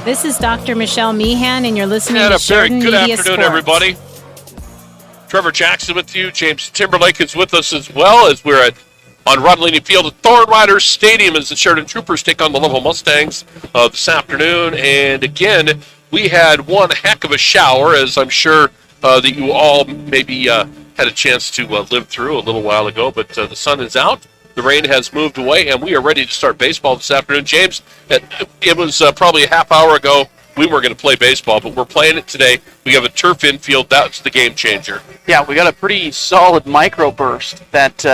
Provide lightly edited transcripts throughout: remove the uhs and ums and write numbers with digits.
This is Dr. Michelle Meehan, and you're listening And to a very Sheridan good Media afternoon, Sports. everybody. Trevor Jackson with you. James Timberlake is with us as well as we're on Rodolini Field at Thorn Riders Stadium as the Sheridan Troopers take on the Lovell Mustangs this afternoon. And again, we had one heck of a shower, as I'm sure that you all maybe had a chance to live through a little while ago. But the sun is out. The rain has moved away, and we are ready to start baseball this afternoon. James, it was probably a half hour ago we were going to play baseball, but we're playing it today. We have a turf infield. That's the game changer. Yeah, we got a pretty solid microburst that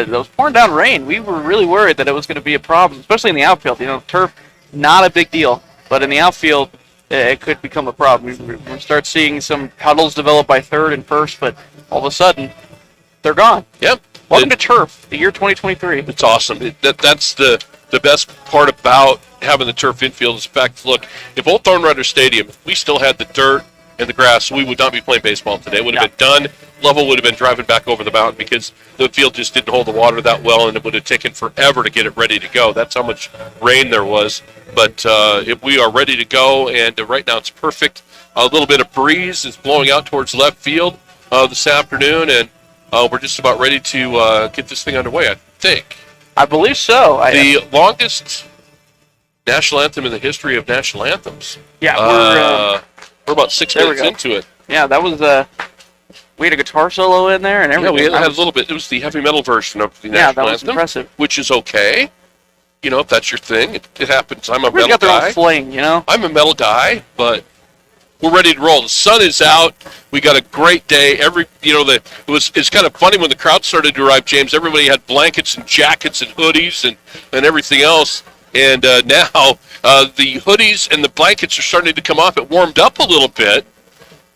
was pouring down rain. We were really worried that it was going to be a problem, especially in the outfield. You know, turf, not a big deal, but in the outfield, it could become a problem. We're going to start seeing some puddles develop by third and first, but all of a sudden, they're gone. Yep. Welcome to turf, the year 2023. It's awesome. That's the best part about having the turf infield is the fact, look, if Old Thorn Rider Stadium, if we still had the dirt and the grass, we would not be playing baseball today. It would have been done. Lovell would have been driving back over the mountain because the field just didn't hold the water that well, and it would have taken forever to get it ready to go. That's how much rain there was. But if we are ready to go, and right now it's perfect. A little bit of breeze is blowing out towards left field this afternoon, and we're just about ready to get this thing underway, I think. I believe so. The longest national anthem in the history of national anthems. Yeah, we're about 6 minutes into it. Yeah, that was we had a guitar solo in there and everything. Yeah, we had a little bit. It was the heavy metal version of the national that was anthem, impressive. which is okay. You know, if that's your thing, it happens. I'm a Everybody's metal got their guy. own fling, you know. I'm a metal guy, but we're ready to roll. The sun is out. We got a great day. It's kind of funny when the crowd started to arrive, James. Everybody had blankets and jackets and hoodies and everything else. And now the hoodies and the blankets are starting to come off. It warmed up a little bit.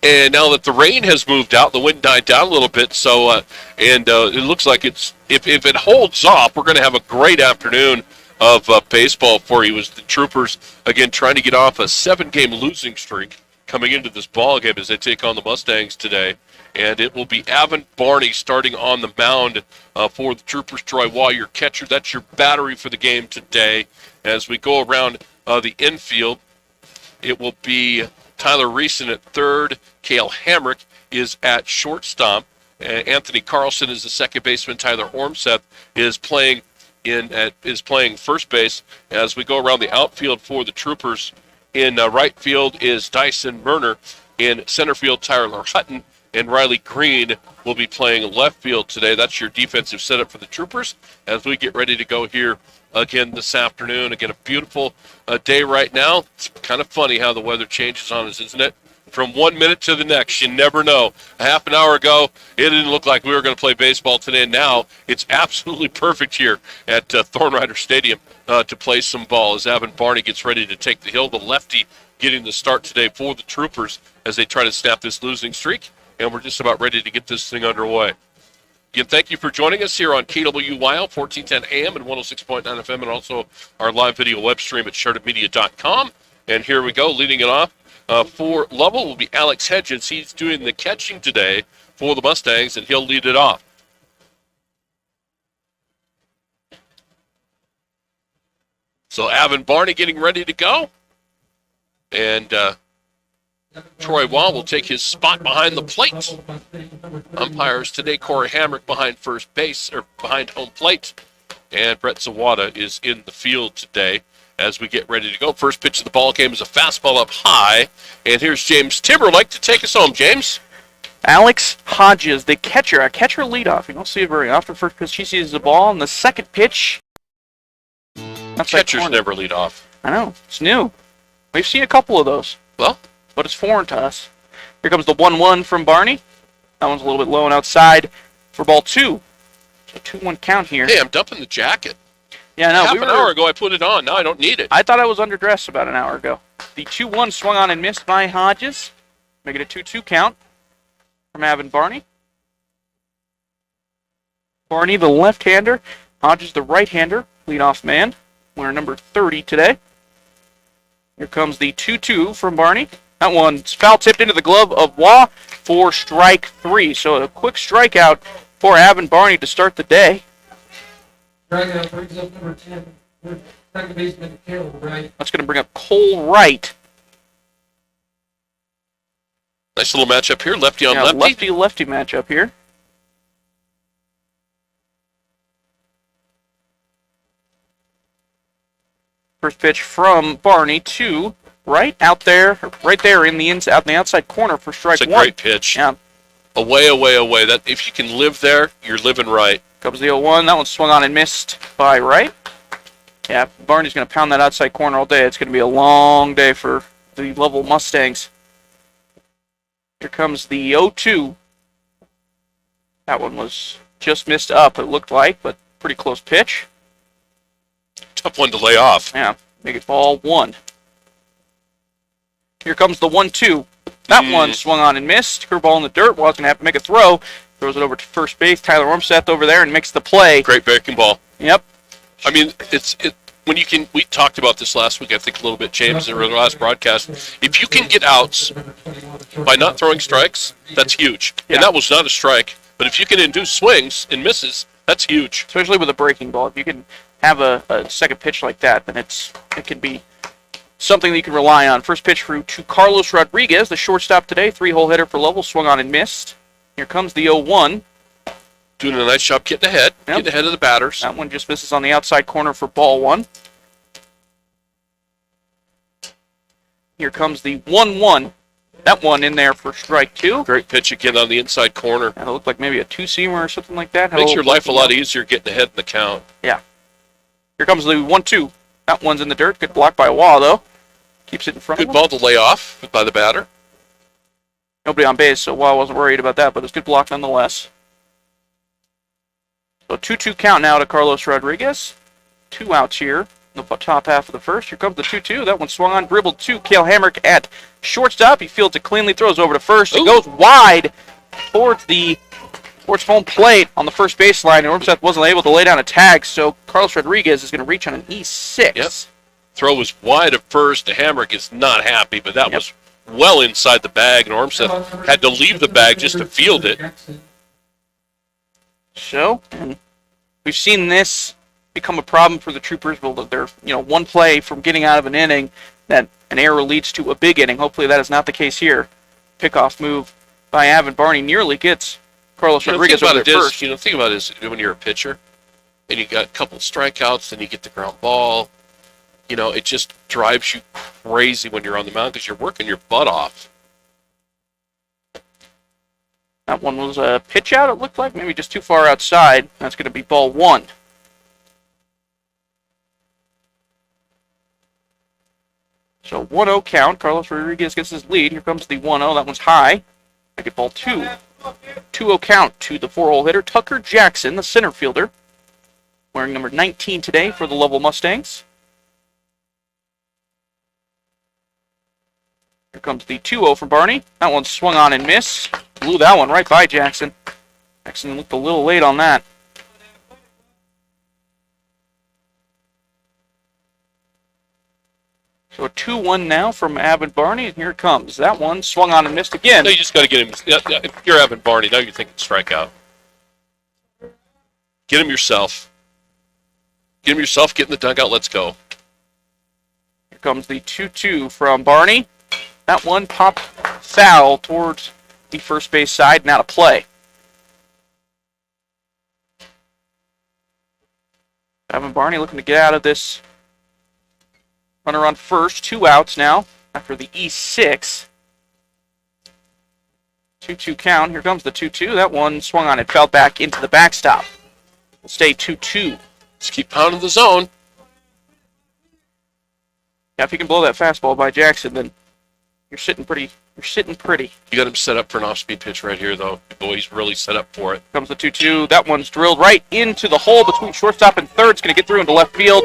And now that the rain has moved out, the wind died down a little bit. So, it looks like if it holds off, we're going to have a great afternoon of baseball for you as the Troopers, again, trying to get off a 7-game losing streak coming into this ball game as they take on the Mustangs today. And it will be Avon Barney starting on the mound for the Troopers. Troy Waugh, your catcher. That's your battery for the game today. As we go around the infield, it will be Tyler Reeson at third. Cale Hamrick is at shortstop. Anthony Carlson is the second baseman. Tyler Ormseth is playing first base. As we go around the outfield for the Troopers, in right field is Dyson Murner. In center field, Tyler Hutton and Riley Green will be playing left field today. That's your defensive setup for the Troopers as we get ready to go here again this afternoon. Again, a beautiful day right now. It's kind of funny how the weather changes on us, isn't it? From 1 minute to the next, you never know. A half an hour ago, it didn't look like we were going to play baseball today, and now it's absolutely perfect here at Thorn Rider Stadium to play some ball as Avon Barney gets ready to take the hill. The lefty getting the start today for the Troopers as they try to snap this losing streak, and we're just about ready to get this thing underway. Again, thank you for joining us here on KWYL, 1410 AM and 106.9 FM, and also our live video web stream at SheridanMedia.com. And here we go, leading it off for Lovell will be Alex Hedges. He's doing the catching today for the Mustangs, and he'll lead it off. So Avon Barney getting ready to go. And Troy Waugh will take his spot behind the plate. Umpires today, Corey Hamrick behind first base, or behind home plate. And Brett Zawada is in the field today as we get ready to go. First pitch of the ball game is a fastball up high. And here's James Timberlake to take us home. James? Alex Hodges, the catcher, a catcher leadoff. You don't see it very often. First pitch, he sees the ball, and the second pitch. Catchers never lead off. I know. It's new. We've seen a couple of those. Well, but it's foreign to us. Here comes the 1-1 from Barney. That one's a little bit low and outside for ball 2. So 2-1 count here. Hey, I'm dumping the jacket. Yeah, no. Half an hour ago I put it on. Now I don't need it. I thought I was underdressed about an hour ago. The 2-1 swung on and missed by Hodges. Make it a 2-2 count from Avon Barney. Barney, the left-hander. Hodges, the right-hander. Leadoff man. Winner number 30 today. Here comes the 2-2 from Barney. That one's foul tipped into the glove of Waugh for strike 3. So a quick strikeout for Avon Barney to start the day. Strikeout brings up number 10. Second baseman Cale Wright. That's going to bring up Cole Wright Nice little matchup here, lefty on lefty. Lefty-lefty matchup here. First pitch from Barney to right out there in the out in the outside corner for strike one. It's a great pitch. Yeah. Away, away, away. That if you can live there, you're living right. Comes the 0-1. That one swung on and missed by right. Yeah, Barney's going to pound that outside corner all day. It's going to be a long day for the Lovell Mustangs. Here comes the 0-2. That one was just missed up, it looked like, but pretty close pitch. Tough one to lay off. Yeah, make it ball 1. Here comes the 1-2. That one swung on and missed. Curveball in the dirt. Wild's going to have to make a throw. Throws it over to first base. Tyler Ormseth over there and makes the play. Great breaking ball. Yep. I mean, when you can. We talked about this last week, I think a little bit, James, in our last broadcast. If you can get outs by not throwing strikes, that's huge. Yeah. And that was not a strike. But if you can induce swings and misses, that's huge. Especially with a breaking ball. If you can have a second pitch like that, then it can be something that you can rely on. First pitch through to Carlos Rodriguez, the shortstop today. 3-hole hitter for Lovell, swung on and missed. Here comes the 0-1. Doing a nice job getting ahead. Yep. Getting ahead of the batters. That one just misses on the outside corner for ball 1. Here comes the 1-1. That one in there for strike 2. Great pitch again on the inside corner. And it looked like maybe a two-seamer or something like that. Makes your life a lot easier getting ahead in the count. Yeah. Here comes the 1-2. That one's in the dirt. Good block by Wall, though. Keeps it in front of him. Good ball to lay off by the batter. Nobody on base, so Wall wasn't worried about that, but it's good block nonetheless. So 2-2 count now to Carlos Rodriguez. 2 outs here in the top half of the first. Here comes the 2-2. That one swung on, dribbled to Cale Hamrick at shortstop. He fields it cleanly, throws over to first. It goes wide towards home plate on the first baseline, and Ormseth wasn't able to lay down a tag, so Carlos Rodriguez is going to reach on an E6. Yep. Throw was wide at first. The Hamrick is not happy, but that was well inside the bag, and Ormseth had to leave the bag just to field it. So, and we've seen this become a problem for the Troopers. Well, they're one play from getting out of an inning that an error leads to a big inning. Hopefully that is not the case here. Pickoff move by Avin Barney nearly gets Carlos Rodriguez over there first. Think about it is when you're a pitcher and you got a couple of strikeouts, then you get the ground ball. It just drives you crazy when you're on the mound because you're working your butt off. That one was a pitch out, it looked like. Maybe just too far outside. That's going to be ball 1. So 1-0 count. Carlos Rodriguez gets his lead. Here comes the 1-0. That one's high. Make it ball 2. 2-0 count to the 4-hole hitter, Tucker Jackson, the center fielder. Wearing number 19 today for the Lovell Mustangs. Here comes the 2-0 from Barney. That one swung on and missed. Blew that one right by Jackson. Jackson looked a little late on that. So a 2-1 now from Avin Barney, and here it comes. That one swung on and missed again. No, you just got to get him. If you're Avin Barney, now you're thinking strikeout. Get him yourself. Get him yourself, get in the dugout, let's go. Here comes the 2-2 from Barney. That one popped foul towards the first base side, now to play. Avin Barney looking to get out of this. Runner on first, 2 outs now after the E6. 2-2 count. Here comes the 2-2. That one swung on and fell back into the backstop. We'll stay 2-2. Just keep pounding the zone. Yeah, if you can blow that fastball by Jackson, then you're sitting pretty. You got him set up for an off-speed pitch right here, though. Boy, he's really set up for it. Comes the 2-2. That one's drilled right into the hole between shortstop and third. It's going to get through into left field.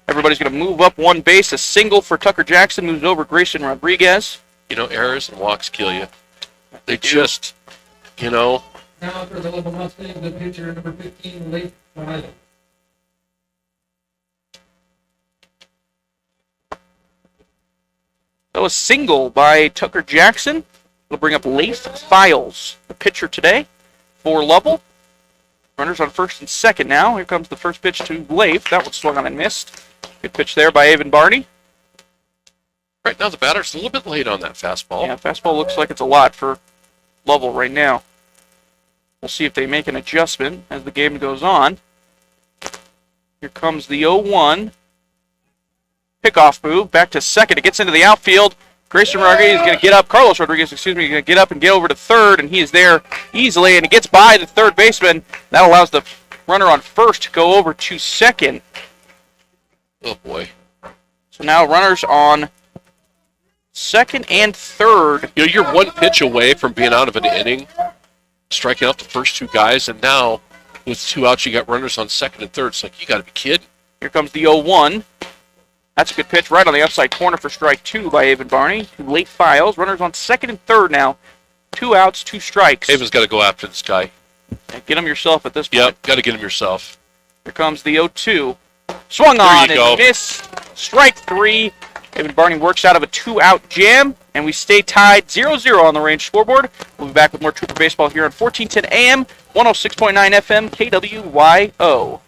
Everybody's going to move up one base. A single for Tucker Jackson moves over Grayson Rodriguez. Errors and walks kill you. They just, Now for the Lovell Mustangs, the pitcher number 15, late Riley. That was single by Tucker Jackson. It'll bring up Leif Files, the pitcher today for Lovell. Runners on first and second now. Here comes the first pitch to Leif. That one swung on and missed. Good pitch there by Avin Barney. Right now, the batter's a little bit late on that fastball. Yeah, fastball looks like it's a lot for Lovell right now. We'll see if they make an adjustment as the game goes on. Here comes the 0-1. Pickoff move, back to second. It gets into the outfield. Grayson Rodriguez is going to get up. Carlos Rodriguez, excuse me, is going to get up and get over to third, and he is there easily, and he gets by the third baseman. That allows the runner on first to go over to second. Oh, boy. So now runners on second and third. You know, you're one pitch away from being out of an inning, striking out the first two guys, and now with 2 outs, you got runners on second and third. It's like, you got to be kidding. Here comes the 0-1. That's a good pitch right on the outside corner for strike 2 by Avon Barney. Late files. Runners on second and third now. 2 outs, 2 strikes. Avon's got to go after this guy. Get him yourself at this point. Yep, got to get him yourself. Here comes the 0-2. Swung on and miss. Strike 3. Avon Barney works out of a 2-out jam, and we stay tied 0-0 on the range scoreboard. We'll be back with more Trooper Baseball here on 1410 AM, 106.9 FM, KWYO.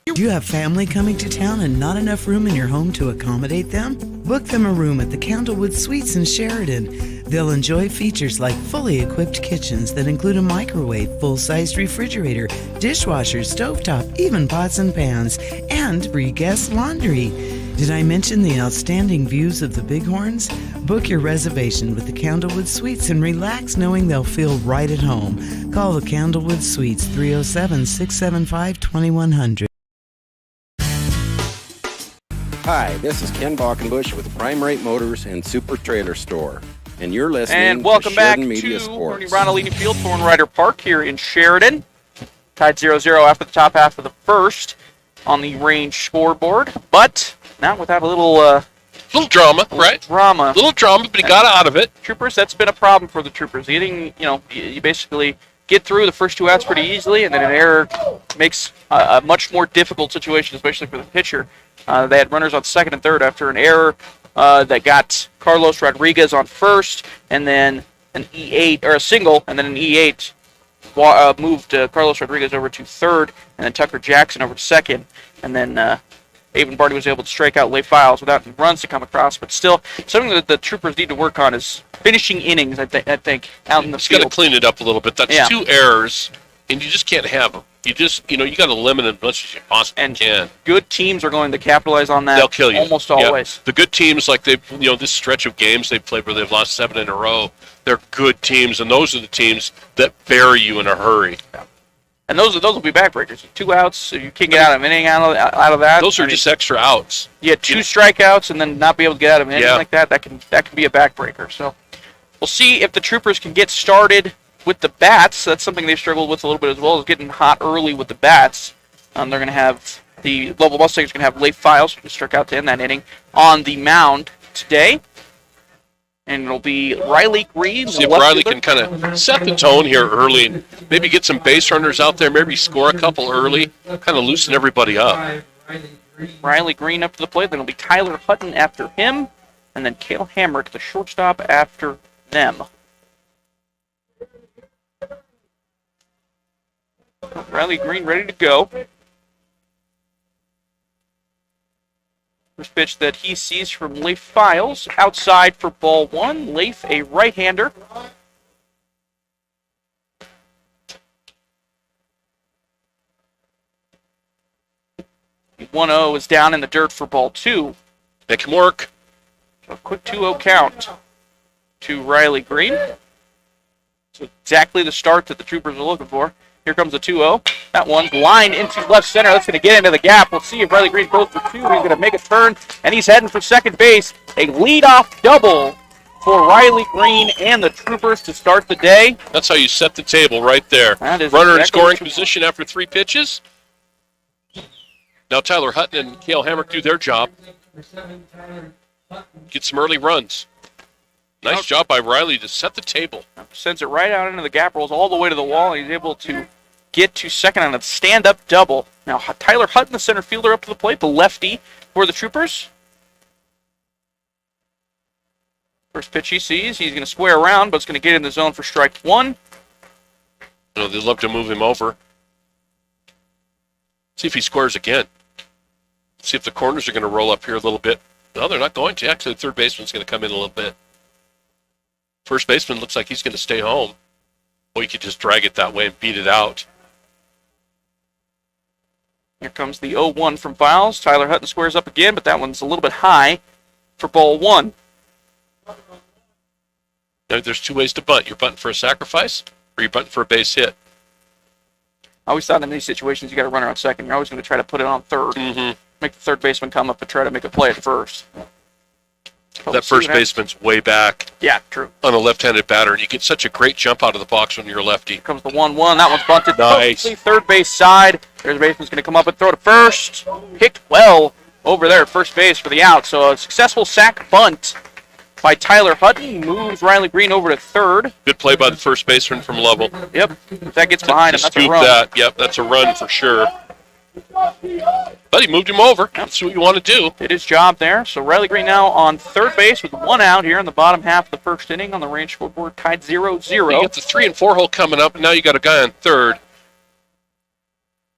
Do you have family coming to town and not enough room in your home to accommodate them? Book them a room at the Candlewood Suites in Sheridan. They'll enjoy features like fully equipped kitchens that include a microwave, full-sized refrigerator, dishwasher, stovetop, even pots and pans, and free guest laundry. Did I mention the outstanding views of the Bighorns? Book your reservation with the Candlewood Suites and relax knowing they'll feel right at home. Call the Candlewood Suites 307-675-2100. Hi, this is Ken Balkenbush with Prime Rate Motors and Super Trailer Store, and you're listening And welcome to back Sheridan Media to Sports. Ronaldini Field, Thorn Rider Park here in Sheridan. Tied 0-0 after the top half of the first on the range scoreboard, but now without a little Drama, right? drama. Little drama, but he got out of it. Troopers, that's been a problem for the Troopers. Getting, you basically get through the first 2 outs pretty easily, and then an error makes a much more difficult situation, especially for the pitcher. They had runners on second and third after an error that got Carlos Rodriguez on first, and then an E8 or a single, and then an E8 moved Carlos Rodriguez over to third, and then Tucker Jackson over to second, and then Avon Barney was able to strike out late files without any runs to come across. But still, something that the Troopers need to work on is finishing innings. I think out in the Just got field. to clean it up a little bit. That's 2 errors, and you just can't have them. You just, you got to limit them as much as you possibly can. Good teams are going to capitalize on that. They'll kill you almost Yeah. always. The good teams, like this stretch of games they've played where they've lost 7 in a row, they're good teams, and those are the teams that bury you in a hurry. And those will be backbreakers. 2 outs, so you can't get out of an inning out of that. Those are just extra outs. You had 2 strikeouts and then not be able to get out of an inning like that. That can be a backbreaker. So we'll see if the Troopers can get started with the bats. That's something they've struggled with a little bit as well, is getting hot early with the bats. They're going to have the Lovell Mustangs going to have late files, who struck out to end that inning, on the mound today. And it'll be Riley Green. See if Riley can kind of set the tone here early and maybe get some base runners out there, maybe score a couple early, kind of loosen everybody up. Riley Green up to the plate. Then it'll be Tyler Hutton after him, and then Cale Hamrick, the shortstop, after them. Riley Green ready to go. First pitch that he sees from Leif Files. Outside for ball 1. Leif, a right-hander. The 1-0 is down in the dirt for ball 2. That can work. So a quick 2-0 count to Riley Green. So exactly the start that the Troopers are looking for. Here comes the 2-0. That one's lined into left center. That's going to get into the gap. We'll see if Riley Green goes for 2. He's going to make a turn, and he's heading for second base. A leadoff double for Riley Green and the Troopers to start the day. That's how you set the table right there. That is Runner in exactly scoring what you position after 3 pitches. Now Tyler Hutton and Cale Hamrick do their job. Get some early runs. Nice job by Riley to set the table. Sends it right out into the gap, rolls all the way to the wall, and he's able to get to second on a stand-up double. Now Tyler Hutton, the center fielder, up to the plate, the lefty for the Troopers. First pitch he sees, he's going to square around, but it's going to get in the zone for strike 1. They'd love to move him over. See if he squares again. See if the corners are going to roll up here a little bit. No, they're not going to. Actually, the third baseman's going to come in a little bit. First baseman looks like he's going to stay home. Or you could just drag it that way and beat it out. Here comes the 0-1 from Files. Tyler Hutton squares up again, but that one's a little bit high for ball one. Now, there's two ways to bunt. You're bunting for a sacrifice, or you're bunting for a base hit. I always thought in these situations you got a runner on second. You're always going to try to put it on third. Mm-hmm. Make the third baseman come up and try to make a play at first. But That first baseman's way back Yeah, true. on a left-handed batter, and you get such a great jump out of the box when you're a lefty. Here comes the 1-1. That one's bunted. Nice. Perfectly third base side. There's the baseman's going to come up and throw to first. Picked well over there at first base for the out. So a successful sac bunt by Tyler Hutton. Moves Riley Green over to third. Good play by the first baseman from Lovell. Yep. If that gets behind him, To that's a scoop run. that. Yep, that's a run for sure. But he moved him over. That's what you want to do. Did his job there. So Riley Green now on third base with one out here in the bottom half of the first inning on the range scoreboard, tied 0-0. You got the 3 and 4 hole coming up, and now you got a guy on third.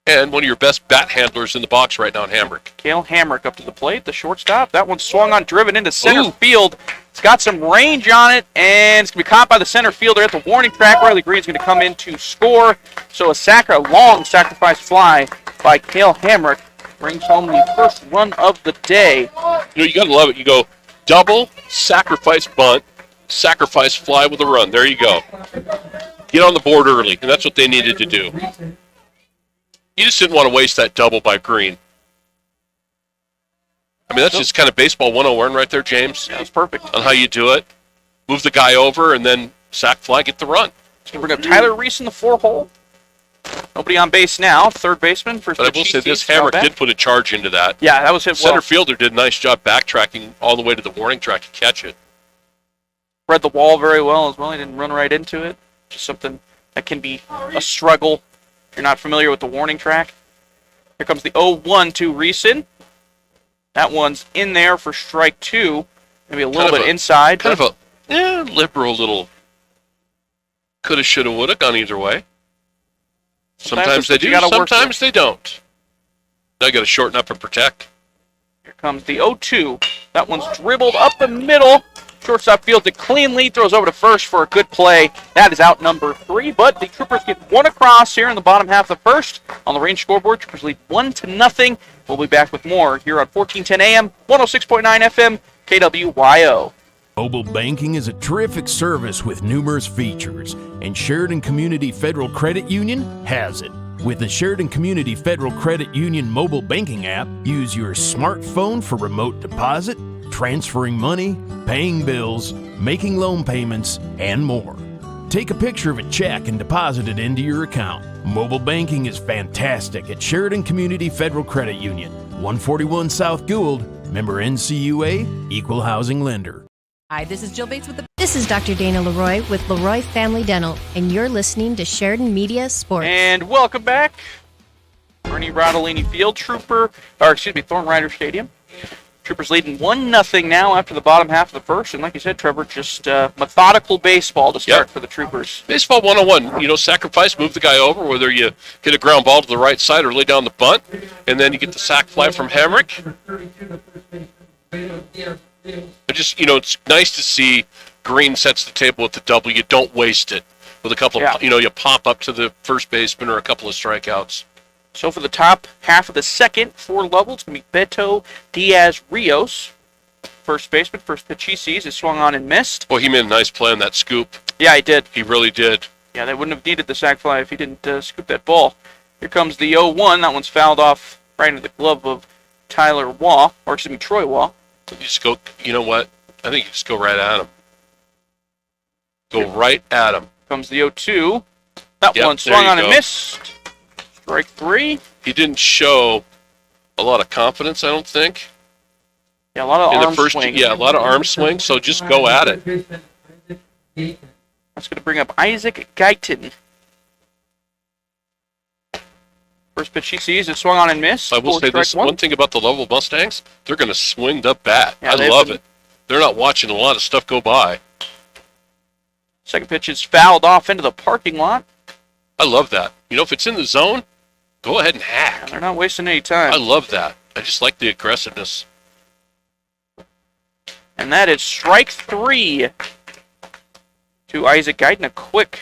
And one of your best bat handlers in the box right now in Hamrick. Cale Hamrick up to the plate, the shortstop. That one swung on, driven into center Ooh. field. It's got some range on it, and it's going to be caught by the center fielder at the warning track. Riley Green's going to come in to score. So a long sacrifice fly by Cale Hamrick brings home the first run of the day. You know, you got to love it. You go double, sacrifice bunt, sacrifice fly with a run. There you go. Get on the board early, and that's what they needed to do. You just didn't want to waste that double by Green. I mean, that's just kind of baseball 101 right there, James, That was perfect. on how you do it. Move the guy over, and then sack fly, get the run. It's going to bring up Tyler Reese in the 4-hole. Nobody on base now. Third baseman for But I will say Pachisis, this, foul Hamrick back. did put a charge into that. Yeah, that was hit well. Center fielder did a nice job backtracking all the way to the warning track to catch it. Read the wall very well as well. He didn't run right into it. Just something that can be a struggle if you're not familiar with the warning track. Here comes the 0-1 to Reeson. That one's in there for strike two. Maybe a little bit inside. Kind of a liberal little coulda, shoulda, woulda, gone either way. Sometimes they do, sometimes they don't. Now you got to shorten up and protect. Here comes the 0-2. That one's dribbled up the middle. Shortstop fields it cleanly, throws over to first for a good play. That is out number 3, but the Troopers get one across here in the bottom half of the first. On the range scoreboard, Troopers lead 1-0. We'll be back with more here on 1410 AM, 106.9 FM, KWYO. Mobile banking is a terrific service with numerous features, and Sheridan Community Federal Credit Union has it. With the Sheridan Community Federal Credit Union mobile banking app, use your smartphone for remote deposit, transferring money, paying bills, making loan payments, and more. Take a picture of a check and deposit it into your account. Mobile banking is fantastic at Sheridan Community Federal Credit Union, 141 South Gould, member NCUA, equal housing lender. Hi, this is Jill Bates with the... This is Dr. Dana Leroy with Leroy Family Dental, and you're listening to Sheridan Media Sports. And welcome back. Ernie Rodolini Field, Thorn Rider Stadium. Troopers leading 1-0 now after the bottom half of the first. And like you said, Trevor, just methodical baseball to start for the Troopers. Baseball 101, you know, sacrifice, move the guy over, whether you get a ground ball to the right side or lay down the bunt, and then you get the sac fly from Hamrick. Just, you know, it's nice to see Green sets the table with the double. You don't waste it with a couple of, you pop up to the first baseman or a couple of strikeouts. So for the top half of the second for Lovell, it's going to be Beto Diaz-Rios. First baseman, first pitch he sees is swung on and missed. Boy, he made a nice play on that scoop. Yeah, he did. He really did. Yeah, they wouldn't have needed the sac fly if he didn't scoop that ball. Here comes the 0-1. That one's fouled off right into the glove of Troy Waugh. You just go, you know what? I think you just go right at him. Go right at him. Comes the 0-2. That one swung on and missed. Strike 3. He didn't show a lot of confidence, I don't think. Yeah, a lot of arm swing. Yeah, a lot of arm swing, so just go at it. That's going to bring up Isaac Guyton. First pitch he sees, it swung on and missed. I will say this, one thing about the Lovell Mustangs, they're going to swing the bat. Yeah, I love it. They're not watching a lot of stuff go by. Second pitch is fouled off into the parking lot. I love that. You know, if it's in the zone, go ahead and hack. Yeah, they're not wasting any time. I love that. I just like the aggressiveness. And that is strike 3 to Isaac Guyton. A quick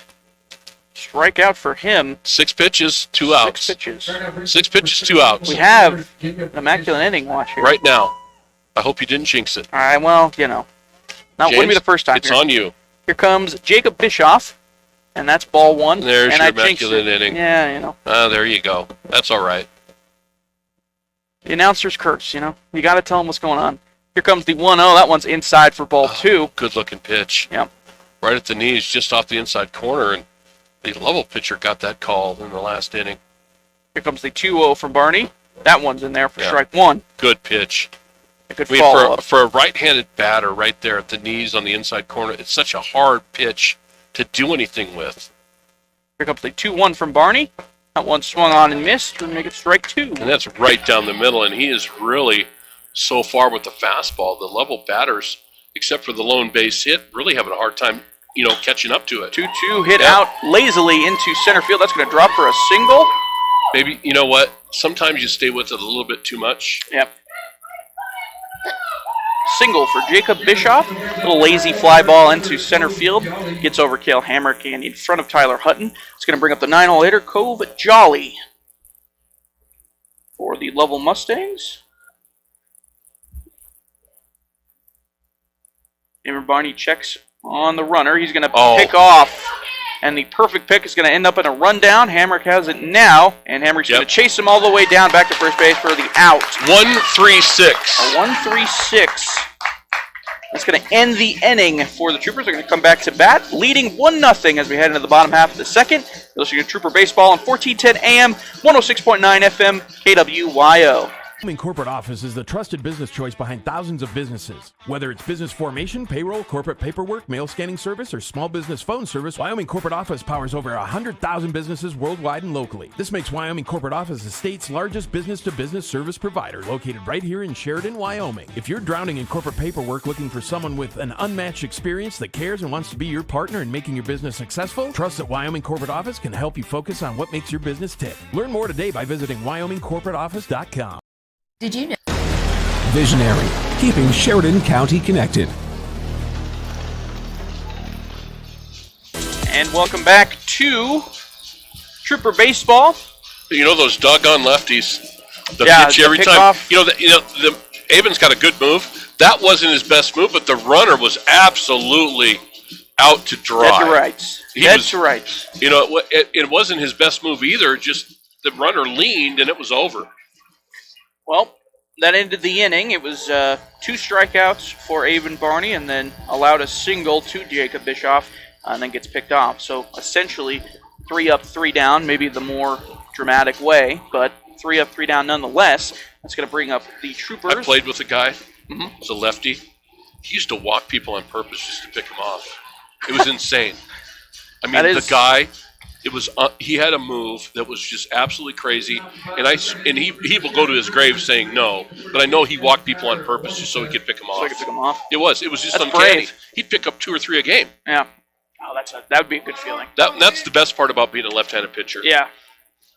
strikeout for him. 6 pitches, 2 outs. 6 pitches. 6 pitches, 2 outs. We have an immaculate inning watch here. Right now. I hope you didn't jinx it. All right, well, wouldn't be the first time. It's on you. Here comes Jacob Bischoff, and that's ball 1. There's and your I jinxed immaculate it. inning. Yeah, There you go. That's all right. The announcer's curse, You got to tell him what's going on. Here comes the 1-0. That one's inside for ball 2. Good-looking pitch. Yep. Right at the knees, just off the inside corner, and the Lovell pitcher got that call in the last inning. Here comes the 2-0 from Barney. That one's in there for strike 1. Good pitch. A good follow-up. For a right-handed batter right there at the knees on the inside corner, it's such a hard pitch to do anything with. Here comes the 2-1 from Barney. That one swung on and missed to make it strike 2. And that's right down the middle, and he is really, so far with the fastball, the Lovell batters, except for the lone base hit, really having a hard time, catching up to it. 2-2 hit out lazily into center field. That's going to drop for a single. Maybe, you know what? Sometimes you stay with it a little bit too much. Yep. Single for Jacob Bischoff. Little lazy fly ball into center field. Gets over Cale Hammercan in front of Tyler Hutton. It's going to bring up the 9-hole hitter, Cove Jolly, for the Lovell Mustangs. Aaron Barney checks on the runner. He's going to pick off, and the perfect pick is going to end up in a rundown. Hamrick has it now, and Hamrick's going to chase him all the way down back to first base for the out. 1-3-6. A 1-3-6. That's going to end the inning for the Troopers. They're going to come back to bat, leading 1-0 as we head into the bottom half of the second. You're listening to Trooper Baseball on 1410 AM, 106.9 FM, KWYO. Wyoming Corporate Office is the trusted business choice behind thousands of businesses. Whether it's business formation, payroll, corporate paperwork, mail scanning service, or small business phone service, Wyoming Corporate Office powers over 100,000 businesses worldwide and locally. This makes Wyoming Corporate Office the state's largest business-to-business service provider, located right here in Sheridan, Wyoming. If you're drowning in corporate paperwork looking for someone with an unmatched experience that cares and wants to be your partner in making your business successful, trust that Wyoming Corporate Office can help you focus on what makes your business tick. Learn more today by visiting WyomingCorporateOffice.com. Did you know? Visionary, keeping Sheridan County connected. And welcome back to Trooper Baseball. Those doggone lefties. The pitch every time. Off. The Avon's got a good move. That wasn't his best move, but the runner was absolutely out to dry. Dead to rights. Dead to rights. It wasn't his best move either. Just the runner leaned and it was over. Well, that ended the inning. It was 2 strikeouts for Avon Barney and then allowed a single to Jacob Bischoff and then gets picked off. So essentially 3 up, 3 down, maybe the more dramatic way, but 3 up, 3 down nonetheless. That's going to bring up the Troopers. I played with a guy. He was a lefty. He used to walk people on purpose just to pick them off. It was insane. I mean, the guy... It was he had a move that was just absolutely crazy, and he will go to his grave saying no, but I know he walked people on purpose just so he could pick them off. So he could pick them off. It was just that's uncanny. Brave. He'd pick up 2 or 3 a game. Yeah. Oh, that would be a good feeling. That's the best part about being a left-handed pitcher. Yeah.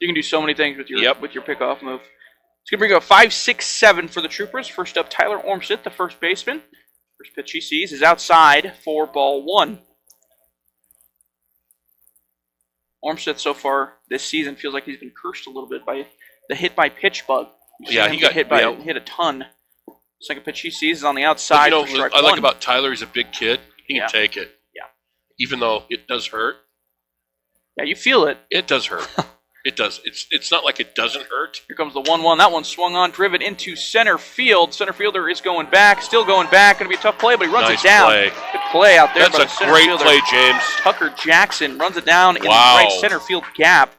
You can do so many things with your pickoff move. It's going to bring up 5-6-7 for the Troopers. First up, Tyler Ormstead, the first baseman. First pitch he sees is outside for ball 1. Ormstead so far this season feels like he's been cursed a little bit by the hit by pitch bug. He got hit a ton. Second pitch he sees is on the outside. But I like about Tyler, he's a big kid. He can take it. Yeah. Even though it does hurt. Yeah, you feel it. It does hurt. It does. It's not like it doesn't hurt. Here comes the 1-1. That one swung on, driven into center field. Center fielder is going back, still going back. Going to be a tough play, but he runs it down. Play. Good play out there. That's a great play, James. Tucker Jackson runs it down in the right center field gap.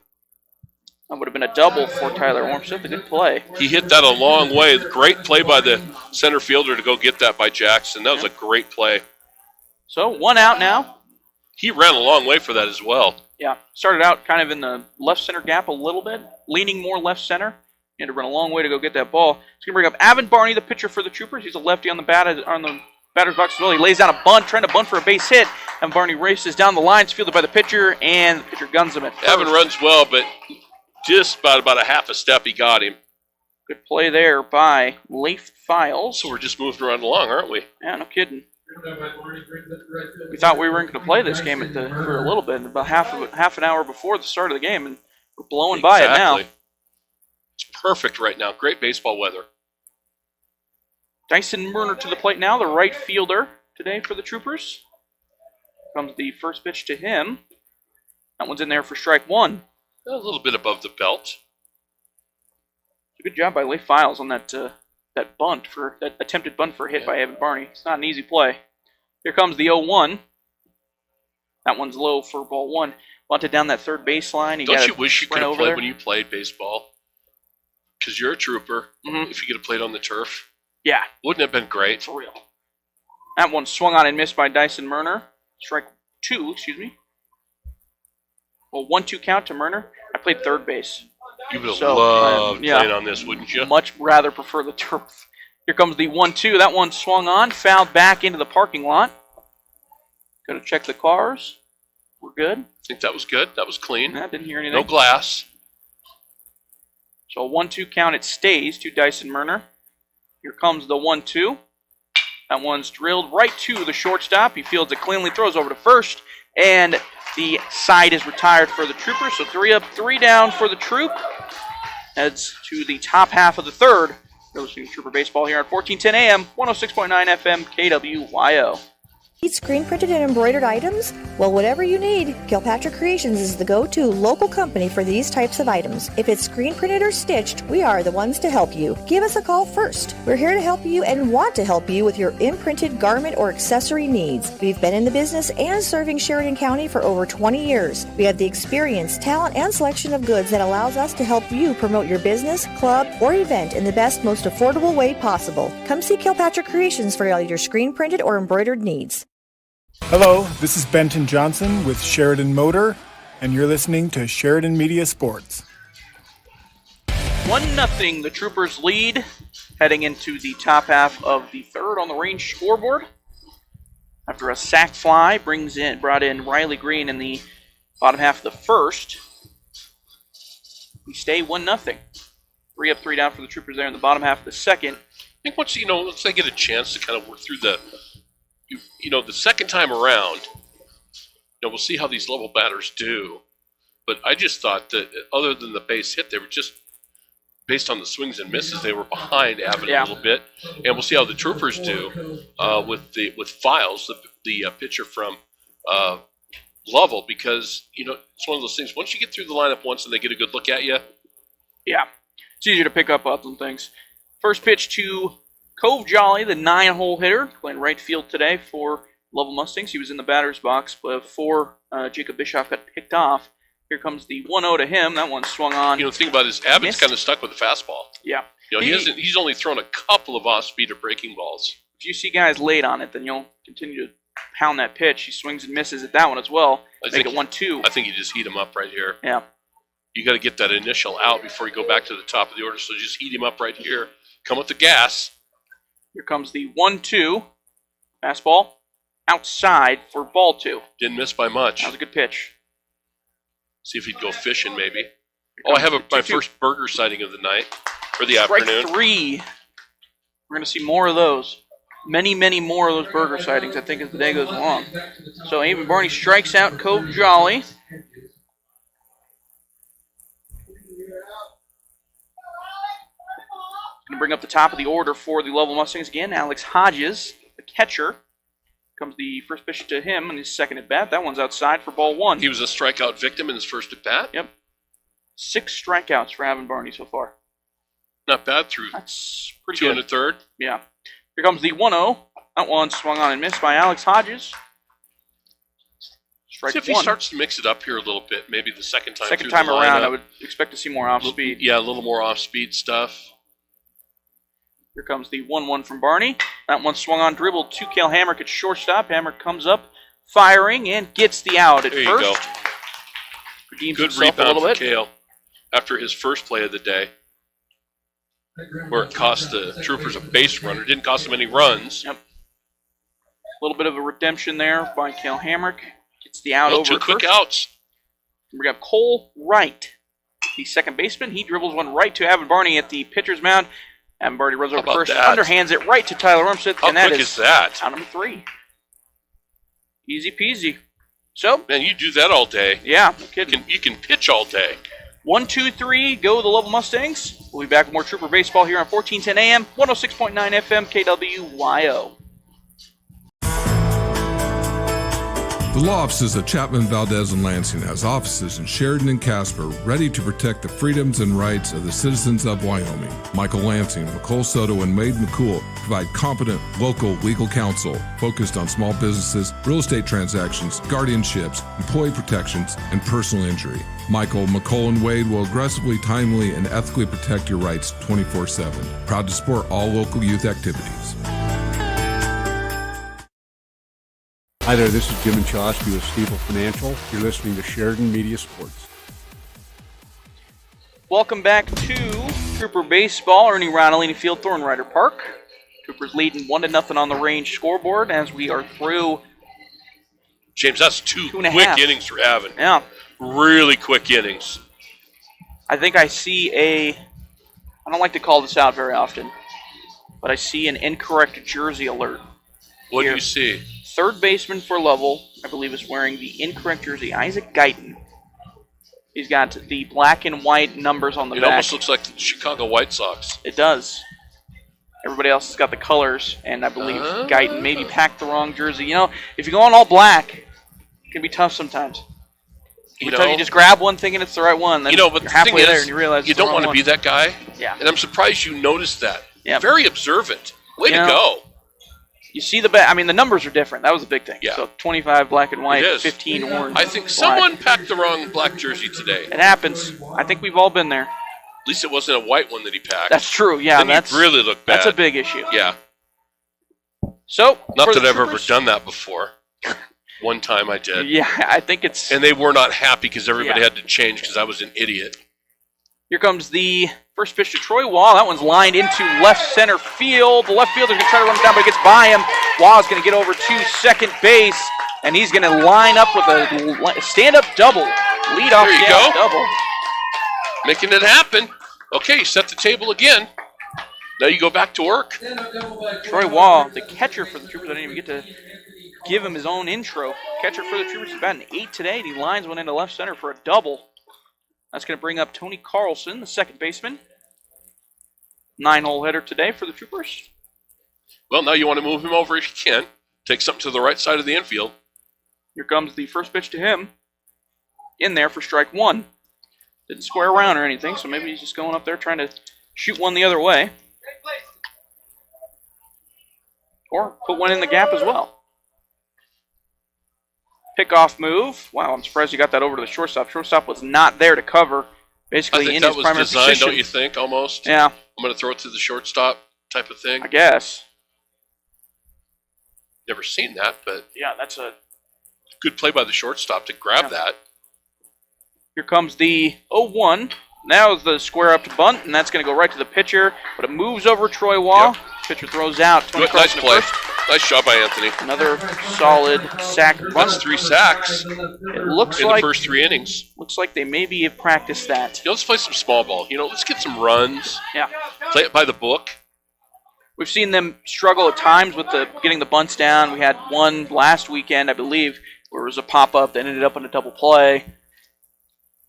That would have been a double for Tyler Ormstead. A good play. He hit that a long way. Great play by the center fielder to go get that by Jackson. That was a great play. So 1 out now. He ran a long way for that as well. Yeah, started out kind of in the left center gap a little bit, leaning more left center. He had to run a long way to go get that ball. He's going to bring up Avon Barney, the pitcher for the Troopers. He's a lefty on the batter's box as well. He lays down a bunt, trying to bunt for a base hit. And Barney races down the line, fielded by the pitcher, and the pitcher guns him at first. Avon runs well, but just about a half a step he got him. Good play there by Leif Files. So we're just moving around along, aren't we? Yeah, no kidding. We thought we weren't going to play this game for a little bit, about half an hour before the start of the game, and we're blowing by it now. It's perfect right now. Great baseball weather. Dyson Murner to the plate now, the right fielder today for the Troopers. Comes the first pitch to him. That one's in there for strike one. A little bit above the belt. Good job by Leif Files on that attempted bunt for a hit by Evan Barney. It's not an easy play. Here comes the 0-1. That one's low for ball one. Bunted down that third baseline. Don't you wish you could have played when you played baseball? Because you're a Trooper. Mm-hmm. If you could have played on the turf. Yeah. Wouldn't it have been great? For real. That one swung on and missed by Dyson Murner. Strike two, excuse me. Well, 1-2 count to Murner. I played third base. You would have loved playing on this, wouldn't you? Much rather prefer the turf. Here comes the 1-2. That one swung on, fouled back into the parking lot. Going to check the cars. We're good. I think that was good. That was clean. I didn't hear anything. No glass. So 1-2 count, it stays to Dyson Murner. Here comes the 1-2. That one's drilled right to the shortstop. He fields it cleanly, throws over to first, and the side is retired for the Troopers. So 3 up, 3 down for the Troop. Heads to the top half of the third. You're listening to Trooper Baseball here on 1410 AM, 106.9 FM, KWYO. Need screen printed and embroidered items? Well, whatever you need, Kilpatrick Creations is the go-to local company for these types of items. If it's screen printed or stitched, we are the ones to help you. Give us a call first. We're here to help you and want to help you with your imprinted garment or accessory needs. We've been in the business and serving Sheridan County for over 20 years. We have the experience, talent, and selection of goods that allows us to help you promote your business, club, or event in the best, most affordable way possible. Come see Kilpatrick Creations for all your screen printed or embroidered needs. Hello, this is Benton Johnson with Sheridan Motor, and you're listening to Sheridan Media Sports. 1-0, the Troopers lead, heading into the top half of the third on the range scoreboard. After a sac fly, brought in Riley Green in the bottom half of the first. We stay 1-0. 3 up, 3 down for the Troopers there in the bottom half of the second. I think once they get a chance to kind of work through the second time around, we'll see how these level batters do. But I just thought that other than the base hit, they were just, based on the swings and misses, they were behind Abbott a little bit. And we'll see how the Troopers do with Files, the pitcher from Lovell, because, it's one of those things, once you get through the lineup once and they get a good look at you. Yeah, it's easier to pick up on some things. First pitch to Cove Jolly, the 9-hole hitter, playing right field today for Lovell Mustangs. He was in the batter's box before Jacob Bischoff got picked off. Here comes the 1-0 to him. That one swung on. The thing about it is Abbott's kind of stuck with the fastball. Yeah. He's only thrown a couple of off-speed or breaking balls. If you see guys late on it, then you'll continue to pound that pitch. He swings and misses at that one as well. Make it 1-2. I think you just heat him up right here. Yeah. You got to get that initial out before you go back to the top of the order. So just heat him up right here. Come with the gas. Here comes the 1-2. Fastball outside for ball 2. Didn't miss by much. That was a good pitch. See if he'd go fishing maybe. I have my first burger sighting of the night, or the afternoon. Strike 3. We're going to see more of those. Many, many more of those burger sightings, I think, as the day goes along. So Evan Barney strikes out Cove Jolly. Going to bring up the top of the order for the Lovell Mustangs again. Alex Hodges, the catcher. Comes the first pitch to him in his second at bat. That one's outside for ball 1. He was a strikeout victim in his first at bat. Yep. 6 strikeouts for Evan Barney so far. Not bad through. That's pretty 2 good. and a third. Yeah. Here comes the 1-0. That one swung on and missed by Alex Hodges. Strike See if 1. he starts to mix it up here a little bit, maybe the second time. Second time around, I would expect to see more off speed. Yeah, a little more off speed stuff. Here comes the 1-1 from Barney. That one swung on, dribbled to Cale Hamrick at shortstop. Hamrick comes up, firing, and gets the out at there first. You go. Redeems Good himself rebound a little for bit. Cale after his first play of the day, where it cost the Troopers a base runner. Didn't cost them any runs. Yep. A little bit of a redemption there by Cale Hamrick. Gets the out over 2 at quick first. outs. We got Cole Wright the second baseman. He dribbles one right to Evan Barney at the pitcher's mound. Evan Barney runs over to first, underhands it right to Tyler Armstead. How quick is that? Out number 3. Easy peasy. So, man, you do that all day. Yeah, no kidding. You can pitch all day. 1, 2, 3, go the Lovell Mustangs. We'll be back with more Trooper Baseball here on 1410 AM, 106.9 FM, KWYO. The law offices of Chapman, Valdez, and Lansing has offices in Sheridan and Casper ready to protect the freedoms and rights of the citizens of Wyoming. Michael Lansing, McCole Soto, and Wade McCool provide competent local legal counsel focused on small businesses, real estate transactions, guardianships, employee protections, and personal injury. Michael, McCole, and Wade will aggressively, timely, and ethically protect your rights 24/7. Proud to support all local youth activities. Hi there, this is Jim Chosky with Stiefel Financial. You're listening to Sheridan Media Sports. Welcome back to Trooper Baseball, Ernie Ronalini Field, Thornrider Park. Troopers leading 1-0 on the range scoreboard as we are through. James, that's two quick innings for Evan. Yeah. Really quick innings. I think I see I don't like to call this out very often, but I see an incorrect jersey alert. What do you see? Third baseman for Lovell, I believe, is wearing the incorrect jersey. Isaac Guyton. He's got the black and white numbers on the back. It almost looks like the Chicago White Sox. It does. Everybody else has got the colors, and I believe Guyton maybe packed the wrong jersey. You know, if you go on all black, it can be tough sometimes. You just grab one thinking it's the right one, then but you're halfway the thing there is, and you realize you don't want to be that guy. Yeah. And I'm surprised you noticed that. Yeah. Very observant. Way to go. You see the the numbers are different. That was a big thing. Yeah. So 25 black and white, 15 orange. I think someone packed the wrong black jersey today. It happens. I think we've all been there. At least it wasn't a white one that he packed. That's true. Yeah, then you'd really look bad. That's a big issue. Yeah. So not that I've ever done that before. One time I did. Yeah, I think it's. And they were not happy because everybody had to change because I was an idiot. Here comes the first pitch to Troy Wall. That one's lined into left center field. The left fielder's going to try to run it down, but it gets by him. Wall's going to get over to second base, and he's going to line up with a stand-up double. Lead-off double. Making it happen. Okay, set the table again. Now you go back to work. Troy Wall, the catcher for the Troopers. I didn't even get to give him his own intro. Catcher for the Troopers is about an 8 today, and he lines one into left center for a double. That's going to bring up Tony Carlson, the second baseman. 9-hole hitter today for the Troopers. Well, now you want to move him over if you can. Take something to the right side of the infield. Here comes the first pitch to him. In there for strike 1. Didn't square around or anything, so maybe he's just going up there trying to shoot one the other way. Or put one in the gap as well. Pickoff move. Wow, I'm surprised you got that over to the shortstop. Shortstop was not there to cover, basically in his primary position. I think that was designed, don't you think, almost? Yeah. I'm going to throw it to the shortstop type of thing. I guess. Never seen that, but yeah, that's a good play by the shortstop to grab that. Here comes the 0-1. Now is the square up to bunt, and that's going to go right to the pitcher, but it moves over Troy Wall. Yep. Pitcher throws out. Nice play. Nice job by Anthony. Another solid sack bunt. That's 3 sacks. It looks in like the first 3 innings. Looks like they maybe have practiced that. Let's play some small ball. Let's get some runs. Yeah. Play it by the book. We've seen them struggle at times with getting the bunts down. We had one last weekend, I believe, where it was a pop-up that ended up in a double play.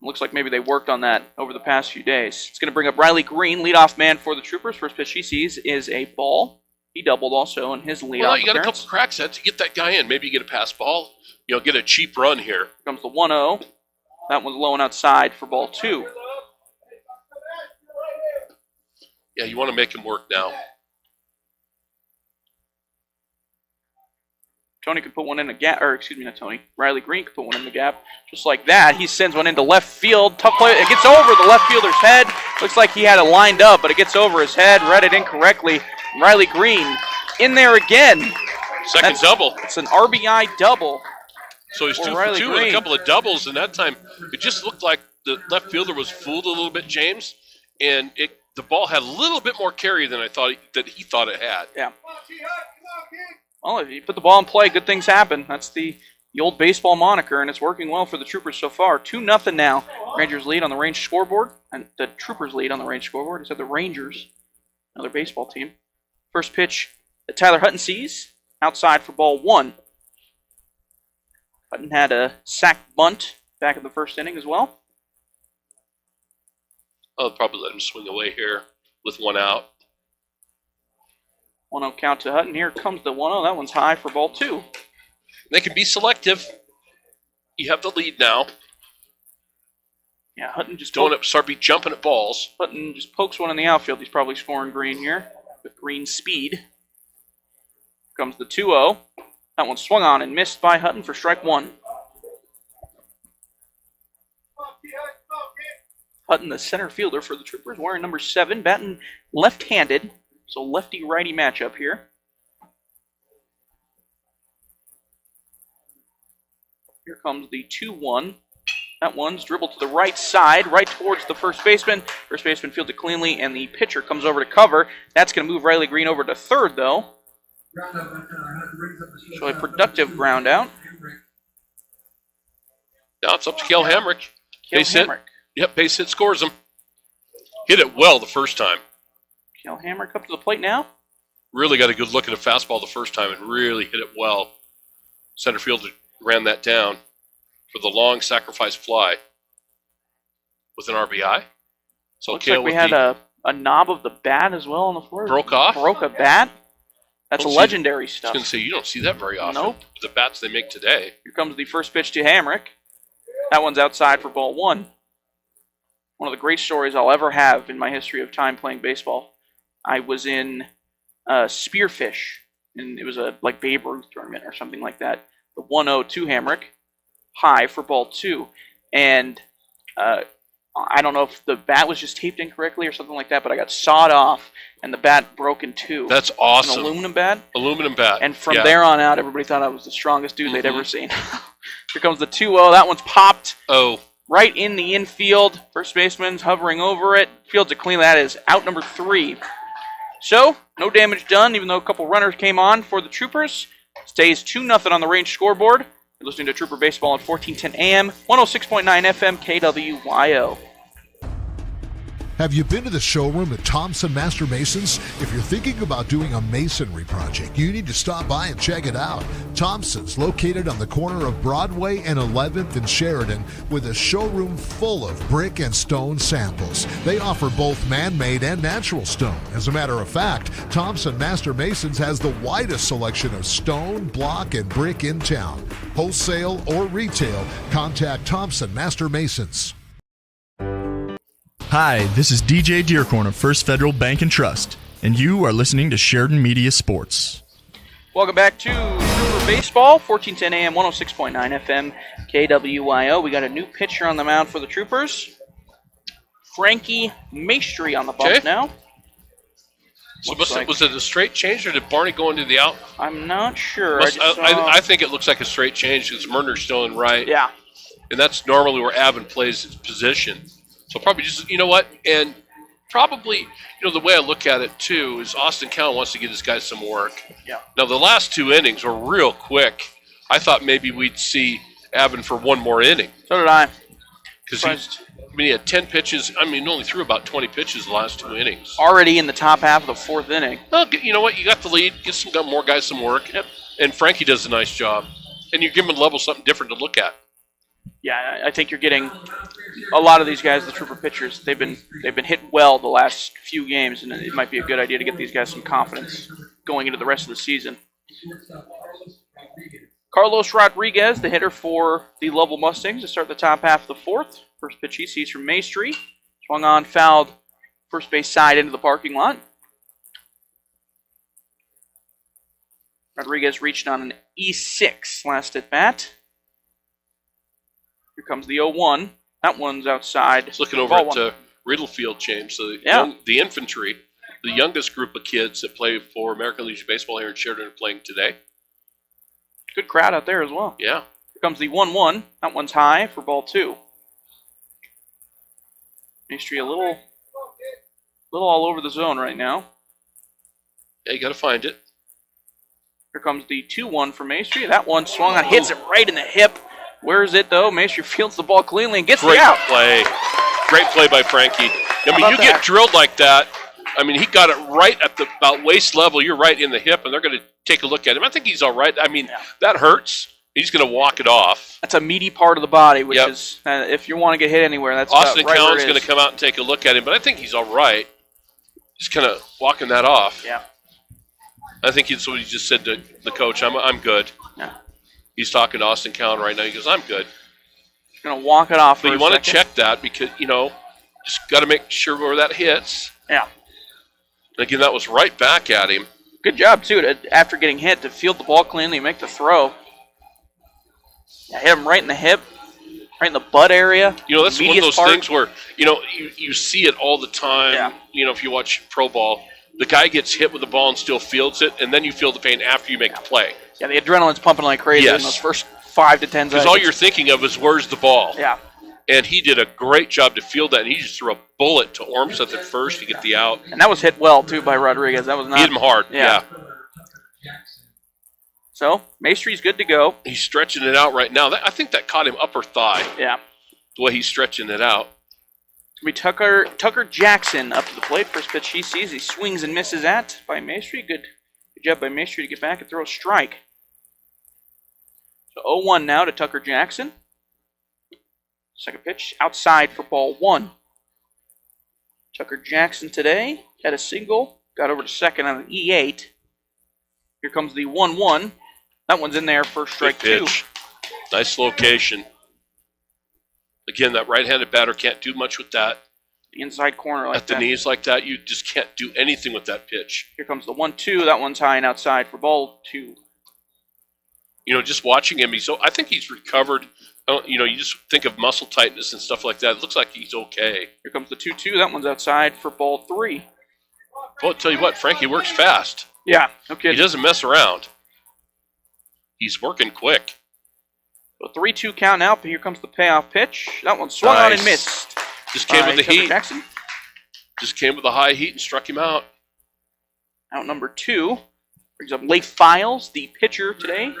Looks like maybe they worked on that over the past few days. It's going to bring up Riley Green, leadoff man for the Troopers. First pitch he sees is a ball. He doubled also in his leadoff Well, you got appearance. a couple cracks at to get that guy in. Maybe you get a pass ball. Get a cheap run here. Here comes the 1-0. That one's low and outside for ball 2. Yeah, you want to make him work now. Tony could put one in the gap, or excuse me, not Tony. Riley Green could put one in the gap. Just like that, he sends one into left field. Tough play. It gets over the left fielder's head. Looks like he had it lined up, but it gets over his head. Read it incorrectly. Riley Green in there again. Second double. It's an RBI double. So he's 2 for 2 with a couple of doubles, and that time it just looked like the left fielder was fooled a little bit, James, and the ball had a little bit more carry than I thought that he thought it had. Yeah. Well, if you put the ball in play, good things happen. That's the the old baseball moniker, and it's working well for the Troopers so far. 2-0 now. Rangers lead on the range scoreboard, and the Troopers lead on the range scoreboard. Instead, the Rangers, another baseball team. First pitch that Tyler Hutton sees, outside for ball 1. Hutton had a sack bunt back in the first inning as well. I'll probably let him swing away here with 1 out. 1-0 count to Hutton. Here comes the 1-0. That one's high for ball 2. They can be selective. You have the lead now. Yeah, Hutton just start jumping at balls. Hutton just pokes one in the outfield. He's probably scoring green here with green speed. Here comes the 2-0. That one swung on and missed by Hutton for strike 1. Hutton, the center fielder for the Troopers, wearing number 7, batting left-handed. So lefty-righty matchup here. Here comes the 2-1. That one's dribbled to the right side, right towards the first baseman. First baseman fielded cleanly, and the pitcher comes over to cover. That's going to move Riley Green over to third, though. So a productive ground out. Now it's up to Kel Hamrick. Base hit. Hamrick. Yep, base hit scores him. Hit it well the first time. Kel Hamrick up to the plate now. Really got a good look at a fastball the first time and really hit it well. Center fielder ran that down for the long sacrifice fly with an RBI. So looks like we had a knob of the bat as well on the floor. Broke off? Broke a bat. That's legendary stuff. I was going to say, you don't see that very often. Nope. The bats they make today. Here comes the first pitch to Hamrick. That one's outside for ball 1. One of the great stories I'll ever have in my history of time playing baseball. I was in Spearfish, and it was a Babe Ruth tournament or something like that. The 1-0 to Hamrick, high for ball 2. And I don't know if the bat was just taped incorrectly or something like that, but I got sawed off, and the bat broke in 2. That's awesome. An aluminum bat. Aluminum bat. And from there on out, everybody thought I was the strongest dude they'd ever seen. Here comes the 2-0. That one's popped. Oh. Right in the infield. First baseman's hovering over it. Fields it clean. That is out number 3. So, no damage done, even though a couple runners came on for the Troopers. Stays 2-0 on the range scoreboard. You're listening to Trooper Baseball on 1410 AM, 106.9 FM, KWYO. Have you been to the showroom at Thompson Master Masons? If you're thinking about doing a masonry project, you need to stop by and check it out. Thompson's located on the corner of Broadway and 11th in Sheridan with a showroom full of brick and stone samples. They offer both man-made and natural stone. As a matter of fact, Thompson Master Masons has the widest selection of stone, block, and brick in town. Wholesale or retail, contact Thompson Master Masons. Hi, this is DJ Dearcorn of First Federal Bank and Trust, and you are listening to Sheridan Media Sports. Welcome back to Trooper Baseball, 1410 AM, 106.9 FM, KWYO. We got a new pitcher on the mound for the Troopers. Frankie Maestri on the bump now. So was it a straight change, or did Barney go into the out? I'm not sure. I think it looks like a straight change because Murner's still in right. Yeah. And that's normally where Avin plays his position. So probably just, you know what, and probably, the way I look at it, too, is Austin Cowan wants to give this guy some work. Yeah. Now, the last 2 innings were real quick. I thought maybe we'd see Avin for one more inning. So did I. Because he had 10 pitches. Only threw about 20 pitches the last 2 innings. Already in the top half of the 4th inning. Well, you know what, you got the lead. Got more guys some work. Yep. And Frankie does a nice job. And you're giving Lovell something different to look at. Yeah, I think you're getting a lot of these guys, the Trooper pitchers. They've been hit well the last few games, and it might be a good idea to get these guys some confidence going into the rest of the season. Carlos Rodriguez, the hitter for the Lovell Mustangs, to start the top half of the 4th. First pitch he sees from Maestri. Swung on, fouled first base side into the parking lot. Rodriguez reached on an E6 last at bat. Here comes the 0-1. That one's outside. It's looking over at Riddlefield, James. So the infantry, the youngest group of kids that play for American Legion Baseball here in Sheridan are playing today. Good crowd out there as well. Yeah. Here comes the 1-1. That one's high for ball 2. Maestri a little all over the zone right now. Yeah, you got to find it. Here comes the 2-1 from Maestri. That one swung on, hits it right in the hip. Where is it, though? Maestri fields the ball cleanly and gets the out. Great play by Frankie. I mean, you get drilled like that. I mean, he got it right at about waist level. You're right in the hip, and they're going to take a look at him. I think he's all right. I mean, that hurts. He's going to walk it off. That's a meaty part of the body, which is, if you want to get hit anywhere, that's Austin right Cowan's going to come out and take a look at him, but I think he's all right. Just kind of walking that off. Yeah. I think it's what he just said to the coach. I'm good. Yeah. He's talking to Austin Cowan right now. He goes, I'm good. He's going to walk it off. But you want to check that because, just got to make sure where that hits. Yeah. And again, that was right back at him. Good job, too, after getting hit, to field the ball cleanly and make the throw. Yeah, hit him right in the hip, right in the butt area. That's one of those things where, you see it all the time. Yeah. If you watch pro ball, the guy gets hit with the ball and still fields it, and then you feel the pain after you make the play. Yeah, the adrenaline's pumping like crazy in those first 5 to 10 seconds. Because all you're thinking of is, where's the ball? Yeah. And he did a great job to field that, and he just threw a bullet to Ormseth at first to get the out. And that was hit well, too, by Rodriguez. That was not... He hit him hard, yeah. So, Maestri's good to go. He's stretching it out right now. I think that caught him upper thigh. Yeah. The way he's stretching it out. It's going to be Tucker Jackson up to the plate. First pitch he sees, he swings and misses at by Maestri. Good job by Maestri to get back and throw a strike. So 0-1 now to Tucker Jackson. Second pitch outside for ball 1. Tucker Jackson today had a single, got over to second on an E8. Here comes the 1-1. That one's in there for strike 2. Nice location. Again, that right-handed batter can't do much with that. The inside corner like that. At the knees like that, you just can't do anything with that pitch. Here comes the 1-2. That one's high and outside for ball 2. Just watching him, I think he's recovered. You just think of muscle tightness and stuff like that. It looks like he's okay. Here comes the 2-2. That one's outside for ball 3. Well, I'll tell you what, Frankie works fast. Yeah, no kidding. He doesn't mess around. He's working quick. So 3-2 count now, but here comes the payoff pitch. That one swung on and missed. Just came with the heat. Jackson. Just came with the high heat and struck him out. Out number 2. Brings up Leif Files, the pitcher today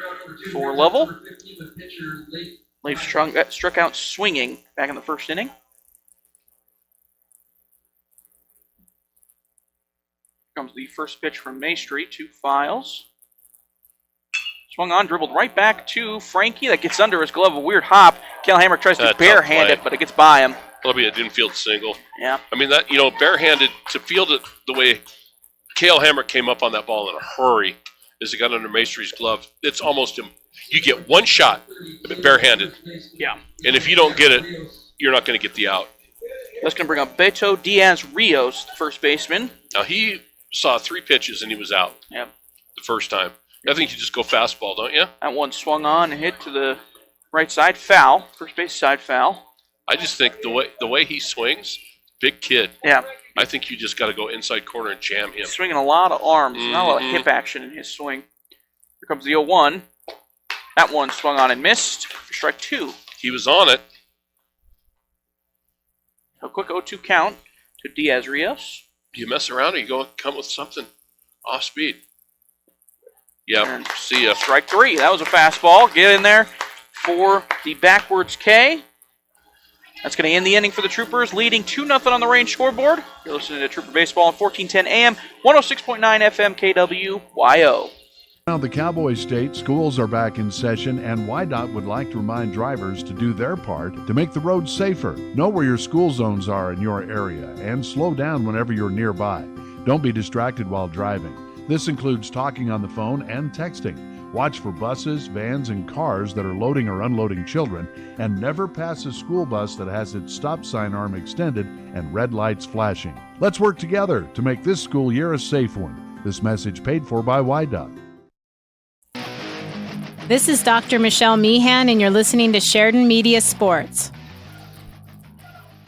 for Lovell. Leif struck out swinging back in the first inning. Comes the first pitch from Maestri to Files. Swung on, dribbled right back to Frankie. That gets under his glove, a weird hop. Cal Hammer tries to barehand it, but it gets by him. That'll be an infield single. Yeah. I mean, that barehanded, to field it the way Cale Hammer came up on that ball in a hurry as it got under Maestri's glove, it's almost you get one shot barehanded. Yeah. And if you don't get it, you're not going to get the out. That's going to bring up Beto Diaz-Rios, the first baseman. Now, he saw 3 pitches and he was out. Yep. The first time. I think you just go fastball, don't you? That one swung on and hit to the right side, foul. First base side foul. I just think the way he swings, big kid. Yeah. I think you just got to go inside corner and jam him. He's swinging a lot of arms, not a lot of hip action in his swing. Here comes the 0-1. That one swung on and missed for strike 2. He was on it. A quick 0-2 count to Diaz-Rios. Do you mess around or you come with something off speed? Yeah, see ya. Strike 3. That was a fastball. Get in there for the backwards K. That's going to end the inning for the Troopers, leading 2-0 on the range scoreboard. You're listening to Trooper Baseball on 1410 AM, 106.9 FM KWYO. Around the Cowboy State, schools are back in session, and YDOT would like to remind drivers to do their part to make the roads safer. Know where your school zones are in your area, and slow down whenever you're nearby. Don't be distracted while driving. This includes talking on the phone and texting. Watch for buses, vans, and cars that are loading or unloading children, and never pass a school bus that has its stop sign arm extended and red lights flashing. Let's work together to make this school year a safe one. This message paid for by YDOT. This is Dr. Michelle Meehan, and you're listening to Sheridan Media Sports.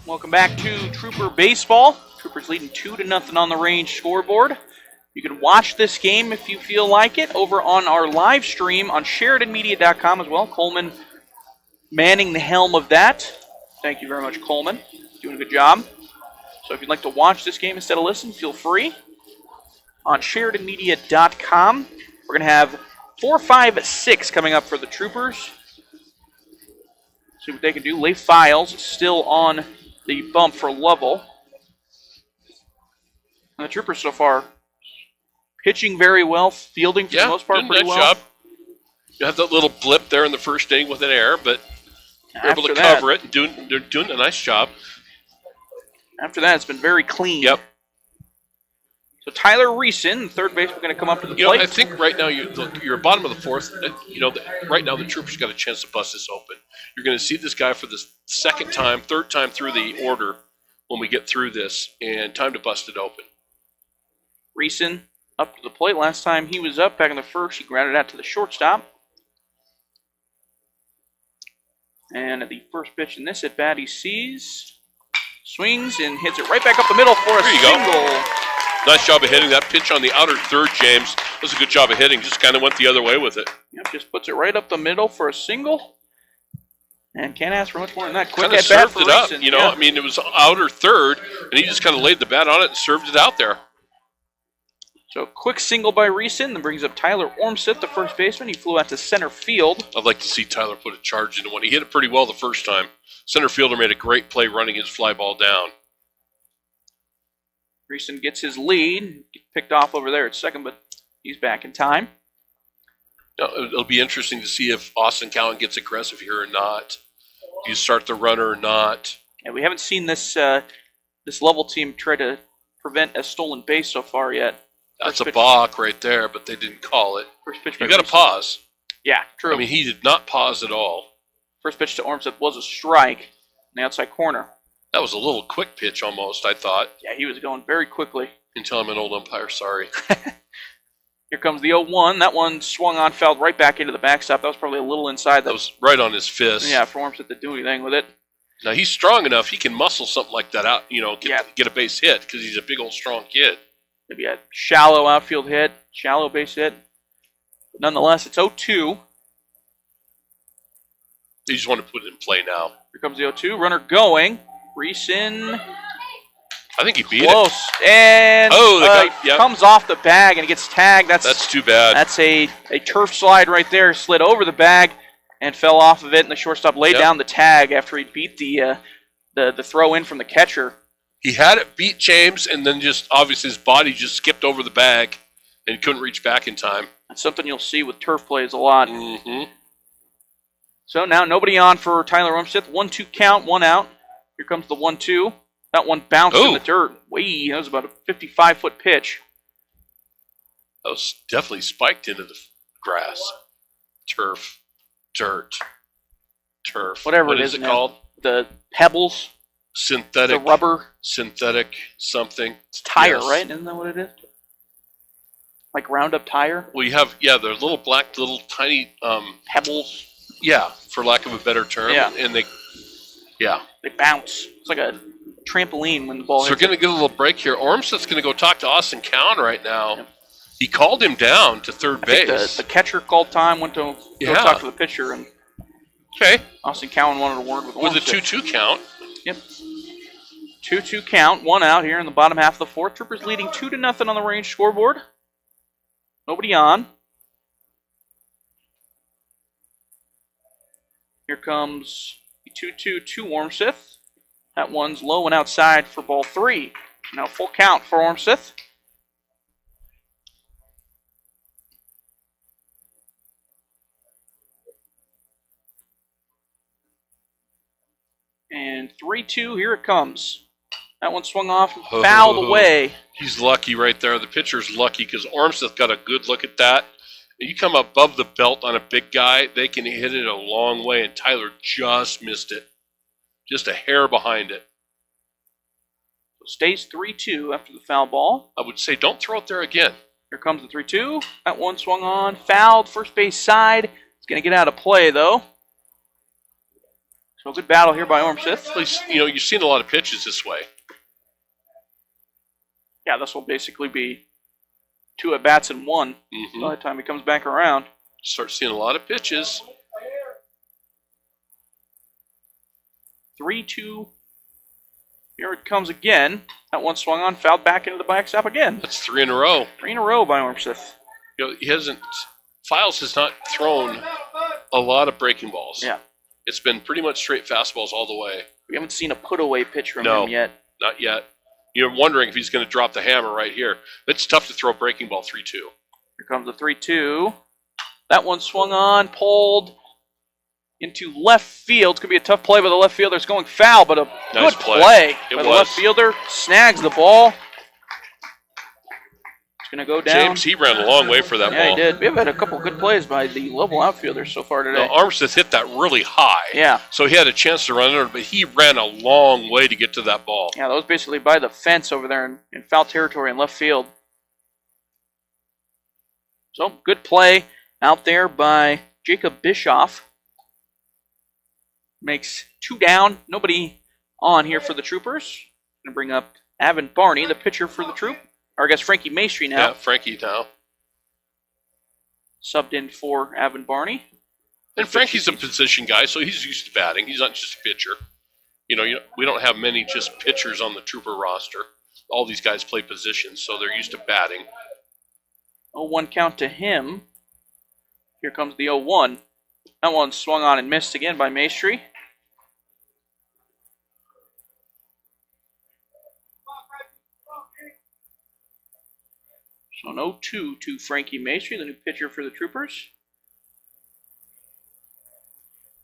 Welcome back to Trooper Baseball. Troopers leading 2-0 on the range scoreboard. You can watch this game if you feel like it over on our live stream on SheridanMedia.com as well. Coleman manning the helm of that. Thank you very much, Coleman. Doing a good job. So if you'd like to watch this game instead of listen, feel free. On SheridanMedia.com, we're going to have 4, 5, 6 coming up for the Troopers. See what they can do. Leif Files still on the bump for Lovell. And the Troopers so far pitching very well, fielding for the most part pretty well. Job. You have that little blip there in the first inning with an error, but they're able to cover it. And they're doing a nice job. After that, it's been very clean. Yep. So Tyler Reeson, third baseman, going to come up to the plate. I think right now you're bottom of the fourth. Right now the Troopers got a chance to bust this open. You're going to see this guy for the third time through the order when we get through this, and time to bust it open. Reeson up to the plate. Last time he was up back in the first, he grounded out to the shortstop. And at the first pitch in this at bat, he sees, swings, and hits it right back up the middle for a single. Go. Nice job of hitting that pitch on the outer third, James. That was a good job of hitting. Just kind of went the other way with it. Yep, just puts it right up the middle for a single. And can't ask for much more than that. Quick kind of at bat served for it up. Reeson. I mean, it was outer third, and he just kind of laid the bat on it and served it out there. So quick single by Reeson that brings up Tyler Ormseth, the first baseman. He flew out to center field. I'd like to see Tyler put a charge into one. He hit it pretty well the first time. Center fielder made a great play running his fly ball down. Reeson gets his lead. Picked off over there at second, but he's back in time. It'll be interesting to see if Austin Cowan gets aggressive here or not. Do you start the runner or not? Yeah, we haven't seen this Lovell team try to prevent a stolen base so far yet. That's a balk right there, but they didn't call it. First pitch. You got to pause. Yeah, true. I mean, he did not pause at all. First pitch to Ormseth was a strike in the outside corner. That was a little quick pitch almost, I thought. Yeah, he was going very quickly. Until I'm an old umpire, sorry. Here comes the 0-1. That one swung on, fouled right back into the backstop. That was probably a little inside. That was right on his fist. Yeah, for Ormseth to do anything with it. Now, he's strong enough. He can muscle something like that out, get a base hit because he's a big old strong kid. Maybe a shallow outfield hit, shallow base hit. But nonetheless, it's 0-2. You just want to put it in play now. Here comes the 0-2. Runner going. Reeson. I think he beat Close. it. And yep. comes off the bag and gets tagged. That's too bad. That's a turf slide right there. Slid over the bag and fell off of it, and the shortstop laid down the tag after he beat the throw in from the catcher. He had it beat James, and then just obviously his body just skipped over the bag and couldn't reach back in time. That's something you'll see with turf plays a lot. Mm-hmm. So now nobody on for Tyler Ormseth. 1-2 count, 1 out. Here comes the 1-2. That one bounced in the dirt. That was about a 55-foot pitch. That was definitely spiked into the grass. Turf. Dirt. Turf. Whatever what it is it called? The pebbles. Synthetic. The rubber. Synthetic something. It's tire, right? Isn't that what it is? Like Roundup tire? Well, you have, they're little black, little tiny... pebbles. Yeah, for lack of a better term. Yeah. And they bounce. It's like a trampoline when the ball So hits we're going to get a little break here. Ormseth's going to go talk to Austin Cowan right now. Yep. He called him down to third base. The catcher called time, went to go talk to the pitcher, and Austin Cowan wanted a word with Ormseth. With a 2-2 count. Yep. 2-2 count, 1 out here in the bottom half of the fourth. Troopers leading 2-0 on the range scoreboard. Nobody on. Here comes the 2-2 to Ormseth. That one's low and outside for ball 3. Now full count for Ormseth. And 3-2, here it comes. That one swung off and fouled away. He's lucky right there. The pitcher's lucky because Ormseth got a good look at that. You come above the belt on a big guy, they can hit it a long way, and Tyler just missed it. Just a hair behind it. So stays 3-2 after the foul ball. I would say don't throw it there again. Here comes the 3-2. That one swung on, fouled, first base side. It's going to get out of play, though. So a good battle here by Ormseth. At least, you've seen a lot of pitches this way. Yeah, this will basically be 2 at-bats in 1 by the time he comes back around. Start seeing a lot of pitches. 3-2. Here it comes again. That one swung on, fouled back into the backstop again. That's 3 in a row. 3 in a row by Ormseth. He hasn't Files has not thrown a lot of breaking balls. Yeah. It's been pretty much straight fastballs all the way. We haven't seen a put-away pitch from No, him yet. not yet. You're wondering if he's going to drop the hammer right here. It's tough to throw a breaking ball 3-2. Here comes the 3-2. That one swung on, pulled into left field. It's going to be a tough play by the left fielder. It's going foul, but a Nice good play. by the left fielder. Snags the ball. It's going to go down. James, he ran a long way for that Yeah, ball. he did. We've had a couple good plays by the Lovell outfielders so far today. No, Armstead hit that really high. Yeah. So he had a chance to run it, but he ran a long way to get to that ball. Yeah, that was basically by the fence over there in foul territory in left field. So, good play out there by Jacob Bischoff. Makes 2 down. Nobody on here for the Troopers. Going to bring up Avin Barney, the pitcher for the Troop. Or I guess Frankie Maestri now. Yeah, Frankie now. Subbed in for Avin Barney. And Frankie's a position guy, so he's used to batting. He's not just a pitcher. You know, we don't have many just pitchers on the Trooper roster. All these guys play positions, so they're used to batting. 0-1 count to him. Here comes the 0-1. That one swung on and missed again by Maestri. So an 0-2 to Frankie Maestri, the new pitcher for the Troopers.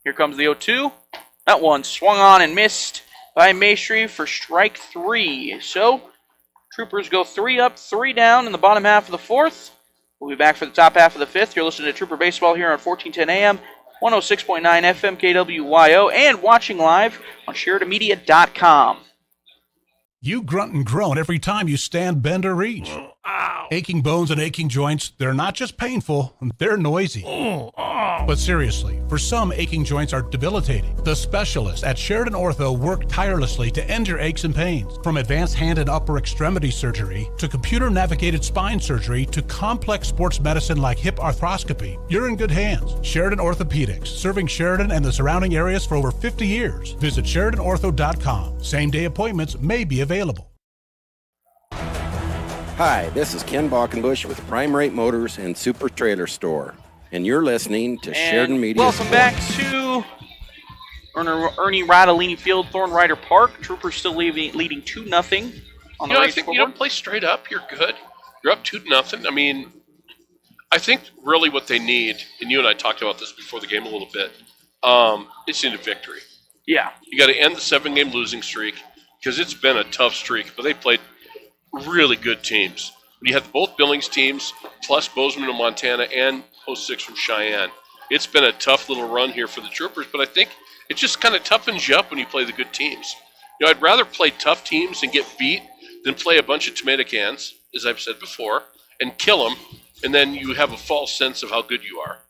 Here comes the 0-2. That one swung on and missed by Maestri for strike 3. So Troopers go 3 up, 3 down in the bottom half of the 4th. We'll be back for the top half of the 5th. You're listening to Trooper Baseball here on 1410 AM, 106.9 FM KWYO, and watching live on SheridanMedia.com. You grunt and groan every time you stand, bend, or reach. Aching bones and aching joints, they're not just painful, they're noisy. But seriously, for some, aching joints are debilitating. The specialists at Sheridan Ortho work tirelessly to end your aches and pains. From advanced hand and upper extremity surgery to computer-navigated spine surgery to complex sports medicine like hip arthroscopy, you're in good hands. Sheridan Orthopedics, serving Sheridan and the surrounding areas for over 50 years. Visit SheridanOrtho.com. Same-day appointments may be available. Hi, this is Ken Balkenbush with Prime Rate Motors and Super Trailer Store, and you're listening to Sheridan Media Welcome back to Ernie Radolini Field, Thorn Rider Park. Troopers still leading 2-0 on the I race think scoreboard. play straight up. You're good. You're up 2-0. I mean, I think really what they need, and you and I talked about this before the game a little bit, it's in a victory. Yeah. You got to end the 7-game losing streak because it's been a tough streak, but they played really good teams. When you have both Billings teams, plus Bozeman and Montana and Post 6 from Cheyenne, it's been a tough little run here for the Troopers, but I think it just kind of toughens you up when you play the good teams. You know, I'd rather play tough teams and get beat than play a bunch of tomato cans, as I've said before, and kill them, and then you have a false sense of how good you are.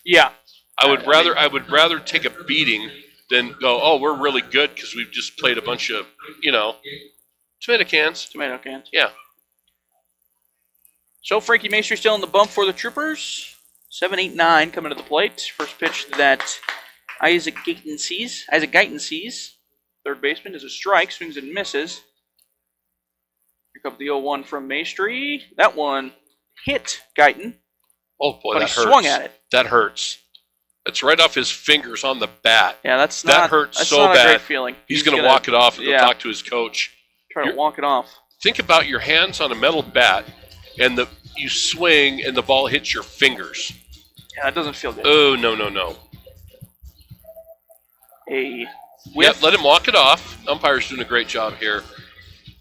Yeah. I would rather take a beating than go, oh, we're really good because we've just played a bunch of, tomato cans. Tomato cans. Yeah. So Frankie Maestri still in the bump for the Troopers. 7-8-9 coming to the plate. First pitch that Isaac Guyton sees. Third baseman is a strike. Swings and misses. Here comes the 0-1 from Maestri. That one hit Guyton. Oh, boy, but that he hurts. swung at it. That hurts. That's right off his fingers on the bat. Yeah, that hurts so not bad. A great feeling. He's going to walk it off and go talk to his coach. Try to walk it off. Think about your hands on a metal bat, and you swing, and the ball hits your fingers. Yeah, that doesn't feel good. Oh, no. A whiff. Yeah, let him walk it off. Umpire's doing a great job here.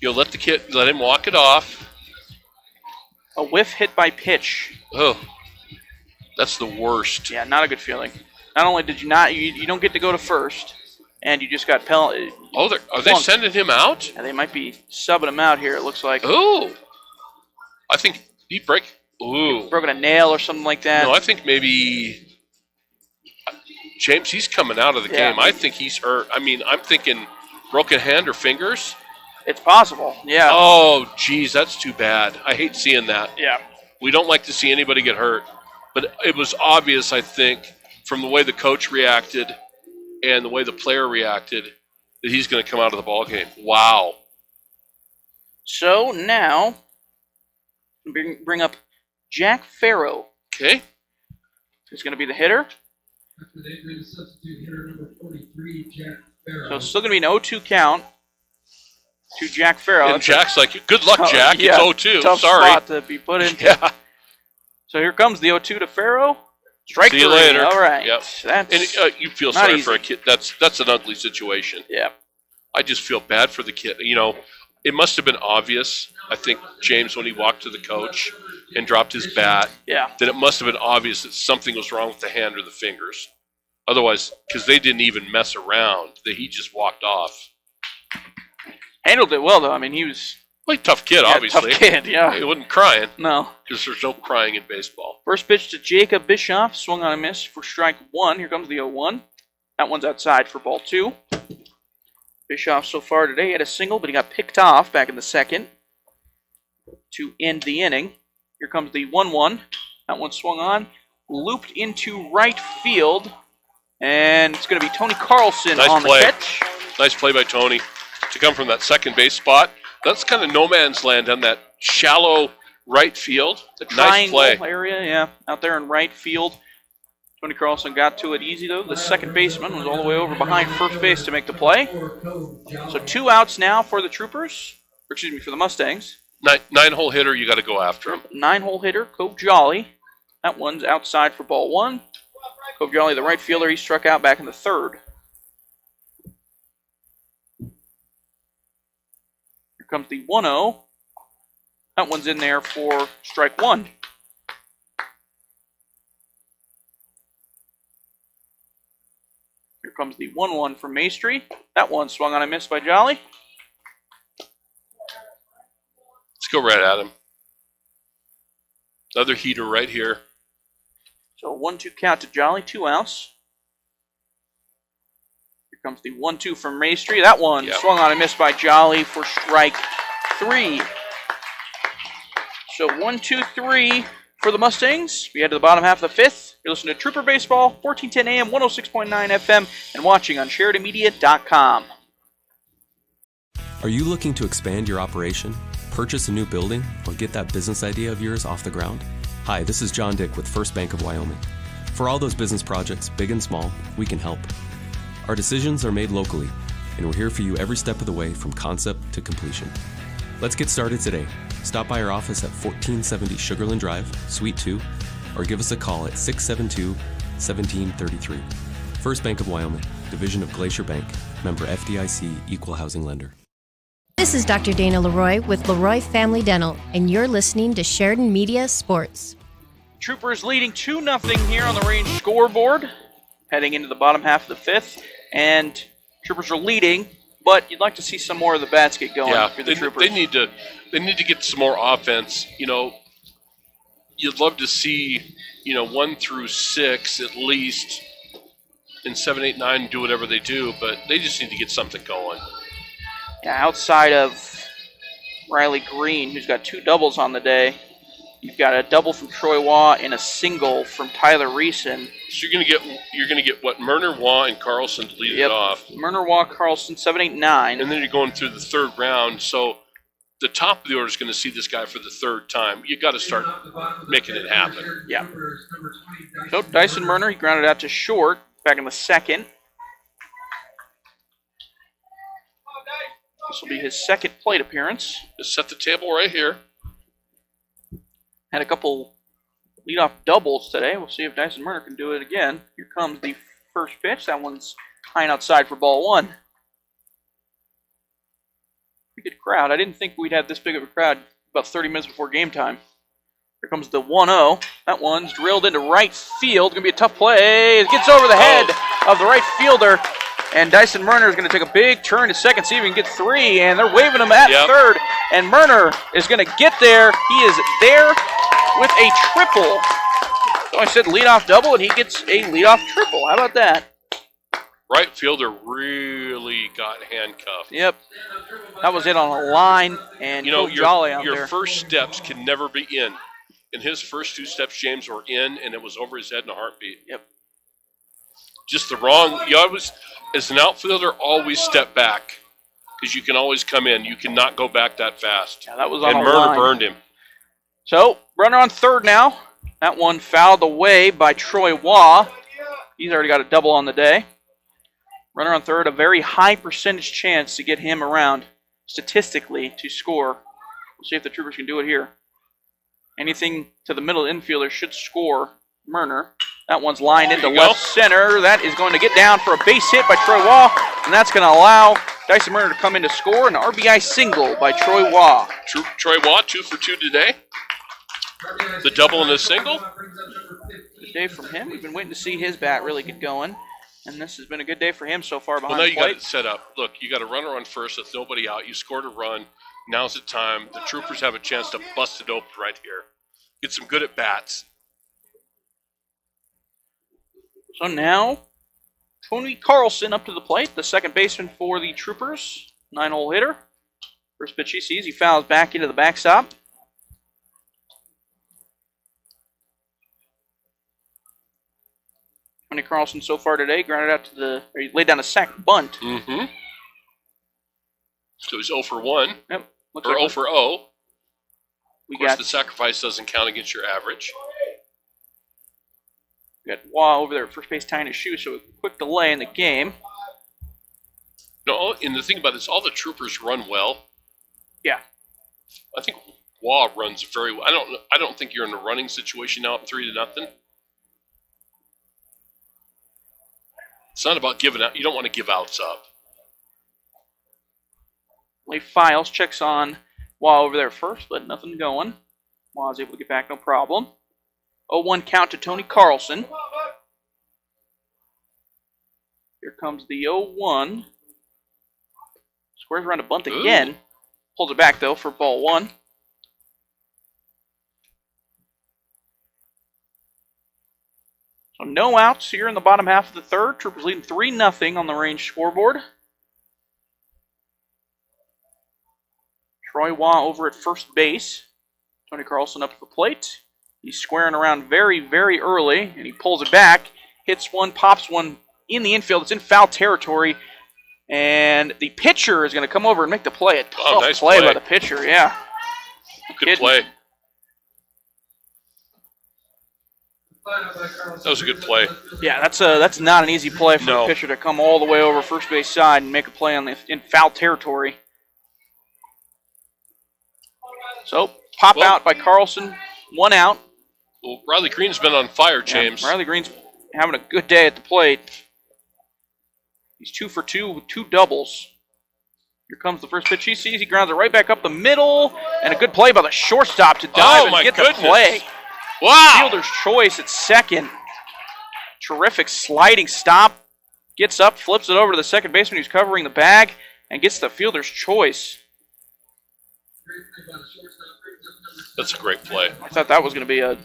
Let him walk it off. A whiff hit by pitch. Oh, that's the worst. Yeah, not a good feeling. Not only did you don't get to go to first, and you just got penalty. Oh, are they sending him out? Yeah, they might be subbing him out here, it looks like. Oh. I think he broken a nail or something like that. No, I think maybe James, he's coming out of the game. I think he's hurt. I mean, I'm thinking broken hand or fingers. It's possible, yeah. Oh, geez, that's too bad. I hate seeing that. Yeah. We don't like to see anybody get hurt. But it was obvious, I think, from the way the coach reacted and the way the player reacted, that he's going to come out of the ball game. Wow. So now, bring up Jack Farrow. Okay. is going to be the hitter. After they bring substitute hitter number 43, Jack Farrow. So it's still going to be an 0-2 count to Jack Farrow. And Jack's like, good luck, Jack. Yeah, it's 0-2. tough Sorry. spot to be put into. Yeah. So here comes the 0-2 to Farrow. Strike See you three. later. All right. Yep. That's And you feel not sorry easy. for a kid. That's an ugly situation. Yeah. I just feel bad for the kid. You know, it must have been obvious, I think, James, when he walked to the coach and dropped his bat, Yeah. that it must have been obvious that something was wrong with the hand or the fingers. Otherwise, because they didn't even mess around, that he just walked off. Handled it well, though. I mean, he was Well, tough kid, yeah, obviously. tough kid, yeah. He wasn't crying. No. Because there's no crying in baseball. First pitch to Jacob Bischoff. Swung on a miss for strike one. Here comes the 0-1. That one's outside for ball two. Bischoff so far today had a single, but he got picked off back in the second to end the inning. Here comes the 1-1. That one swung on, looped into right field, and it's going to be Tony Carlson Nice on play. the catch. Nice play by Tony to come from that second base spot. That's kind of no man's land on that shallow right field. The Nice triangle play. area, yeah, out there in right field. Tony Carlson got to it easy, though. The second baseman was all the way over behind first base to make the play. So 2 outs now for the Troopers, or excuse me, for the Mustangs. Nine-hole hitter, you got to go after him. 9-hole hitter, Cove Jolly. That one's outside for ball one. Cove Jolly, the right fielder, he struck out back in the third. Here comes the 1-0. That one's in there for strike one. Here comes the 1-1 from Maestri. That one swung on a miss by Jolly. Let's go right at him. Another heater right here. So 1-2 count to Jolly, 2 outs. Here comes the 1-2 from Maestri. That one swung on a miss by Jolly for strike three. So 1-2-3 for the Mustangs. We head to the bottom half of the fifth. You're listening to Trooper Baseball, 1410 AM, 106.9 FM, and watching on SheridanMedia.com. Are you looking to expand your operation, purchase a new building, or get that business idea of yours off the ground? Hi, this is John Dick with First Bank of Wyoming. For all those business projects, big and small, we can help. Our decisions are made locally, and we're here for you every step of the way from concept to completion. Let's get started today. Stop by our office at 1470 Sugarland Drive, Suite 2, or give us a call at 672-1733. First Bank of Wyoming, division of Glacier Bank, member FDIC, equal housing lender. This is Dr. Dana Leroy with Leroy Family Dental, and you're listening to Sheridan Media Sports. Troopers leading 2-0 here on the range scoreboard, heading into the bottom half of the fifth, and Troopers are leading, but you'd like to see some more of the bats get going for the Troopers. They need to get some more offense. You know, you'd love to see, 1 through 6 at least, and 7, 8, 9 do whatever they do, but they just need to get something going. Yeah, outside of Riley Green, who's got 2 doubles on the day, you've got a double from Troy Waugh and a single from Tyler Reeson. So you're gonna get what, Murner, Waugh, and Carlson to lead it off. Murner, Waugh, Carlson, 7, 8, 9. And then you're going through the third round, so the top of the order is going to see this guy for the third time. You got to start making it happen. Yeah. So Dyson Murner, he grounded out to short back in the second. This will be his second plate appearance. Just set the table right here. Had a couple leadoff doubles today. We'll see if Dyson Murner can do it again. Here comes the first pitch. That one's high and outside for ball one. Pretty good crowd. I didn't think we'd have this big of a crowd about 30 minutes before game time. Here comes the 1-0. That one's drilled into right field. Going to be a tough play. It gets over the head of the right fielder. And Dyson Murner is going to take a big turn to second, see if he can get 3. And they're waving him at third. And Murner is going to get there. He is there with a triple. So I said leadoff double, and he gets a leadoff triple. How about that? Right fielder really got handcuffed. Yep. That was it on a line. And Jolly out your there. first steps can never be in. In his first 2 steps, James, were in, and it was over his head in a heartbeat. Yep. Just the wrong. You always, as an outfielder, always step back because you can always come in. You cannot go back that fast. Yeah, that was on and a Murner line. burned him. So runner on third now. That one fouled away by Troy Waugh. He's already got a double on the day. Runner on third, a very high percentage chance to get him around statistically to score. We'll see if the Troopers can do it here. Anything to the middle infielder should score Murner. That one's lined into left center. That is going to get down for a base hit by Troy Waugh, and that's going to allow Dyson Murner to come in to score an RBI single by Troy Waugh. Troy Waugh, 2 for 2 today. The double and the single. Good day from him. We've been waiting to see his bat really get going, and this has been a good day for him so far behind now the you plate. got it set up. Look, you got a runner on first with nobody out. You scored a run. Now's the time. The Troopers have a chance to bust it open right here. Get some good at-bats. So now, Tony Carlson up to the plate, the second baseman for the Troopers. 9-hole hitter. First pitch he sees, he fouls back into the backstop. Tony Carlson so far today grounded out to he laid down a sac bunt. Mm-hmm. So he's 0 for 1. Yep. Or 0 for 0. Of course, got the sacrifice doesn't count against your average. We got Waugh over there at first base tying his shoe, so a quick delay in the game. No, and the thing about this, all the Troopers run well. Yeah. I think Waugh runs very well. I don't think you're in a running situation now up 3-0. It's not about giving out. You don't want to give outs up. Lee Files checks on Waugh over there first, but nothing going. Waugh's able to get back, no problem. 0-1 count to Tony Carlson. Here comes the 0-1. Squares around a bunt again. Pulls it back, though, for ball 1. So no outs here in the bottom half of the third. Troopers leading 3-0 on the range scoreboard. Troy Waugh over at first base. Tony Carlson up to the plate. He's squaring around very, very early, and he pulls it back. Hits one, pops one in the infield. It's in foul territory. And the pitcher is going to come over and make the play. A tough nice play play by the pitcher, yeah. Good play. That was a good play. Yeah, that's not an easy play for a pitcher to come all the way over first base side and make a play in foul territory. So, pop out by Carlson, 1 out. Well, Riley Green's been on fire, James. Riley Green's having a good day at the plate. He's 2 for 2 with 2 doubles. Here comes the first pitch he sees. He grounds it right back up the middle, and a good play by the shortstop to dive and get the play. Wow! Fielder's choice at second. Terrific sliding stop. Gets up, flips it over to the second baseman who's covering the bag, and gets the fielder's choice. That's a great play. I thought that was going to be a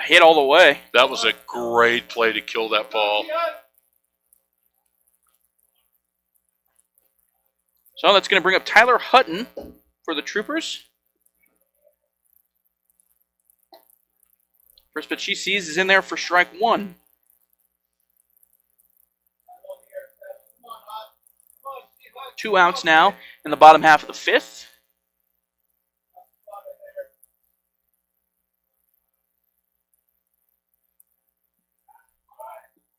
hit all the way. That was a great play to kill that ball. So that's going to bring up Tyler Hutton for the Troopers. First pitch he sees is in there for strike 1. Two outs now in the bottom half of the 5th.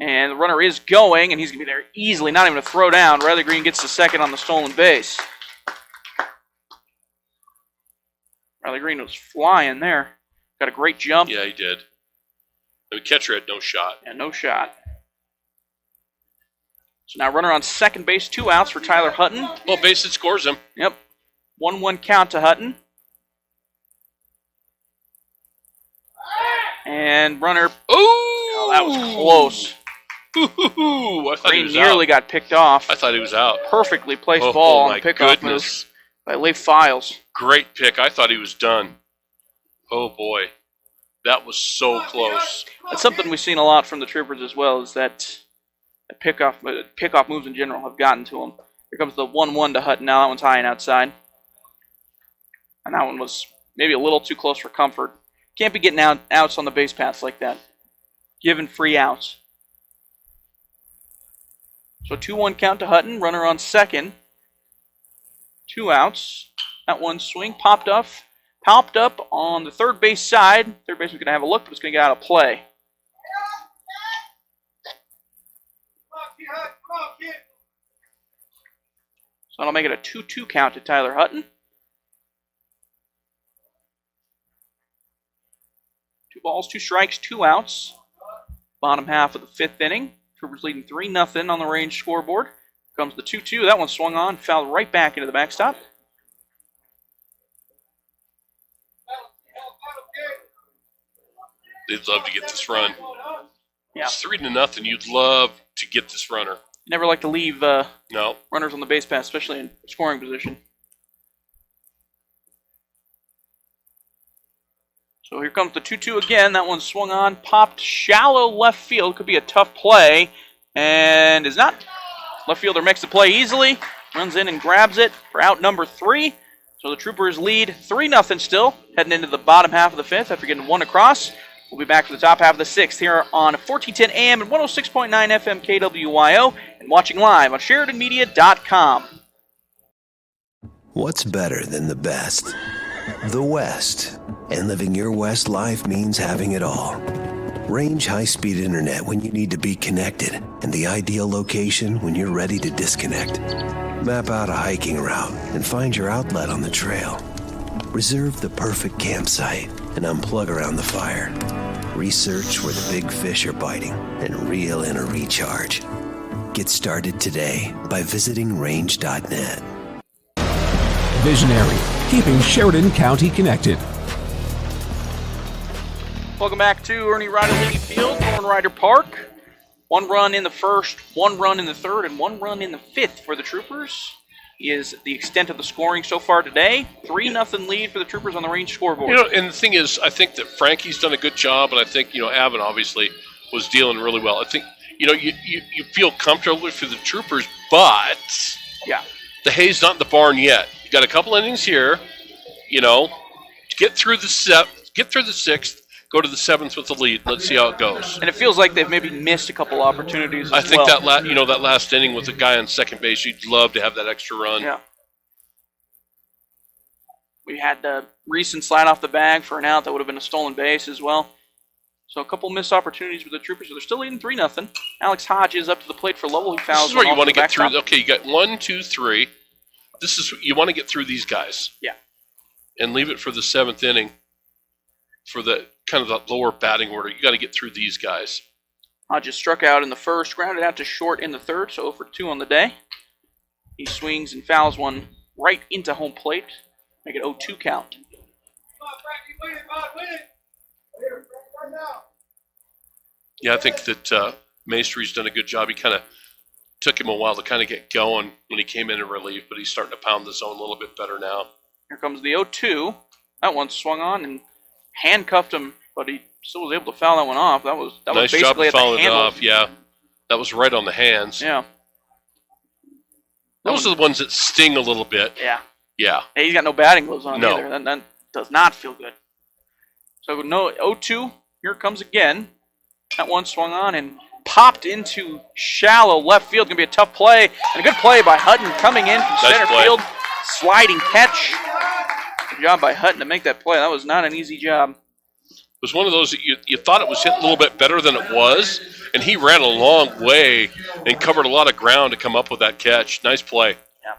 And the runner is going, and he's going to be there easily, not even a throw down. Riley Green gets the second on the stolen base. Riley Green was flying there. Got a great jump. Yeah, he did. The catcher had no shot. Yeah, no shot. So now runner on second base, 2 outs for Tyler Hutton. Well, base hit scores him. Yep. 1-1 count to Hutton. And runner. Oh, that was close. Ooh, I thought he was nearly got picked off. I thought he was out. Perfectly placed ball on my the pickoff goodness. move by Leif Files. Great pick. I thought he was done. Oh, boy. That was so close. That's something we've seen a lot from the Troopers as well, is that pickoff moves in general have gotten to him. Here comes the 1-1 to Hutton now. That one's high and outside. And that one was maybe a little too close for comfort. Can't be getting outs on the base paths like that. Giving free outs. So 2-1 count to Hutton. Runner on second. 2 outs. That one swing popped off popped up on the third base side. Third baseman's going to have a look, but it's going to get out of play. So that'll make it a 2-2 count to Tyler Hutton. 2 balls, 2 strikes, 2 outs. Bottom half of the 5th inning. Troopers leading 3-0 on the range scoreboard. Comes the 2-2. That one swung on, fouled right back into the backstop. They'd love to get this run. Yeah. It's 3-0. You'd love to get this runner. Never like to leave No. runners on the base pass, especially in scoring position. So here comes the 2-2 again. That one swung on, popped shallow left field. Could be a tough play, and is not. Left fielder makes the play easily, runs in and grabs it for out number 3. So the Troopers lead 3-0 still, heading into the bottom half of the 5th after getting 1 across. We'll be back for the top half of the 6th here on 1410 AM and 106.9 FM KWYO and watching live on SheridanMedia.com. What's better than the best? The West. And living your West life means having it all. Range high-speed internet when you need to be connected, and the ideal location when you're ready to disconnect. Map out a hiking route and find your outlet on the trail. Reserve the perfect campsite and unplug around the fire. Research where the big fish are biting and reel in a recharge. Get started today by visiting range.net. Visionary, keeping Sheridan County connected. Welcome back to Ernie Ryder Lee Field, Norman Ryder Park. 1 run in the first, 1 run in the third, and 1 run in the 5th for the Troopers is the extent of the scoring so far today. 3-0 lead for the Troopers on the range scoreboard. And the thing is, I think that Frankie's done a good job, and I think, Avon obviously was dealing really well. I think, you feel comfortable for the Troopers, but yeah, the hay's not in the barn yet. You got a couple innings here, get through the 6th. Go to the 7th with the lead. Let's see how it goes. And it feels like they've maybe missed a couple opportunities. I think that last inning with the guy on second base, you'd love to have that extra run. Yeah. We had recent slide off the bag for an out that would have been a stolen base as well. So a couple missed opportunities for the Troopers. So they're still leading 3-0. Alex Hodges up to the plate for Lovell. He fouls. This is where you want to get through. Okay, you got 1, 2, 3. You want to get through these guys. Yeah. And leave it for the 7th inning. For the kind of the lower batting order, you got to get through these guys. Hodges struck out in the first, grounded out to short in the third, so 0-for-2 on the day. He swings and fouls one right into home plate, make it 0-2 count. Yeah, I think that Maestry's done a good job. He kind of took him a while to kind of get going when he came in relief, but he's starting to pound the zone a little bit better now. Here comes the 0-2. That one swung on and handcuffed him, but he still was able to foul that one off. That was nice basically job of at the fouling it handle. off. Yeah, that was right on the hands. Yeah, those are the ones that sting a little bit. Yeah. Yeah. Hey, he's got no batting gloves on No. either. That does not feel good. So no 0-2. Here it comes again. That one swung on and popped into shallow left field. Gonna be a tough play and a good play by Hutton coming in from Nice center play. field, sliding catch. Good job by Hutton to make that play. That was not an easy job. It was one of those that you thought it was hit a little bit better than it was, and he ran a long way and covered a lot of ground to come up with that catch. Nice play. Yeah.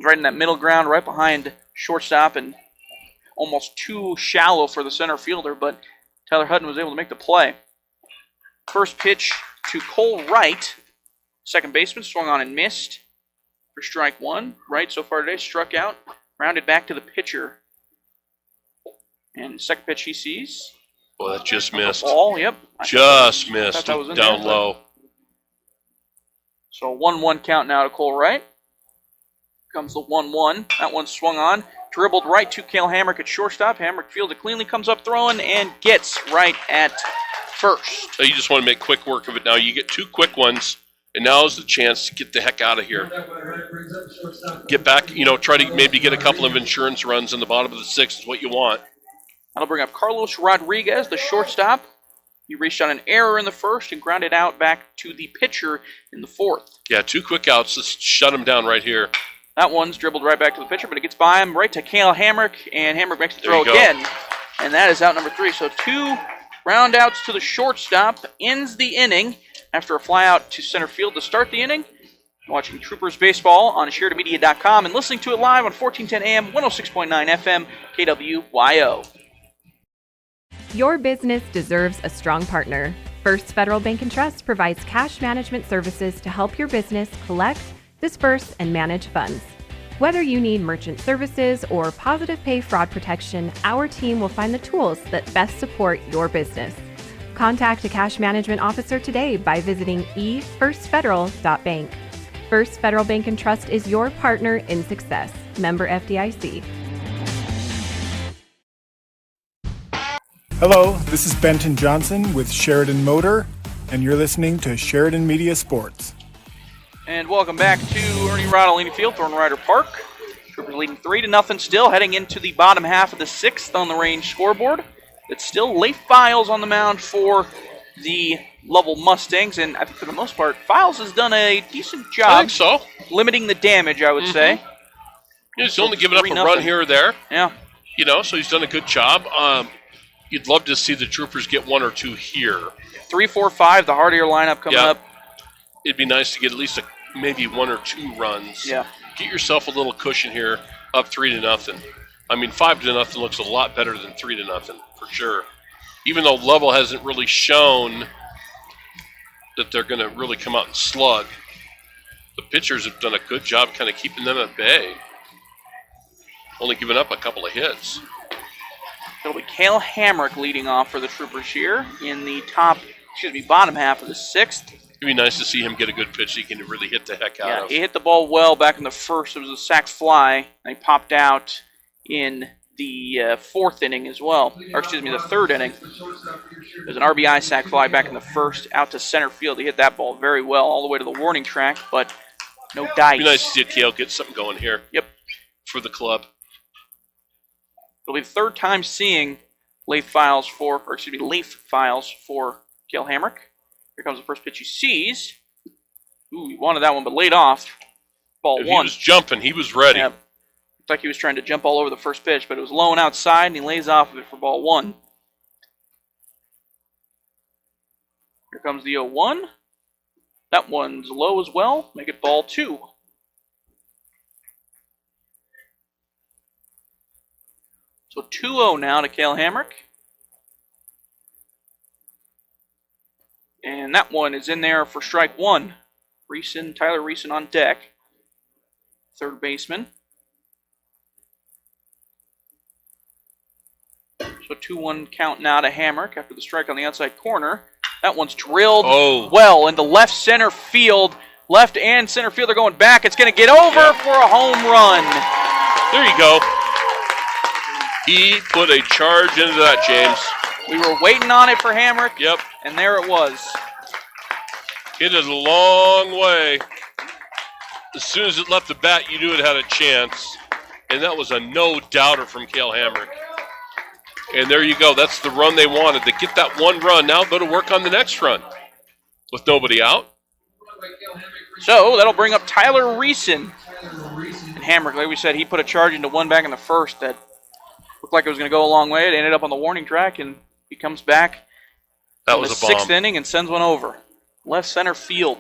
Right in that middle ground, right behind shortstop, and almost too shallow for the center fielder, but Tyler Hutton was able to make the play. First pitch to Cole Wright. Second baseman swung on and missed for strike 1. Wright so far today struck out, rounded back to the pitcher. And second pitch he sees. Boy, that just missed. Ball, yep. Just missed that was in down there, low. So 1-1 count now to Cole Wright. Comes the 1-1. That one swung on. Dribbled right to Cale Hamrick at shortstop. Hamrick fields it cleanly, comes up throwing, and gets right at first. So you just want to make quick work of it now. You get 2 quick ones, and now is the chance to get the heck out of here. Get back, try to maybe get a couple of insurance runs in the bottom of the 6th is what you want. That'll bring up Carlos Rodriguez, the shortstop. He reached on an error in the first and grounded out back to the pitcher in the 4th. Yeah, 2 quick outs. Let's shut him down right here. That one's dribbled right back to the pitcher, but it gets by him right to Cale Hamrick, and Hamrick makes the There throw you go. again. And that is out number 3. So 2 ground outs to the shortstop ends the inning after a fly out to center field to start the inning. Watching Troopers Baseball on SheridanMedia.com and listening to it live on 1410 AM, 106.9 FM, KWYO. Your business deserves a strong partner. First Federal Bank and Trust provides cash management services to help your business collect, disperse, and manage funds. Whether you need merchant services or positive pay fraud protection, our team will find the tools that best support your business. Contact a cash management officer today by visiting efirstfederal.bank. First Federal Bank and Trust is your partner in success. Member FDIC. Hello, this is Benton Johnson with Sheridan Motor, and you're listening to Sheridan Media Sports. And welcome back to Ernie Rodolini Field, Thorn Rider Park. Troopers leading 3-0 still, heading into the bottom half of the 6th on the range scoreboard. It's still Leif Files on the mound for the Lovell Mustangs, and I think for the most part, Files has done a decent job. I think so. Limiting the damage, I would say. He's only given up a run here or there. Yeah. You know, so he's done a good job. You'd love to see the Troopers get 1 or 2 here. 3, 4, 5, the heart of your lineup coming up. It'd be nice to get at least maybe 1 or 2 runs. Yeah. Get yourself a little cushion here, up 3-0. I mean, 5-0 looks a lot better than 3-0 for sure. Even though Lovell hasn't really shown that they're going to really come out and slug, the pitchers have done a good job kind of keeping them at bay. Only giving up a couple of hits. It'll be Cale Hamrick leading off for the Troopers here in the bottom half of the 6th. It'd be nice to see him get a good pitch he can really hit the heck out of. He hit the ball well back in the first. It was a sac fly, and he popped out in the 4th inning as well. Or excuse me, the 3rd inning. There's an RBI sac fly back in the first out to center field. He hit that ball very well all the way to the warning track, but no dice. It'd be nice to see Cale get something going here. Yep. For the club. It'll be the 3rd time seeing Leif Files for Cale Hamrick. Here comes the first pitch he sees. Ooh, he wanted that one, but laid off. Ball 1. He was jumping. He was ready. Yeah. Looked like he was trying to jump all over the first pitch, but it was low and outside, and he lays off of it for ball 1. Here comes the 0-1. That one's low as well. Make it ball 2. So 2-0 now to Cale Hamrick. And that one is in there for strike 1. Tyler Reeson on deck. Third baseman. So 2-1 count now to Hamrick after the strike on the outside corner. That one's drilled well into left center field. Left and center field are going back. It's going to get over for a home run. There you go. He put a charge into that, James. We were waiting on it for Hamrick. Yep. And there it was. Hit it a long way. As soon as it left the bat, you knew it had a chance. And that was a no-doubter from Cale Hamrick. And there you go. That's the run they wanted. They get that 1 run. Now go to work on the next run. With nobody out. So that'll bring up Tyler Reeson. And Hamrick, like we said, he put a charge into 1 back in the first that looked like it was going to go a long way. It ended up on the warning track, and he comes back that in was the a bomb. 6th inning and sends one over. Left center field.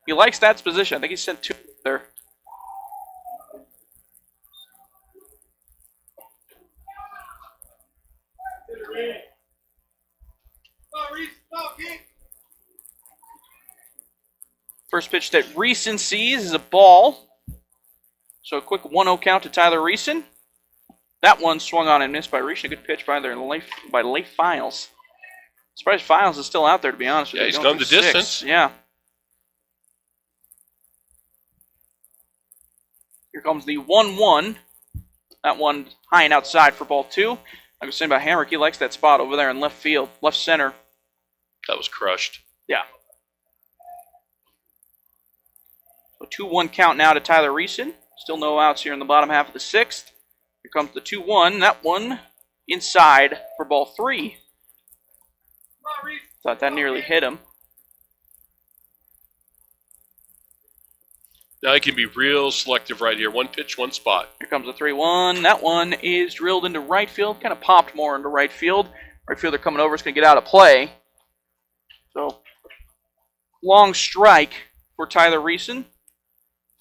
He likes that position. I think he sent 2 there. First pitch that Reeson sees is a ball. So a quick 1-0 count to Tyler Reeson. That one swung on and missed by Reeson. A good pitch by Leif Files. Surprised Files is still out there, to be honest with you. Yeah, he's come the distance. Yeah. Here comes the 1-1. That one high and outside for ball 2. Like I was saying about Hamrick, he likes that spot over there in left field, left center. That was crushed. Yeah. So 2-1 count now to Tyler Reeson. Still no outs here in the bottom half of the 6th. Here comes the 2-1. That one inside for ball 3. Thought that nearly hit him. Now he can be real selective right here. One pitch, one spot. Here comes the 3-1. That one is drilled into right field. Kind of popped more into right field. Right fielder coming over is going to get out of play. So, long strike for Tyler Reeson.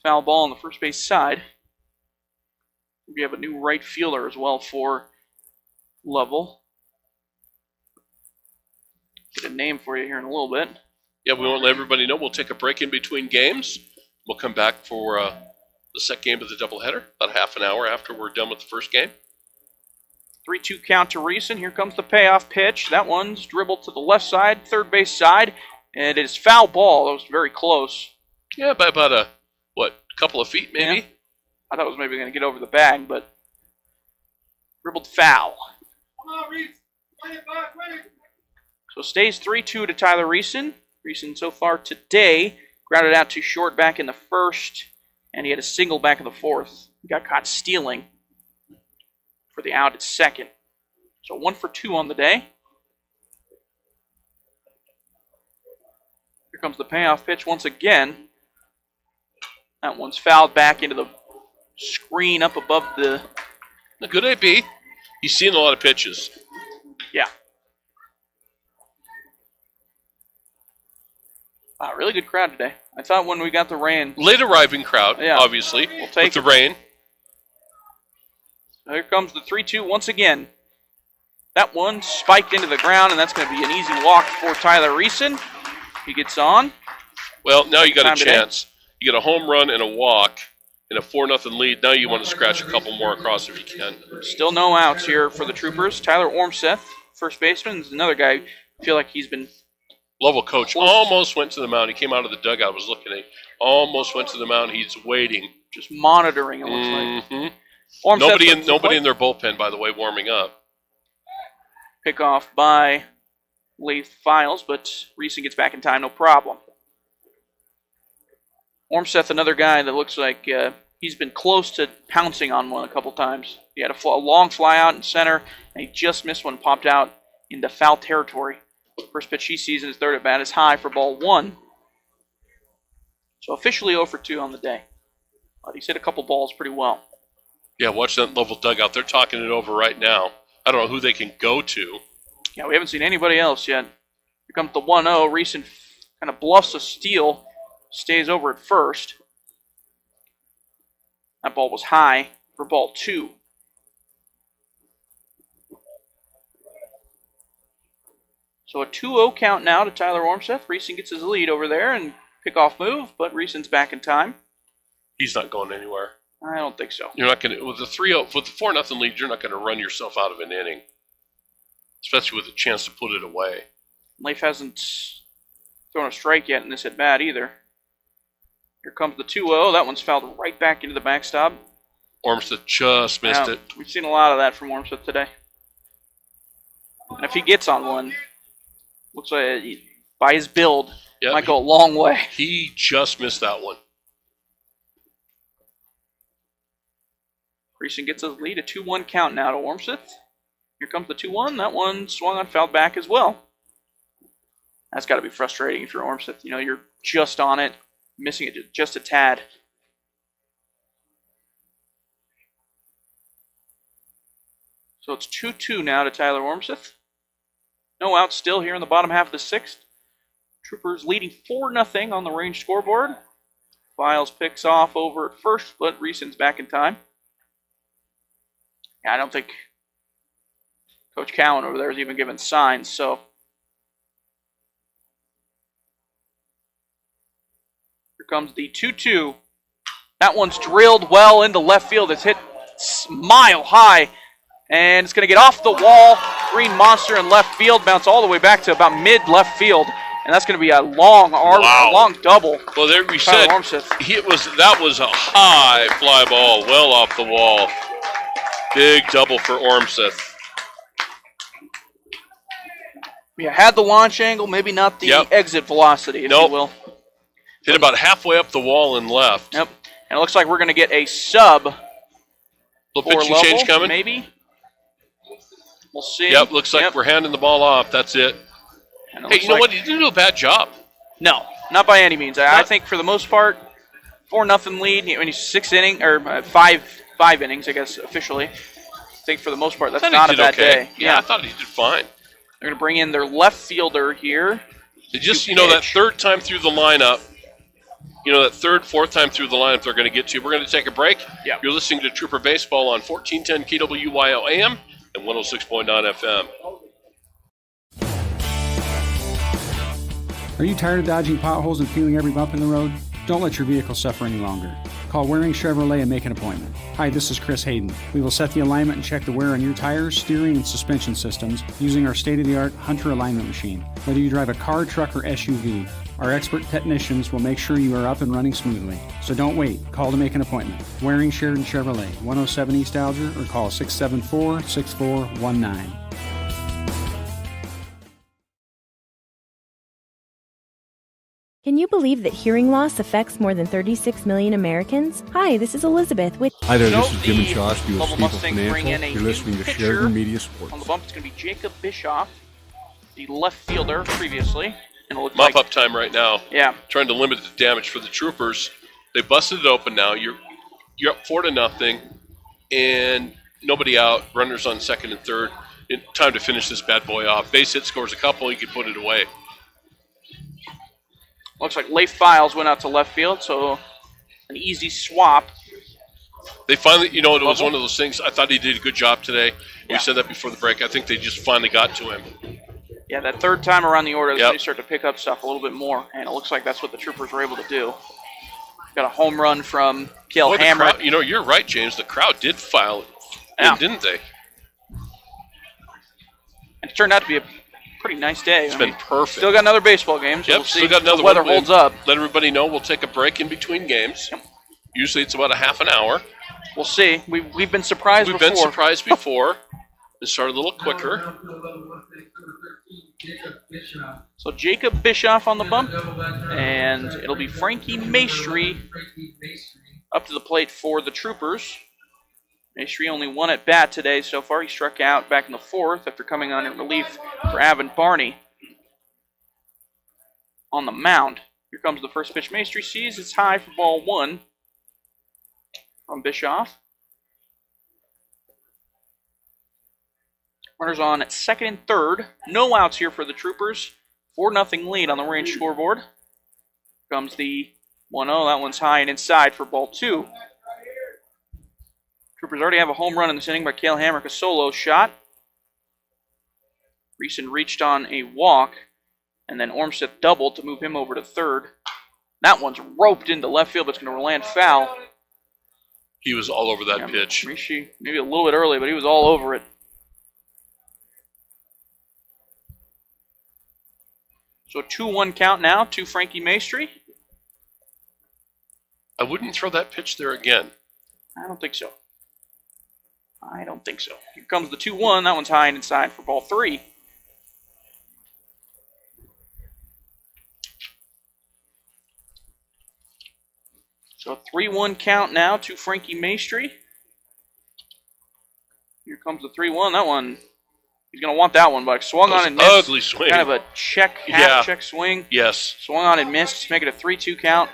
Foul ball on the first base side. We have a new right fielder as well for Lovell. Get a name for you here in a little bit. Yeah, we won't let everybody know. We'll take a break in between games. We'll come back for the second game of the doubleheader, about half an hour after we're done with the first game. 3-2 count to Reeson. Here comes the payoff pitch. That one's dribbled to the left side, third base side, and it is foul ball. That was very close. Yeah, by about a couple of feet maybe? Yeah. I thought it was maybe going to get over the bag, but dribbled foul. Come on, Reese. Play it back, ready. So stays 3-2 to Tyler Reeson. Reeson so far today grounded out to short back in the first, and he had a single back in the fourth. He got caught stealing for the out at second. So 1 for 2 on the day. Here comes the payoff pitch once again. That one's fouled back into the screen up above the... A good AB. He's seen a lot of pitches. Yeah. Wow, really good crowd today. I thought when we got the rain... Late arriving crowd, yeah, obviously, we'll take with the rain. So here comes the 3-2 once again. That one spiked into the ground, and that's going to be an easy walk for Tyler Reeson. He gets on. Well, now you got a Today. chance. You got a home run and a walk and a 4-0 lead. Now you want to scratch a couple more across if you can. Still no outs here for the Troopers. Tyler Ormseth, first baseman, is another guy. I feel like he's been... Lovell coach almost went to the mound. He came out of the dugout. I was looking at him. Almost went to the mound. He's waiting. Just monitoring, it looks like. Ormseth nobody in their bullpen, by the way, warming up. Pick off by Lath Files, but Reeson gets back in time, no problem. Ormseth, another guy that looks like he's been close to pouncing on one a couple times. He had a long fly out in center, and he just missed one, popped out into foul territory. First pitch he sees in his third at bat is high for ball 1. So officially 0 for 2 on the day. But he's hit a couple balls pretty well. Yeah, watch that Lovell dugout. They're talking it over right now. I don't know who they can go to. Yeah, we haven't seen anybody else yet. Here comes the 1-0. Reeson kind of bluffs a steal. Stays over at first. That ball was high for ball 2. So a 2-0 count now to Tyler Ormseth. Reeson gets his lead over there and pickoff move, but Reeson's back in time. He's not going anywhere. I don't think so. You're not going to, with the 3-0, with the 4-0 lead, you're not going to run yourself out of an inning, especially with a chance to put it away. Leif hasn't thrown a strike yet in this at bat either. Here comes the 2-0. That one's fouled right back into the backstop. Ormseth just missed it. We've seen a lot of that from Ormseth today. And if he gets on one, looks like by his build, might go a long way. He just missed that one. Reeson gets his lead, a 2-1 count now to Ormseth. Here comes the 2-1. That one swung on, fouled back as well. That's got to be frustrating if you're Ormseth. You know, you're just on it, missing it just a tad. So it's 2-2 now to Tyler Ormseth. No outs still here in the bottom half of the sixth. Troopers leading 4-0 on the range scoreboard. Files picks off over at first, but Reeson's back in time. Yeah, I don't think Coach Cowan over there is even giving signs, so. Here comes the 2-2. That one's drilled well into left field. It's hit mile high, and it's going to get off the wall. Green monster in left field, bounce all the way back to about mid left field, and that's going to be a long double. Well, there we said that was a high fly ball, well off the wall. Big double for Ormseth. Yeah, had the launch angle, maybe not the exit velocity, if you will. Hit about halfway up the wall and left. Yep. And it looks like we're going to get a sub. Little pitching change coming? Maybe. We'll see. Yep, looks like we're handing the ball off. That's it. Hey, you know what? You didn't do a bad job. No, not by any means. I think for the most part, 4-0 lead. When he's 5 innings, I guess, officially. I think for the most part, that's not a bad day. Yeah, I thought he did fine. They're going to bring in their left fielder here. They just, that third time through the lineup, that third, fourth time through the lineup they're going to get to. We're going to take a break. Yeah. You're listening to Trooper Baseball on 1410 KWYO AM and 106.9 FM. Are you tired of dodging potholes and feeling every bump in the road? Don't let your vehicle suffer any longer. Call Waring Chevrolet and make an appointment. Hi, this is Chris Hayden. We will set the alignment and check the wear on your tires, steering, and suspension systems using our state-of-the-art Hunter alignment machine. Whether you drive a car, truck, or SUV, our expert technicians will make sure you are up and running smoothly. So don't wait. Call to make an appointment. Waring Sheridan Chevrolet, 107 East Alger, or call 674-6419. Can you believe that hearing loss affects more than 36 million Americans? Hi, this is Elizabeth with... Hi there, this is Jim and Chosky with Lovell Stiefel Mustangs bring in Financial. a You're listening to pitcher. Sheridan Media Sports. On the bump, it's going to be Jacob Bischoff, the left fielder previously. And it looks Mop-up time right now. Yeah. Trying to limit the damage for the Troopers. They busted it open now. You're up 4-0, and nobody out. Runners on second and third. Time to finish this bad boy off. Base hit, scores a couple, you can put it away. Looks like Leif Files went out to left field, so an easy swap. They finally, it was one of those things. I thought he did a good job today. We said that before the break. I think they just finally got to him. Yeah, that third time around the order, they start to pick up stuff a little bit more, and it looks like that's what the Troopers were able to do. Got a home run from Cale Hammer. You're right, James. The crowd did file it, didn't they? And it turned out to be a pretty nice day. It's been perfect. Still got another baseball game. So we'll see still got another if the weather one. holds up. Let everybody know we'll take a break in between games. Yep. Usually it's about a half an hour. We'll see. We've been surprised before. We've been surprised before. It started a little quicker. So Jacob Bischoff on the bump, and it'll be Frankie Maestri up to the plate for the Troopers. Maestri only one at bat today so far. He struck out back in the fourth after coming on in relief for Avin Barney on the mound. Here comes the first pitch. Maestri sees it's high for ball one from Bischoff. Runners on at second and third. No outs here for the Troopers. 4-0 lead on the range scoreboard. Here comes the 1-0. That one's high and inside for ball two. Troopers already have a home run in this inning by Cale Hamrick, a solo shot. Reeson reached on a walk, and then Ormstead doubled to move him over to third. That one's roped into left field, but it's going to land foul. He was all over that pitch. Rishi, maybe a little bit early, but he was all over it. So 2-1 count now to Frankie Maestri. I wouldn't throw that pitch there again. I don't think so. Here comes the 2-1. That one's high and inside for ball three. So 3-1 count now to Frankie Maestri. Here comes the 3-1. That one, he's going to want that one, but swung on and missed. Ugly swing. Kind of a half check swing. Yes. Swung on and missed. Make it a 3-2 count.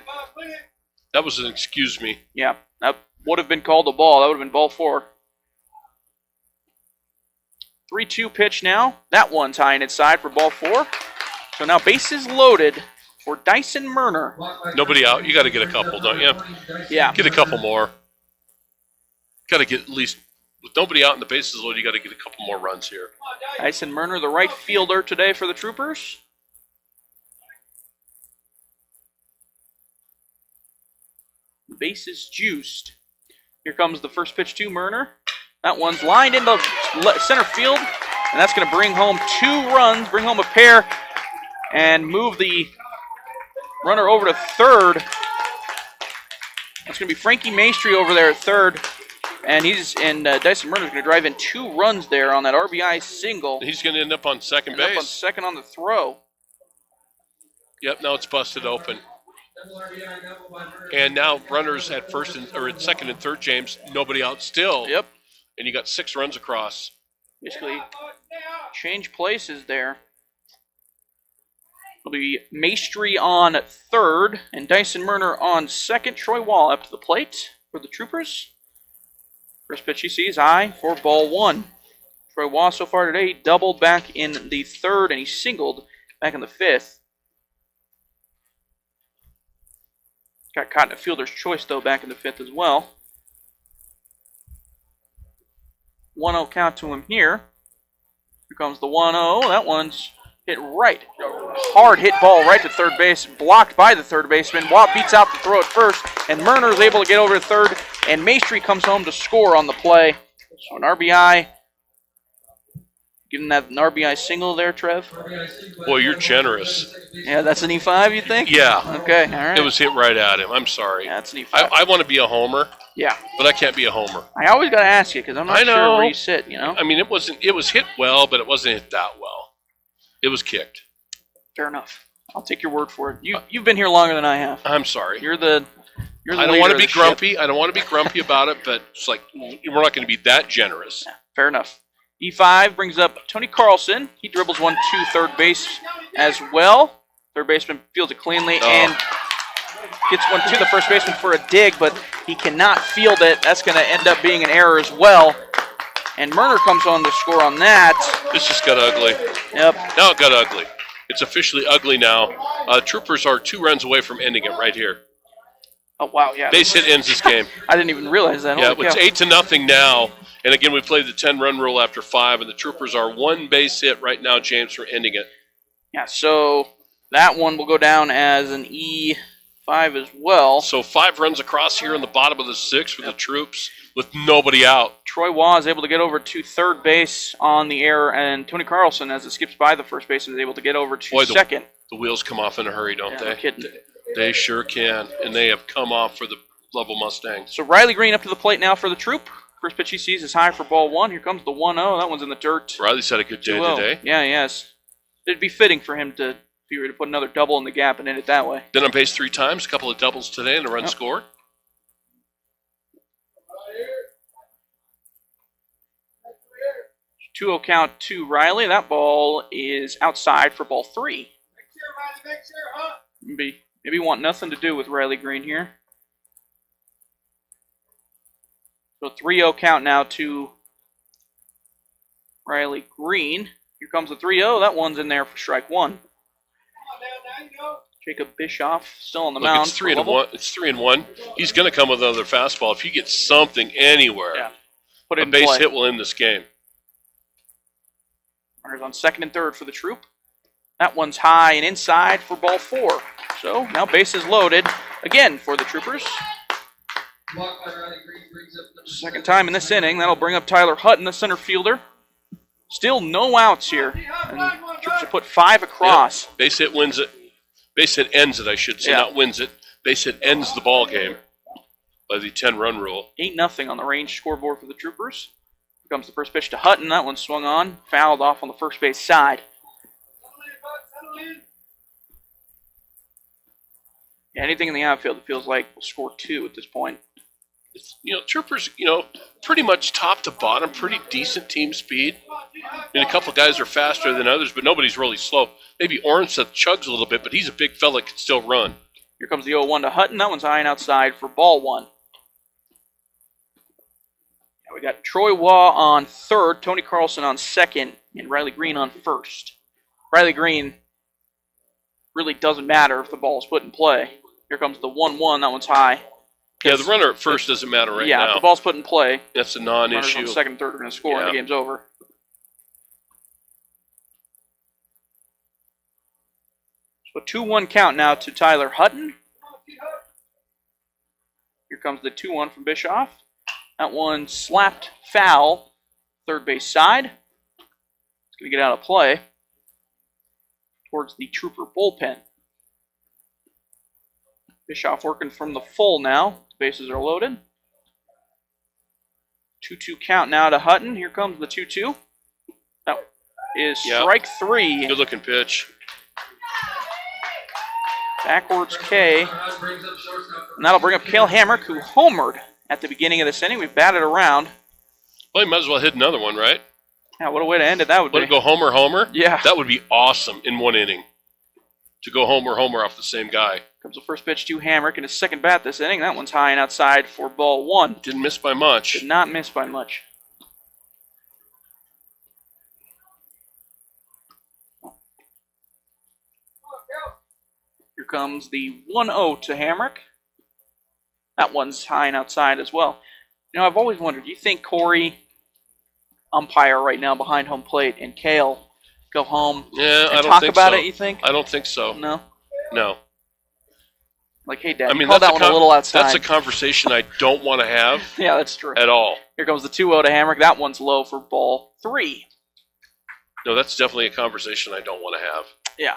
That was an excuse me. Yeah, that would have been called a ball. That would have been ball four. 3-2 pitch now. That one's high and inside for ball four. So now bases loaded for Dyson Murner. Nobody out. You got to get a couple, don't you? Yeah. Get a couple more. Got to get at least, with nobody out and the bases loaded, you got to get a couple more runs here. Dyson Murner, the right fielder today for the Troopers. Bases juiced. Here comes the first pitch to Murner. That one's lined into center field, and that's going to bring home 2 runs, bring home a pair, and move the runner over to third. That's going to be Frankie Maestri over there at third, and Dyson Murner's going to drive in 2 runs there on that RBI single. He's going to end up on second base. Up on second on the throw. Yep, now it's busted open. And now runners at at second and third, James. Nobody out still. Yep. And you got 6 runs across. Basically, change places there. It'll be Maestri on third and Dyson Murner on second. Troy Wall up to the plate for the Troopers. First pitch he sees high for ball one. Troy Wall so far today doubled back in the third and he singled back in the fifth. Got caught in a fielder's choice though back in the fifth as well. 1-0 count to him here. Here comes the 1-0. That one's hit right. Hard hit ball right to third base. Blocked by the third baseman. Watt beats out the throw at first. And Murner is able to get over to third. And Maestri comes home to score on the play. So an RBI. Getting that an RBI single there, Trev? Boy, you're generous. Yeah, that's an E5, you think? Yeah. Okay, all right. It was hit right at him. I'm sorry. Yeah, that's an E5. I want to be a homer. Yeah. But I can't be a homer. I always got to ask you because I'm not I know. sure where you sit, you know? I mean, it was hit well, but it wasn't hit that well. It was kicked. Fair enough. I'll take your word for it. You've been here longer than I have. I'm sorry. You're the I don't want to be grumpy. I don't want to be grumpy about it, but it's like we're not going to be that generous. Yeah, fair enough. E5 brings up Tony Carlson. He dribbles one to third base as well. Third baseman fields it cleanly and gets one to the first baseman for a dig, but he cannot field it. That's going to end up being an error as well. And Murner comes on to score on that. This just got ugly. Yep. Now it got ugly. It's officially ugly now. Troopers are 2 runs away from ending it right here. Oh, wow, yeah. Base hit ends this game. I didn't even realize that. Yeah, it's 8-0 now. And again, we played the 10-run rule after 5, and the Troopers are 1 base hit right now, James, for ending it. Yeah, so that one will go down as an E5 as well. So 5 runs across here in the bottom of the 6th for the Troops with nobody out. Troy Waugh is able to get over to third base on the error, and Tony Carlson, as it skips by the first base, is able to get over to second. The wheels come off in a hurry, don't they? No kidding. They sure can, and they have come off for the Lovell Mustangs. So Riley Green up to the plate now for the Troop. First pitch he sees is high for ball one. Here comes the 1-0. That one's in the dirt. Riley's had a good day 2-0. today. Yeah, yes. It'd be fitting for him to be ready to put another double in the gap and end it that way. Been on base 3 times, a couple of doubles today, and a run scored. Two 2-0 count to Riley. That ball is outside for ball 3. Maybe want nothing to do with Riley Green here. So 3-0 count now to Riley Green. Here comes the 3-0. That one's in there for strike 1. Jacob Bischoff still on the mound. It's 3-1. It's 3-1. He's going to come with another fastball. If you get something anywhere, put it a in base play. hit will end this game. Runners on second and third for the Troop. That one's high and inside for ball 4. So now bases loaded again for the Troopers. Second time in this inning. That'll bring up Tyler Hutton, the center fielder. Still no outs here. And Troopers have put 5 across. Yep. Base hit wins it. Base hit ends it, I should say, not wins it. Base hit ends the ball game by the 10-run rule. 8-0 on the range scoreboard for the Troopers. Here comes the first pitch to Hutton. That one swung on, fouled off on the first base side. Yeah, anything in the outfield, it feels like will score 2 at this point. Troopers, pretty much top to bottom, pretty decent team speed. I mean, a couple guys are faster than others, but nobody's really slow. Maybe Ornseth chugs a little bit, but he's a big fella, can still run. Here comes the 0-1 to Hutton. That one's high and outside for ball 1. Now we got Troy Waugh on third, Tony Carlson on second, and Riley Green on first. Riley Green really doesn't matter if the ball is put in play. Here comes the 1-1. That one's high. Yeah, the runner at first doesn't matter now. Yeah, if the ball's put in play. That's a Runners non-issue. on second and third are going to score and the game's over. So 2-1 count now to Tyler Hutton. Here comes the 2-1 from Bischoff. That one slapped foul, third base side. It's going to get out of play towards the Trooper bullpen. Bischoff working from the full now. Bases are loaded. 2-2 count now to Hutton. Here comes the 2-2. That is strike 3. Good looking pitch. Backwards K. And that'll bring up Cale Hamrick, who homered at the beginning of this inning. We've batted around. Well, he might as well hit another one, right? Yeah, what a way to end it that would be. Want to go homer? Yeah. That would be awesome in one inning. to go homer off the same guy. Comes the first pitch to Hamrick in his second bat this inning. That one's high and outside for ball one. Didn't miss by much. Did not miss by much. Here comes the 1-0 to Hamrick. That one's high and outside as well. You know, I've always wondered, do you think Corey, umpire right now behind home plate, and Cale go home Yeah, and I don't talk think about so. it, you think? I don't think so. No? No. Like, hey, Dad, I mean, you called that one a little outside. That's a conversation I don't want to have. Yeah, that's true. At all. Here comes the 2-0 to Hamrick. That one's low for ball three. No, that's definitely a conversation I don't want to have. Yeah.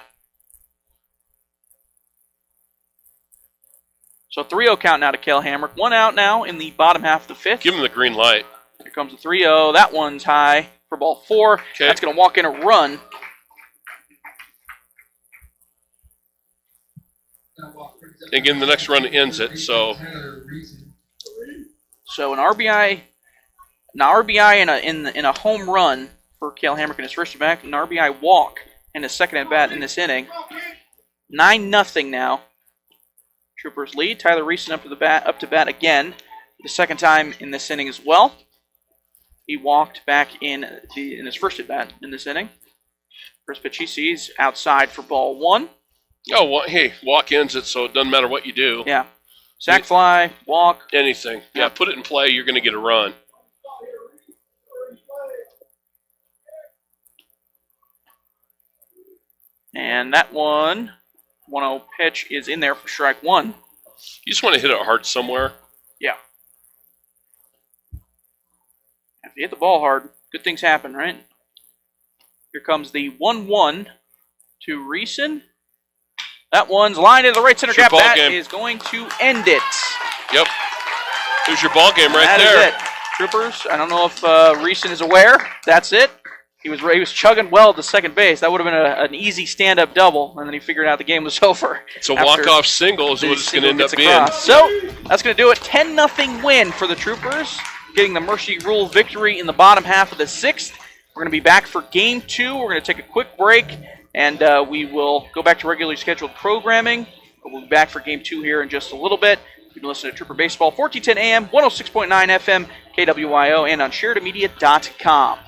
So 3-0 count now to Cale Hamrick. 1 out now in the bottom half of the fifth. Give him the green light. Here comes the 3-0. That one's high for ball four. Okay. That's going to walk in a run. Again, the next run ends it, so So an RBI in a home run for Cale Hamrick in his first at bat, an RBI walk in his second at bat in this inning. 9-0 now. Troopers lead. Tyler Reeson up to bat again, the second time in this inning as well. He walked back in his first at bat in this inning. First pitch he sees outside for ball one. Oh, well, hey, walk ends it, so it doesn't matter what you do. Yeah. Sack fly, walk. Anything. Yeah, put it in play, you're going to get a run. And that 1-0 pitch is in there for strike one. You just want to hit it hard somewhere. Yeah. If you hit the ball hard, good things happen, right? Here comes the 1-1 to Reeson. That one's lined into the right center gap. That is going to end it. Yep. There's your ball game right That there. is it. Troopers, I don't know if Reeson is aware. That's it. He was chugging well to second base. That would have been an easy stand-up double, and then he figured out the game was over. It's a walk-off single is what it's going to end up being. So that's going to do it. 10-0 win for the Troopers, getting the Mercy Rule victory in the bottom half of the sixth. We're going to be back for Game 2. We're going to take a quick break, and we will go back to regularly scheduled programming. We'll be back for Game 2 here in just a little bit. You can listen to Trooper Baseball, 1410 AM, 106.9 FM, KWYO, and on SheridanMedia.com.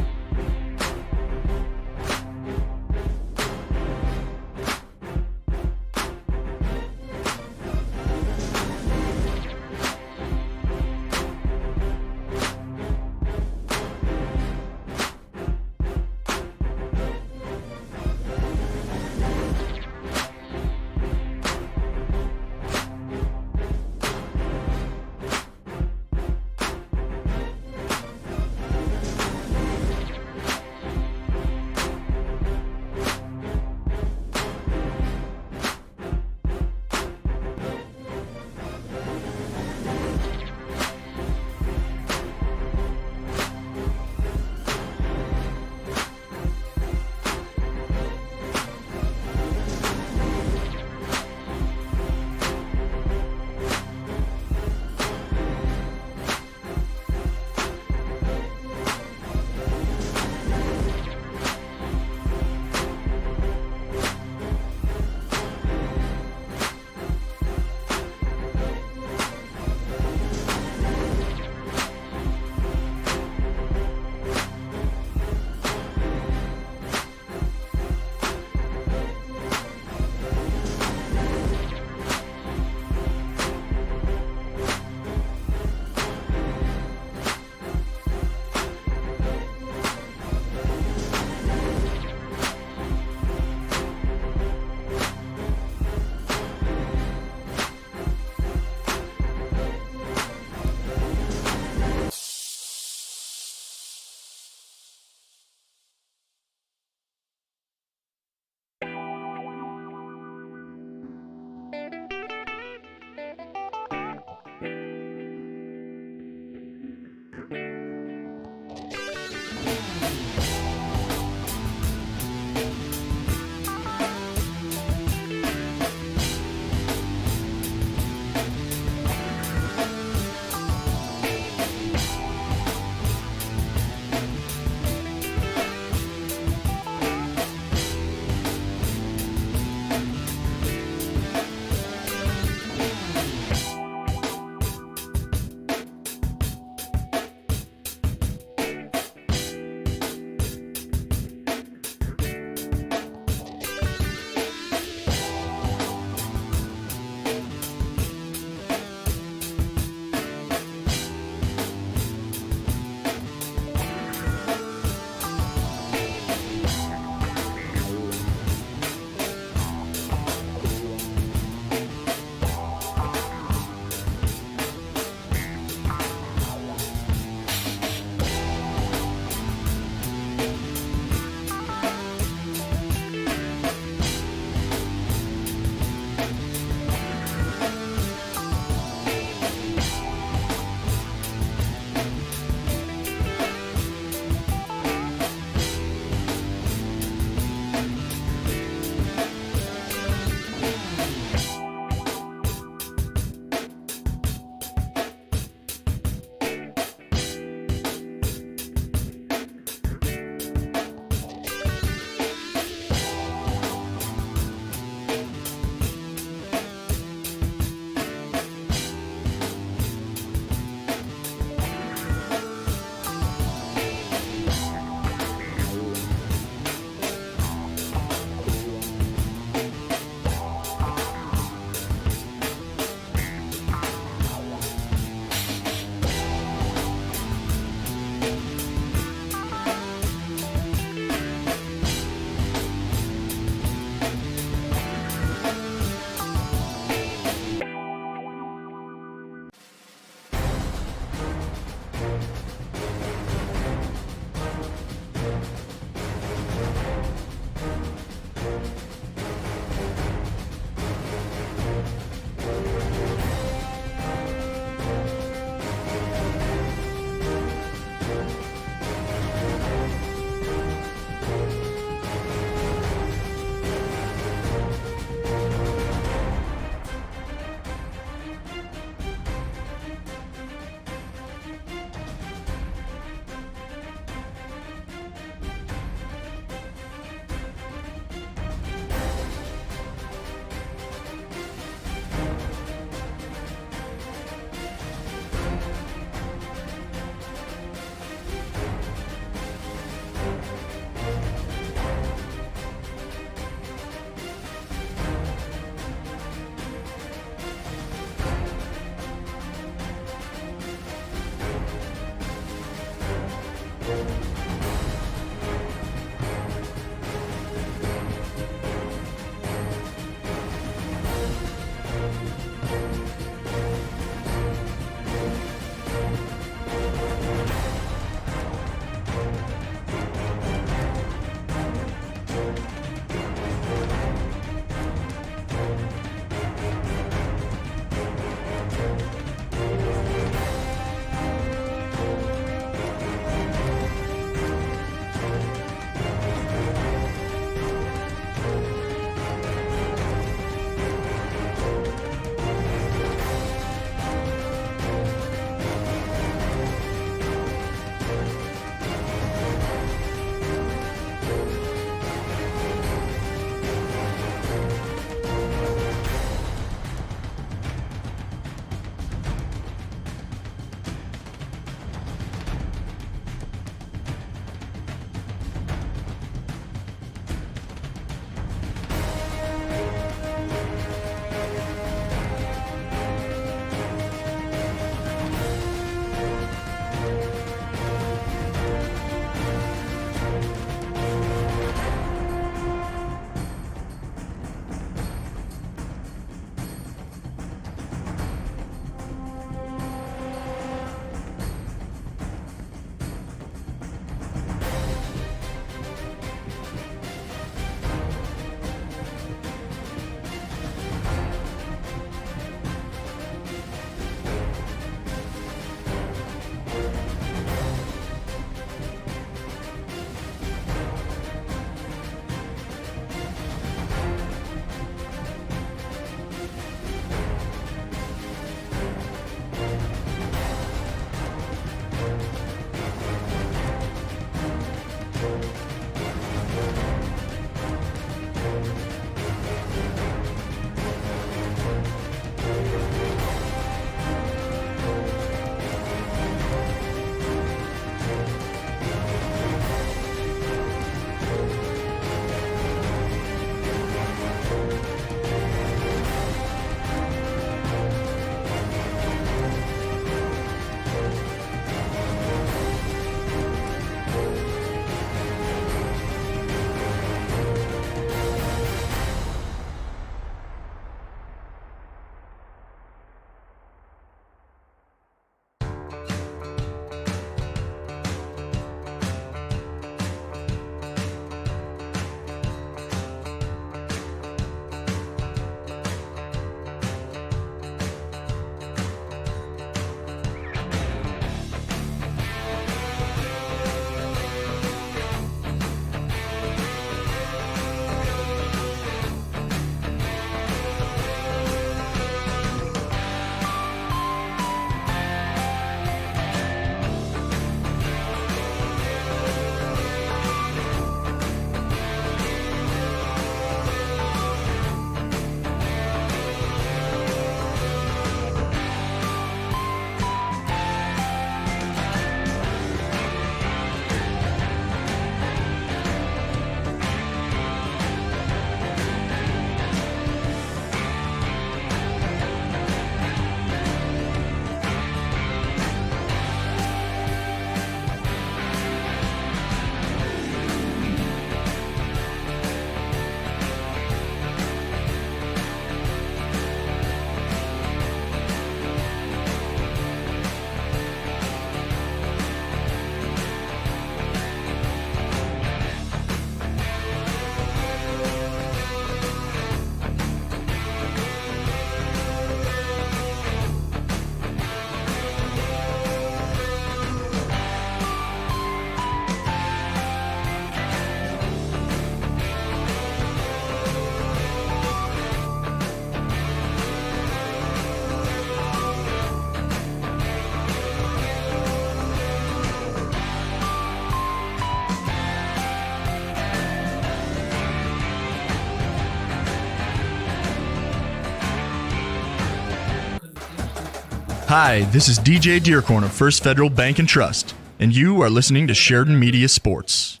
Hi, this is DJ Dearcorn of First Federal Bank and Trust, and you are listening to Sheridan Media Sports.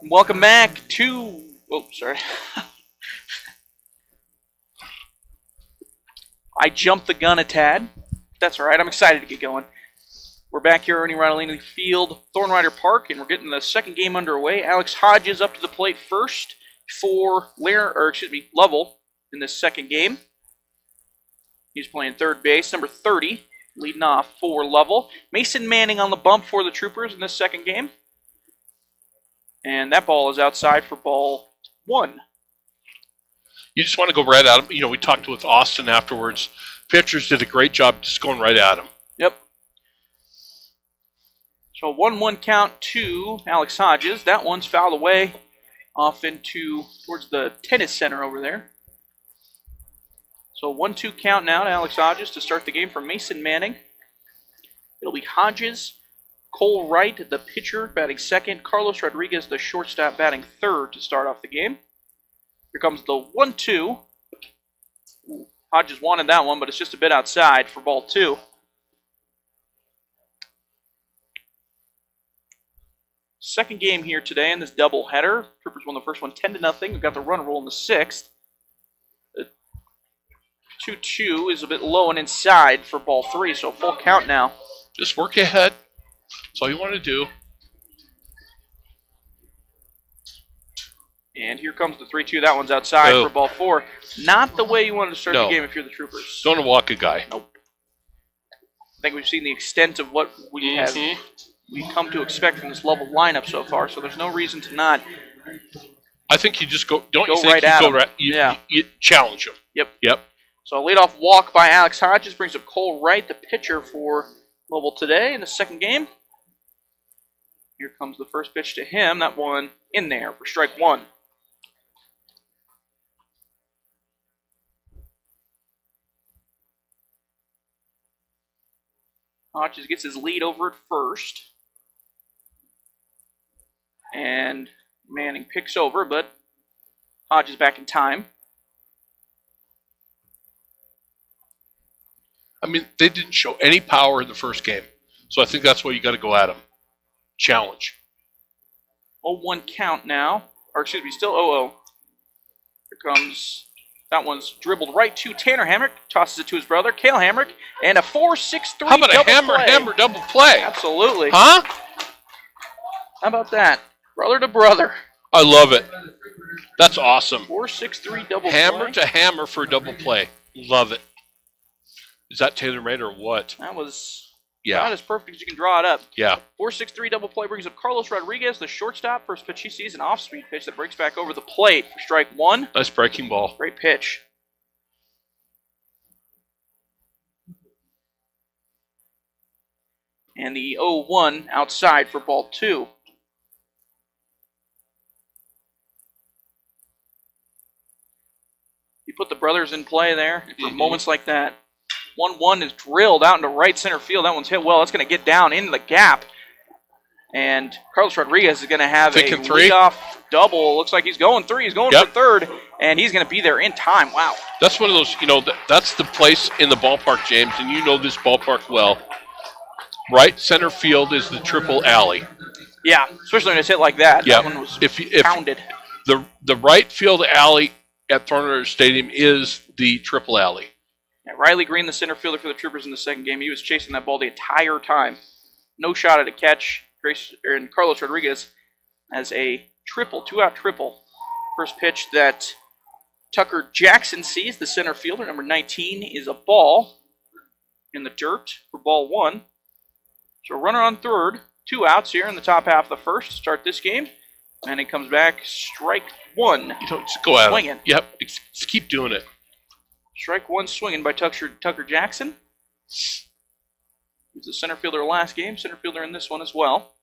Welcome back to... Oh, sorry. I jumped the gun a tad. That's all right. I'm excited to get going. We're back here at Ernie Rodolini Field, Thornrider Park, and we're getting the second game underway. Alex Hodges up to the plate first for Lovell in this second game. He's playing third base, number 30, leading off for Lovell. Mason Manning on the bump for the Troopers in this second game. And that ball is outside for ball 1. You just want to go right at him. You know, we talked with Austin afterwards. Pitchers did a great job just going right at him. Yep. So 1-1 count to Alex Hodges. That one's fouled away off towards the tennis center over there. So 1-2 count now to Alex Hodges to start the game for Mason Manning. It'll be Hodges, Cole Wright, the pitcher, batting second. Carlos Rodriguez, the shortstop, batting third to start off the game. Here comes the 1-2. Hodges wanted that one, but it's just a bit outside for ball 2. Second game here today in this doubleheader. Troopers won the first one 10-0. We've got the run roll in the 6th. The 2-2 is a bit low and inside for ball 3, so full count now. Just work ahead. That's all you want to do. And here comes the 3-2. That one's outside for ball 4. Not the way you wanted to start the game if you're the Troopers. Don't walk a guy. Nope. I think we've seen the extent of what we've come to expect from this Lovell lineup so far, so there's no reason to not. I think you just go. Don't go you think right you at go him. right? You challenge him. Yep. So a leadoff walk by Alex Hodges brings up Cole Wright, the pitcher for Lovell today in the second game. Here comes the first pitch to him. That one in there for strike 1. Hodges gets his lead over at first. And Manning picks over, but Hodges back in time. I mean, they didn't show any power in the first game. So I think that's why you got to go at them. Challenge. 0-1 count now. Or excuse me, still 0-0. Here comes, that one's dribbled right to Tanner Hamrick. Tosses it to his brother, Cale Hamrick. And a 4-6-3 How about a hammer double play? Absolutely. Huh? How about that? Brother to brother. I love it. That's awesome. 4-6-3 double Hammer play. to hammer for a double play. Love it. Is that tailor-made or what? That was not as perfect as you can draw it up. Yeah. 4-6-3 double play brings up Carlos Rodriguez, the shortstop. First pitch he sees, an off-speed pitch that breaks back over the plate for strike 1. Nice breaking ball. Great pitch. And the 0-1 outside for ball 2. You put the brothers in play there for moments like that. 1-1 is drilled out into right center field. That one's hit well. That's going to get down into the gap. And Carlos Rodriguez is going to have a leadoff double. Looks like he's going 3. He's going for third. And he's going to be there in time. Wow. That's one of those, that's the place in the ballpark, James, and you know this ballpark well. Right center field is the triple alley. Yeah, especially when it's hit like that. Yeah. That one was if pounded. The right field alley at Thornrider Stadium is the triple alley. Yeah, Riley Green, the center fielder for the Troopers in the second game, he was chasing that ball the entire time. No shot at a catch. And Carlos Rodriguez has a triple, 2-out triple. First pitch that Tucker Jackson sees, the center fielder, number 19, is a ball in the dirt for ball 1. So runner on third, 2 outs here in the top half of the first to start this game. And he comes back, strike 1. Just go at swinging. it. Yep, just keep doing it. Strike 1 swinging by Tucker Jackson. He's the center fielder last game, center fielder in this one as well.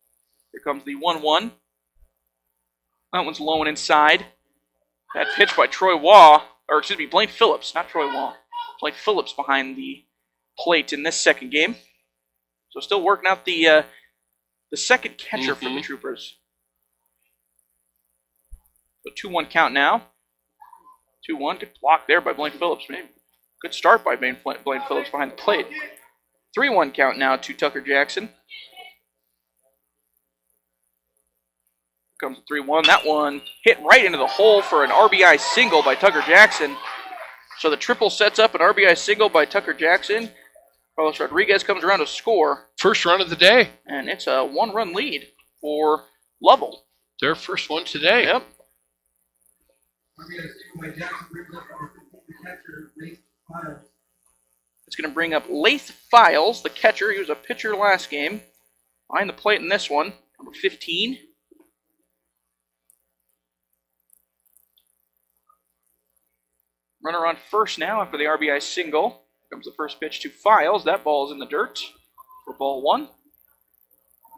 Here comes the 1-1. That one's low and inside. That pitch by Blaine Phillips, not Troy Waugh. Blaine Phillips behind the plate in this second game. So still working out the second catcher for the Troopers. So 2-1 count now. 2-1, good block there by Blaine Phillips. Maybe Good start by Blaine Phillips behind the plate. 3-1 count now to Tucker Jackson. Comes 3-1. That one hit right into the hole for an RBI single by Tucker Jackson. So the triple sets up an RBI single by Tucker Jackson. Carlos Rodriguez comes around to score. First run of the day. And it's a 1-run lead for Lovell. Their first one today. Yep. It's going to bring up Lath Files, the catcher. He was a pitcher last game. Behind the plate in this one, number 15. Runner on first now after the RBI single. Here comes the first pitch to Files. That ball is in the dirt for ball one.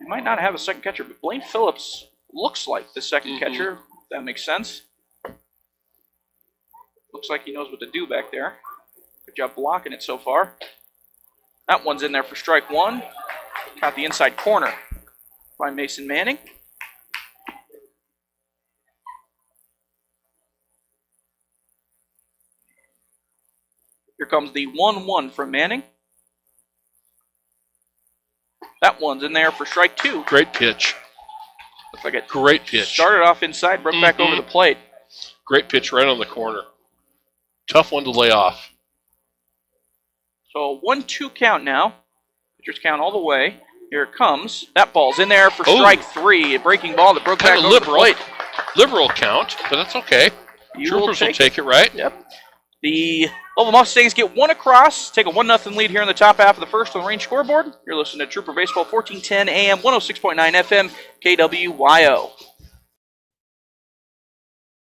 He might not have a second catcher, but Blaine Phillips looks like the second catcher. If that makes sense. Looks like he knows what to do back there. Good job blocking it so far. That one's in there for strike one. Caught the inside corner by Mason Manning. Here comes the 1-1 from Manning. That one's in there for strike two. Great pitch. Looks like it. Great pitch. Started off inside, brought back over the plate. Great pitch right on the corner. Tough one to lay off. So 1-2 count now. Pitchers count all the way. Here it comes. That ball's in there for strike three. A breaking ball that broke back over the plate. Liberal count, but that's okay. Troopers will take it, right? Yep. The Lovell Mustangs get one across, take a 1-0 lead here in the top half of the first on the Range scoreboard. You're listening to Trooper Baseball, 1410 AM, 106.9 FM, KWYO.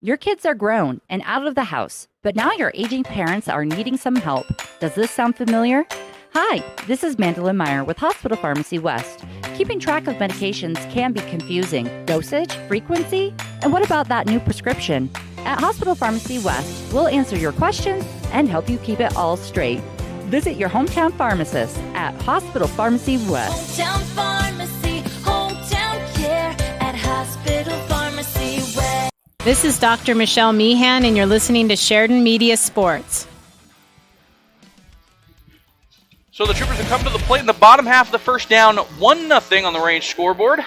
Your kids are grown and out of the house, but now your aging parents are needing some help. Does this sound familiar? Hi, this is Mandolin Meyer with Hospital Pharmacy West. Keeping track of medications can be confusing. Dosage, frequency, and what about that new prescription? At Hospital Pharmacy West, we'll answer your questions and help you keep it all straight. Visit your hometown pharmacist at Hospital Pharmacy West. Hometown pharmacy, hometown care at Hospital Pharmacy West. This is Dr. Michelle Meehan, and you're listening to Sheridan Media Sports. So the Troopers have come to the plate in the bottom half of the first down, 1-0 on the Range scoreboard.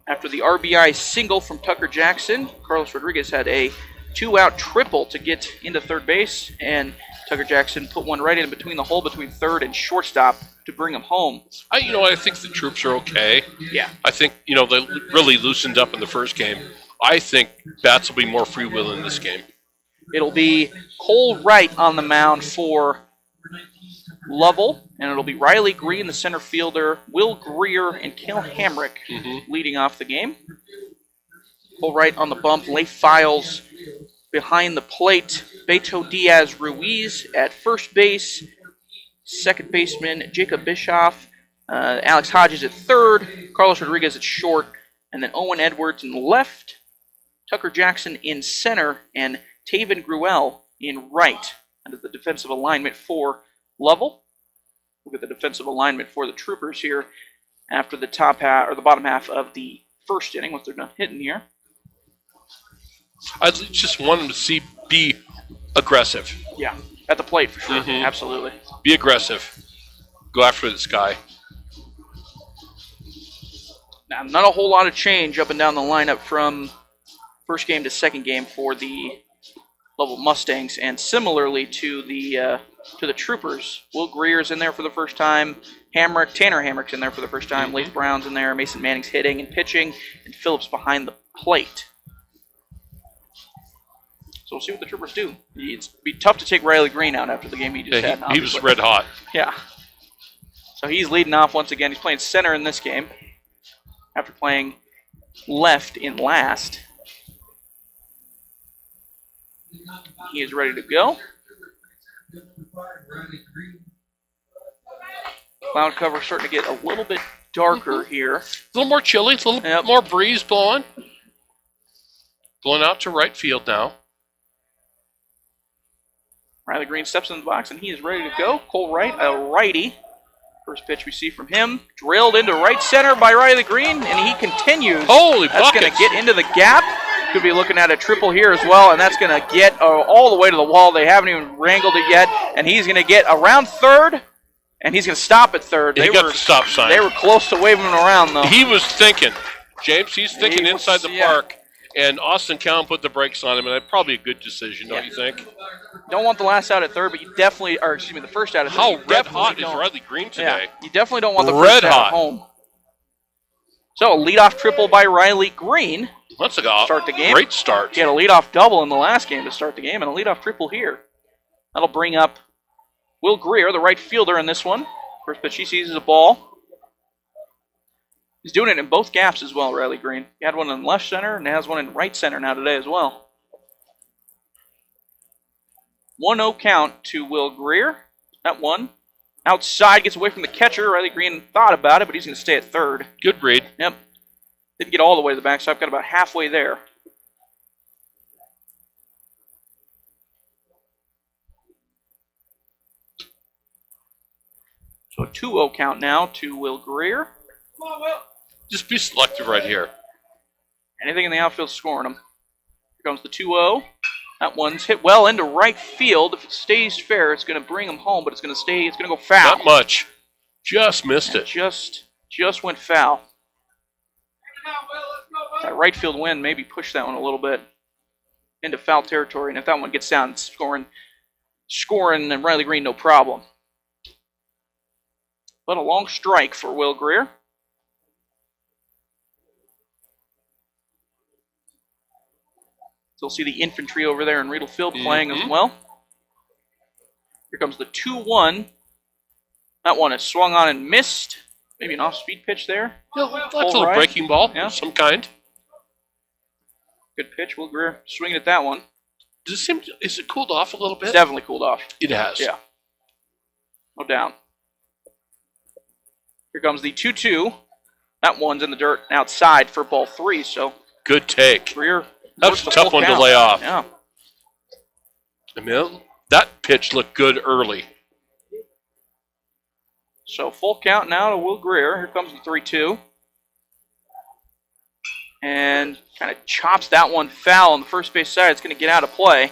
After the RBI single from Tucker Jackson, Carlos Rodriguez had a 2-out triple to get into third base, and Tucker Jackson put one right in between the hole between third and shortstop to bring him home. I think the Troops are okay. Yeah. I think, they really loosened up in the first game. I think bats will be more freewheeling in this game. It'll be Cole Wright on the mound for Lovell, and it'll be Riley Green, the center fielder, Will Greer, and Cale Hamrick leading off the game. Cole Wright on the bump, Leif Files behind the plate, Beto Diaz Ruiz at first base, second baseman Jacob Bischoff, Alex Hodges at third, Carlos Rodriguez at short, and then Owen Edwards in left, Tucker Jackson in center, and Taven Gruel in right. Under the defensive alignment for Lovell. Look at the defensive alignment for the Troopers here after the top half or the bottom half of the first inning, once they're done hitting here. I just want them to be aggressive. Yeah, at the plate for sure. Absolutely. Be aggressive. Go after this guy. Now, not a whole lot of change up and down the lineup from first game to second game for the Lovell Mustangs, and similarly to the Troopers. Will Greer's in there for the first time. Tanner Hamrick's in there for the first time. Leif Brown's in there. Mason Manning's hitting and pitching, and Phillips behind the plate. So we'll see what the Troopers do. It'd be tough to take Riley Green out after the game he just had. He was red hot. Yeah. So he's leading off once again. He's playing center in this game after playing left in last. He is ready to go. Cloud cover starting to get a little bit darker here. A little more chilly, a little more breeze blowing. Blowing out to right field now. Riley Green steps in the box, and he is ready to go. Cole Wright, a righty. First pitch we see from him. Drilled into right center by Riley Green, and he continues. Holy That's going to get into the gap. Could be looking at a triple here as well, and that's going to get all the way to the wall. They haven't even wrangled it yet, and he's going to get around third, and he's going to stop at third. He got the stop sign. They were close to waving him around, though. He was thinking, James, he's thinking inside the park, and Austin Cowan put the brakes on him, and that's probably a good decision, don't you think? Don't want the last out at third, but you definitely, or excuse me, the first out at third. How red hot is Riley Green today? Yeah, you definitely don't want the first out at home. So, a leadoff triple by Riley Green. Let's go. Start the game. Great start. He had a leadoff double in the last game to start the game, and a leadoff triple here. That'll bring up Will Greer, the right fielder in this one. First pitch he sees is a ball. He's doing it in both gaps as well, Riley Green. He had one in left center and has one in right center now today as well. 1-0 count to Will Greer. That one. Outside, gets away from the catcher. Riley Green thought about it, but he's going to stay at third. Good read. Yep. Didn't get all the way to the backstop. Got about halfway there. So a 2-0 count now to Will Greer. Come on, Will. Just be selective right here. Anything in the outfield scoring him. Here comes the 2-0. That one's hit well into right field. If it stays fair, it's going to bring him home, but it's going to stay. It's going to go foul. Not much. Just missed it. Just went foul. That right field wind maybe pushed that one a little bit into foul territory, and if that one gets down, it's scoring and Riley Green, no problem. But a long strike for Will Greer. You'll see the infantry over there in Riedel Field playing as well. Here comes the 2-1. That one is swung on and missed. Maybe an off-speed pitch there. Yeah, that's a little breaking ball of some kind. Good pitch. Will Greer swinging at that one. Does it seem? Is it cooled off a little bit? It's definitely cooled off. It has. Yeah. No doubt. Here comes the 2-2. That one's in the dirt outside for ball 3. So good take. Greer. That was a tough one to lay off. Yeah. I mean, that pitch looked good early. So full count now to Will Greer. Here comes the 3-2. And kind of chops that one foul on the first base side. It's going to get out of play.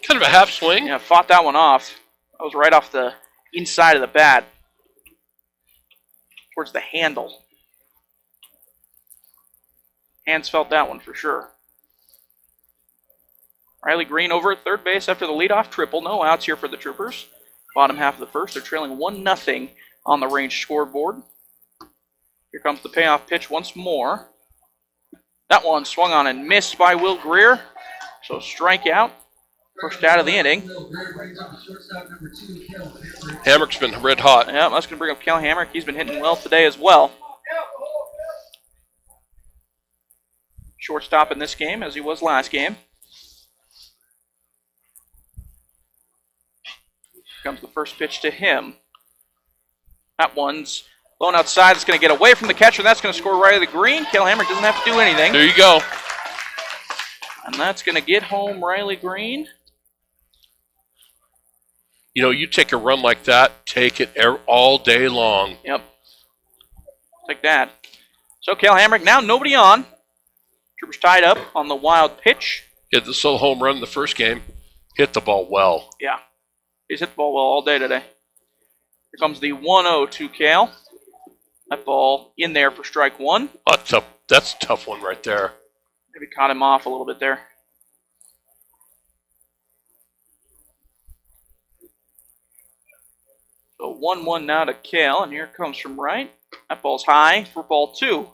Kind of a half swing. Yeah, fought that one off. That was right off the inside of the bat. Towards the handle. Hands felt that one for sure. Riley Green over at third base after the leadoff triple. No outs here for the Troopers. Bottom half of the first. They're trailing 1-0 on the range scoreboard. Here comes the payoff pitch once more. That one swung on and missed by Will Greer. So strikeout. First out of the inning. Hamrick's been red hot. Yeah, that's going to bring up Cal Hamrick. He's been hitting well today as well. Shortstop in this game as he was last game. Comes the first pitch to him. That one's blown outside. It's going to get away from the catcher. That's going to score Riley Green. Cal Hamrick doesn't have to do anything. There you go. And that's going to get home Riley Green. You know, you take a run like that, take it all day long. Yep. Like that. So Cal Hamrick now nobody on. Troopers tied up on the wild pitch. Hit the solo home run in the first game. Hit the ball well. Yeah. He's hit the ball well all day today. Here comes the 1-0 to Cal. That ball in there for strike one. That's a tough one right there. Maybe caught him off a little bit there. So 1-1 now to Cal, and here it comes from right. That ball's high for ball 2.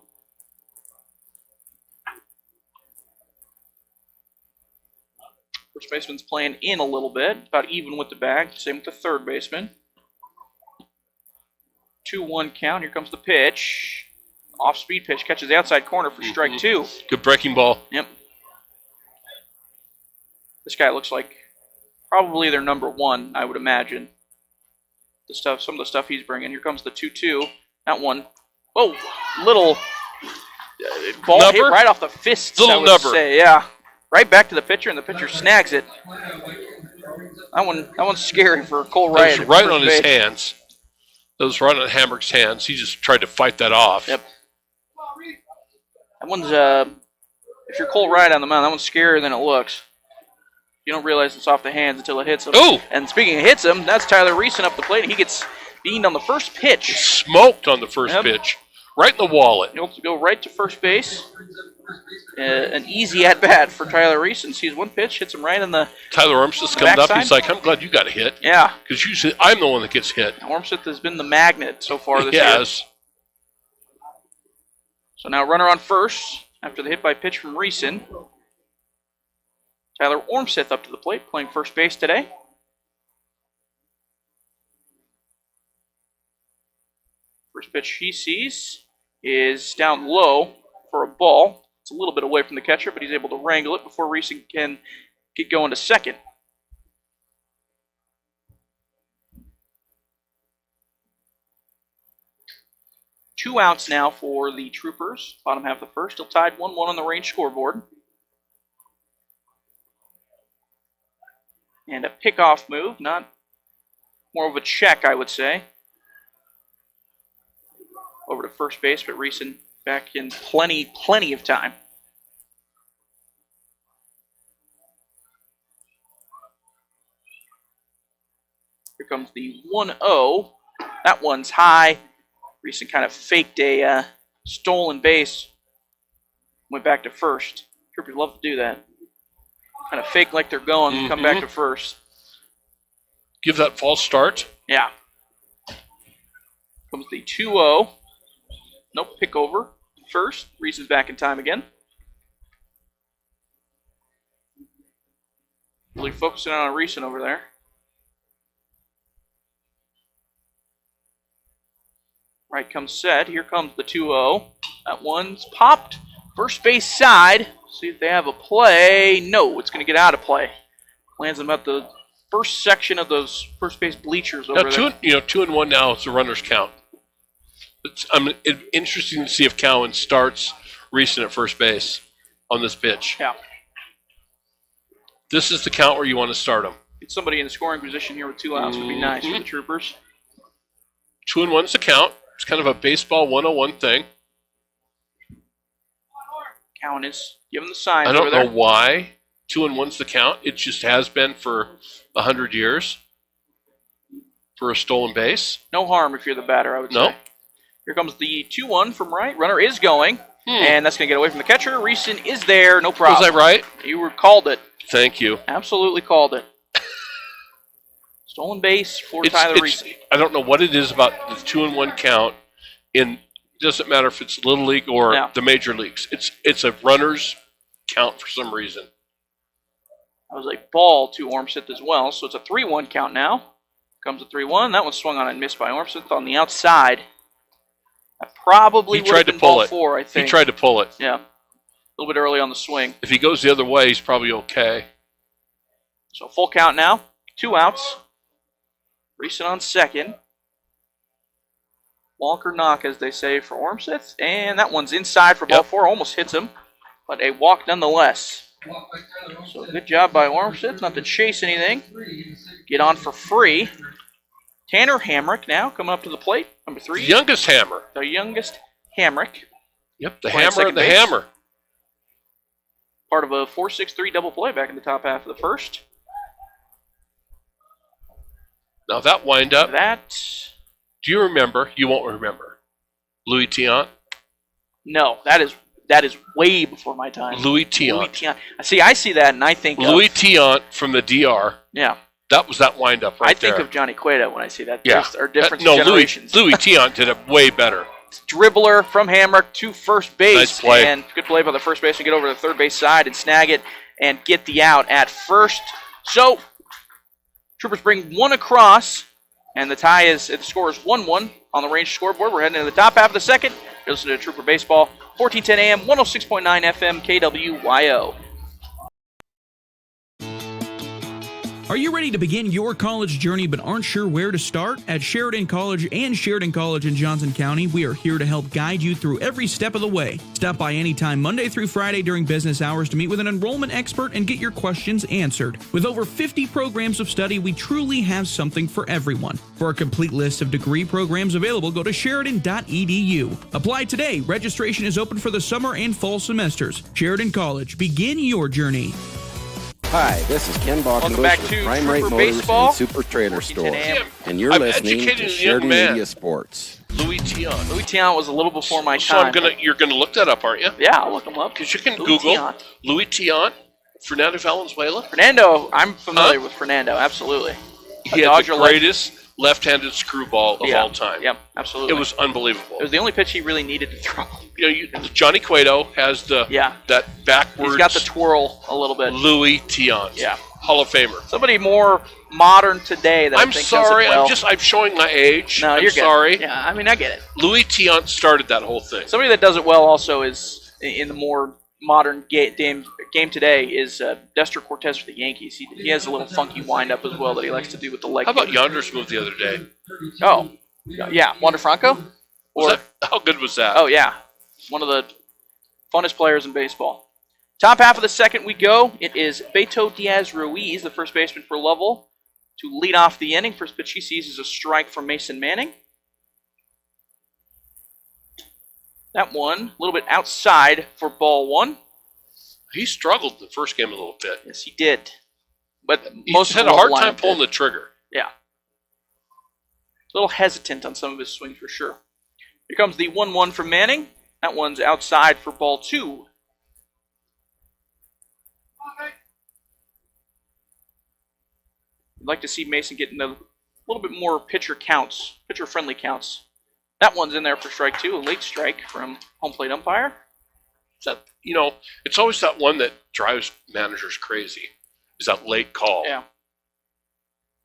First baseman's playing in a little bit, about even with the bag. Same with the third baseman. 2-1 count. Here comes the pitch. Off-speed pitch. Catches the outside corner for strike 2. Good breaking ball. Yep. This guy looks like probably their number 1, I would imagine. Some of the stuff he's bringing. Here comes the 2-2. That one. Whoa. Little ball nubber? hit right off the fists, Little I would nubber. say. Yeah. Right back to the pitcher, and the pitcher snags it. That one's scary for Cole Wright. That was right on his hands. That was right on Hamrick's hands. He just tried to fight that off. Yep. That one's, it If you're Cole Wright on the mound, that one's scarier than it looks. You don't realize it's off the hands until it hits him. Oh! And speaking of hits him, that's Tyler Reeson up the plate. He gets beamed on the first pitch. Smoked on the first pitch. Right in the wallet. He'll go right to first base. An easy at-bat for Tyler Reeson. Sees one pitch, hits him right in the Tyler Ormseth's coming up. He's like, I'm glad you got a hit. Yeah. Because usually I'm the one that gets hit. Ormseth has been the magnet so far this year. Yes. So now runner on first after the hit by pitch from Reeson. Tyler Ormseth up to the plate, playing first base today. First pitch he sees is down low for a ball. It's a little bit away from the catcher, but he's able to wrangle it before Reeson can get going to second. Two outs now for the Troopers. Bottom half of the first. Still tied 1-1 on the range scoreboard. And a pickoff move, not more of a check, I would say. Over to first base, but Reeson back in plenty of time. Here comes the 1-0. That one's high. Reeson kind of faked a stolen base. Went back to first. Troopers love to do that. Kind of fake like they're going, come back to first. Give that false start. Yeah. Comes the 2-0. Nope, pick over. First, Reeson's back in time again. Really focusing on Reeson over there. Right comes set. Here comes the 2-0. That one's popped. First base side. See if they have a play. No, it's going to get out of play. Lands them at the first section of those first base bleachers over there. 2-1 now. It's a runner's count. It's interesting to see if Cowan starts Reeson at first base on this pitch. Yeah. This is the count where you want to start him. Get somebody in the scoring position here with 2 outs would be nice for the Troopers. 2-1's the count. It's kind of a baseball 101 thing. Cowan is giving the signs. I don't over there. know why 2-1's the count. It just has been for 100 years for a stolen base. No harm if you're the batter, I would say. Here comes the 2-1 from right. Runner is going, and that's going to get away from the catcher. Reeson is there, no problem. Was I right? You were called it. Thank you. Absolutely called it. Stolen base for Tyler Reeson. I don't know what it is about the 2-1 count. Doesn't matter if it's Little League or the major leagues. It's a runner's count for some reason. That was a ball to Ormseth as well, so it's a 3-1 count now. Comes a 3-1. That one swung on and missed by Ormseth on the outside. That probably would have been ball 4, I think. He tried to pull it. Yeah. A little bit early on the swing. If he goes the other way, he's probably okay. So full count now. 2 outs. Reeson on second. Walk or knock, as they say, for Ormseth. And that one's inside for ball 4. Almost hits him, but a walk nonetheless. So good job by Ormseth not to chase anything. Get on for free. Tanner Hamrick now coming up to the plate. Number 3. The youngest Hammer. The youngest Hamrick. Yep, the hammer and the hammer. Part of a 4-6-3 double play back in the top half of the first. Now that windup. Do you remember? You won't remember. Louis Tiant? No, that is way before my time. Louis Tiant. Louis Tiant. See, I see that and I think Louis Tiant from the DR. Yeah. That was that windup right there. I think of Johnny Cueto when I see that. Yeah. There are different generations. Louis Tiant did it way better. Dribbler from Hamrick to first base. Nice play. And good play by the first baseman. Get over to the third base side and snag it and get the out at first. So, Troopers bring one across, and the score is 1-1 on the range scoreboard. We're heading into the top half of the second. You're listening to Trooper Baseball, 1410 AM, 106.9 FM, KWYO. Are you ready to begin your college journey but aren't sure where to start? At Sheridan College and Sheridan College in Johnson County, we are here to help guide you through every step of the way. Stop by anytime Monday through Friday during business hours to meet with an enrollment expert and get your questions answered. With over 50 programs of study, we truly have something for everyone. For a complete list of degree programs available, go to sheridan.edu. Apply today. Registration is open for the summer and fall semesters. Sheridan College, begin your journey. Hi, this is Ken Welcome back Balkenbush with to Prime Rate Trooper Motors Baseball. and Super Trailer Store, and you're I'm listening educating to a young Sheridan man. Media Sports. Louis Tiant. Louis Tiant was a little before my So time. you're gonna look that up, aren't you? Yeah, I'll look him up. Because you can Louis Google Tiant. Louis Tiant, Fernando Valenzuela. Fernando, I'm familiar with Fernando, absolutely. He had the greatest left-handed screwball of all time. Yep, absolutely. It was unbelievable. It was the only pitch he really needed to throw. Johnny Cueto has that backwards. He's got the twirl a little bit. Louis Tiant. Yeah. Hall of Famer. Somebody more modern today that I I'm think sorry. does it well. I'm showing my age. No, I'm you're good. sorry. Yeah, I mean, I get it. Louis Tiant started that whole thing. Somebody that does it well also is, in the more modern game today, is Dexter Cortez for the Yankees. He has a little funky windup as well that he likes to do with the leg. How about Yonder's move the other day? Oh, yeah. Wander Franco? How good was that? Oh, yeah. One of the funnest players in baseball. Top half of the second we go. It is Beto Diaz-Ruiz, the first baseman for Lovell, to lead off the inning. First pitch he sees is a strike from Mason Manning. That one, a little bit outside for ball one. He struggled in the first game a little bit. Yes, he did. But He most had of a the hard lineup time pulling did. the trigger. Yeah. A little hesitant on some of his swings for sure. Here comes the 1-1 from Manning. That one's outside for ball two. I'd like to see Mason getting a little bit more pitcher-friendly counts. That one's in there for strike two, a late strike from home plate umpire. It's always that one that drives managers crazy. Is that late call? Yeah.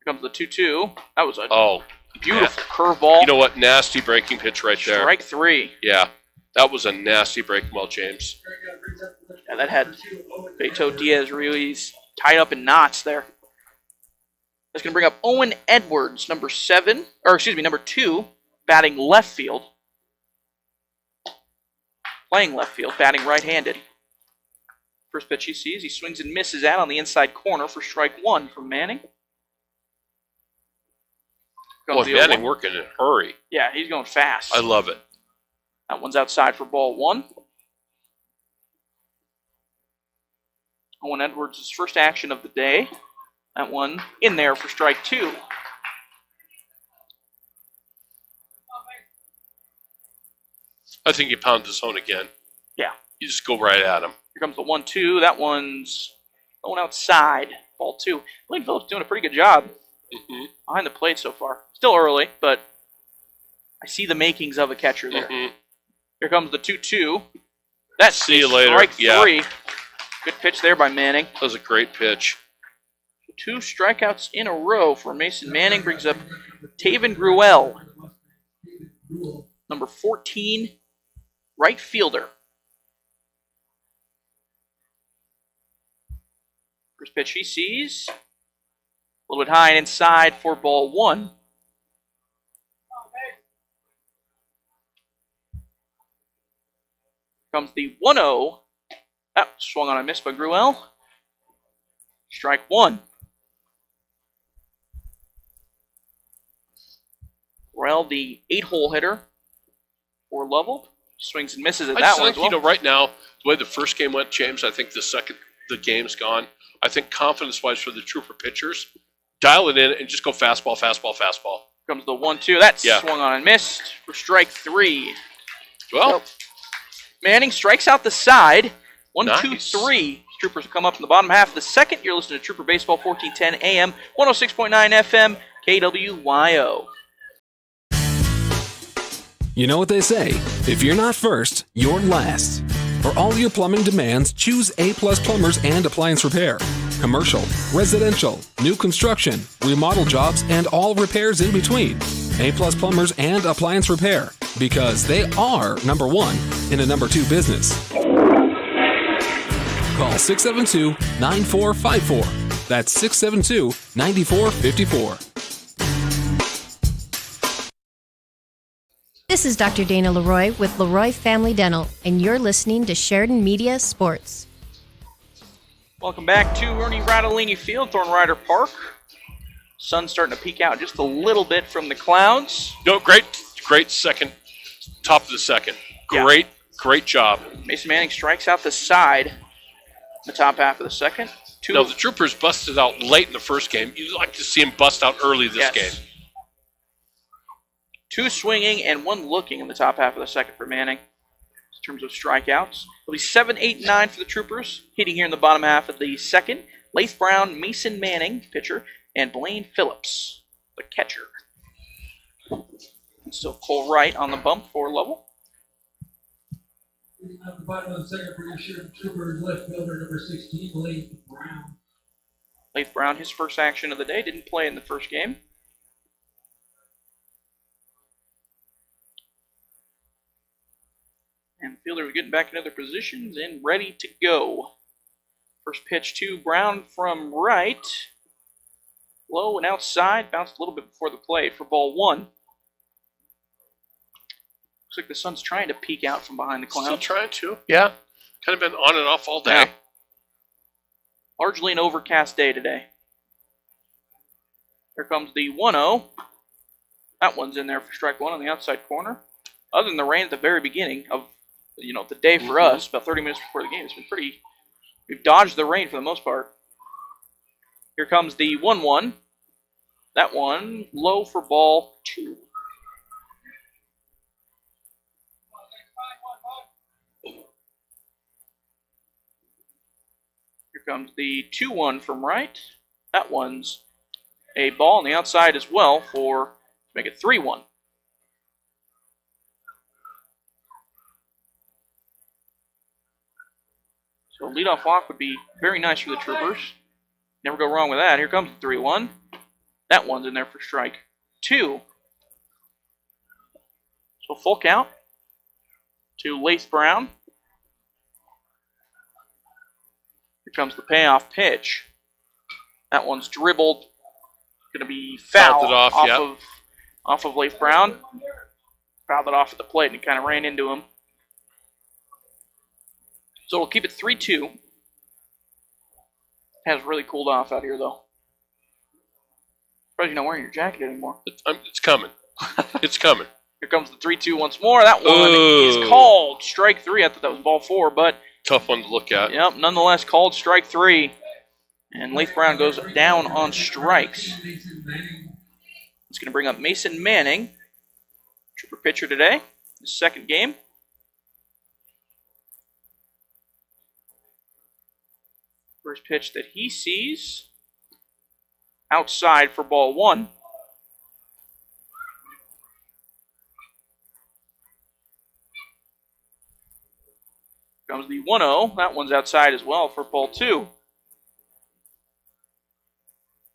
Here comes the 2-2. That was a beautiful yeah. curveball. You know what? Nasty breaking pitch right there. Strike three. Yeah. That was a nasty breaking ball, James. Yeah, that had Beto Diaz-Ruiz tied up in knots there. That's going to bring up Owen Edwards, number 2, batting left field. Playing left field, batting right-handed. First pitch he sees, he swings and misses out on the inside corner for strike one from Manning. Boy, Manning working in a hurry. Yeah, he's going fast. I love it. That one's outside for ball one. Owen Edwards' first action of the day. That one in there for strike two. I think you pound the zone again. Yeah. You just go right at him. Here comes the 1-2. That one's going outside. Ball two. Lane Phillips doing a pretty good job behind the plate so far. Still early, but I see the makings of a catcher there. Here comes the 2-2. That's See you later. strike Yeah. three. Good pitch there by Manning. That was a great pitch. 2 strikeouts in a row for Mason Manning brings up Taven Gruel, number 14, right fielder. First pitch he sees, a little bit high and inside for ball one. Comes the 1-0. That swung on a miss by Gruel. Strike one. Gruel, the 8-hole hitter for Lovell, swings and misses at that one as well. Right now, the way the first game went, James, I think the game's gone. I think confidence-wise for the Trooper pitchers, dial it in and just go fastball, fastball, fastball. Comes the 1-2. That's swung on and missed for strike three. Well, Manning strikes out the side. 1, Nice. 2, 3. Troopers come up in the bottom half of the second. You're listening to Trooper Baseball, 1410 AM, 106.9 FM, KWYO. You know what they say, if you're not first, you're last. For all your plumbing demands, choose A+ Plumbers and Appliance Repair. Commercial, residential, new construction, remodel jobs, and all repairs in between. A+ Plumbers and Appliance Repair, because they are number one in a number two business. Call 672-9454. That's 672-9454. This is Dr. Dana Leroy with Leroy Family Dental, and you're listening to Sheridan Media Sports. Welcome back to Ernie Radolini Field, Thorn Rider Park. Sun's starting to peek out just a little bit from the clouds. No, great second, top of the second. Great job. Mason Manning strikes out the side in the top half of the second. No, the Troopers busted out late in the first game. You'd like to see him bust out early this game. 2 swinging and 1 looking in the top half of the second for Manning in terms of strikeouts. It'll be 7, 8, 9 for the Troopers. Hitting here in the bottom half of the second. Lath Brown, Mason Manning, pitcher, and Blaine Phillips, the catcher. Still Cole Wright on the bump for Lovell. At the bottom of the second for your Sheridan Troopers, left fielder number 16, Lath Brown. Lath Brown, his first action of the day, didn't play in the first game. And the fielders are getting back into their positions and ready to go. First pitch to Brown from right. Low and outside, bounced a little bit before the plate for ball 1. Looks like the sun's trying to peek out from behind the clouds. Still trying to, yeah. Kind of been on and off all day. Yeah. Largely an overcast day today. Here comes the 1-0. That one's in there for strike 1 on the outside corner. Other than the rain at the very beginning of the day for us, about 30 minutes before the game, it's been pretty. We've dodged the rain for the most part. Here comes the 1-1. That one low for ball 2. Here comes the 2-1 from right. That one's a ball on the outside as well to make it 3-1. So a leadoff walk would be very nice for the Troopers. Never go wrong with that. Here comes the 3-1. That one's in there for strike 2. So full count to Lath Brown. Here comes the payoff pitch. That one's dribbled. Going to be fouled off of Lath Brown. Fouled it off at the plate and it kind of ran into him. So we'll keep it 3-2. Has really cooled off out here, though. Surprised you're not wearing your jacket anymore. It's coming. It's coming. Here comes the 3-2 once more. That one is called strike 3. I thought that was ball 4, but tough one to look at. Yep, nonetheless called strike 3. And Lath Brown goes down on strikes. It's going to bring up Mason Manning, Trooper pitcher today, his second game. First pitch that he sees, outside for ball 1. Comes the 1-0. That one's outside as well for ball 2.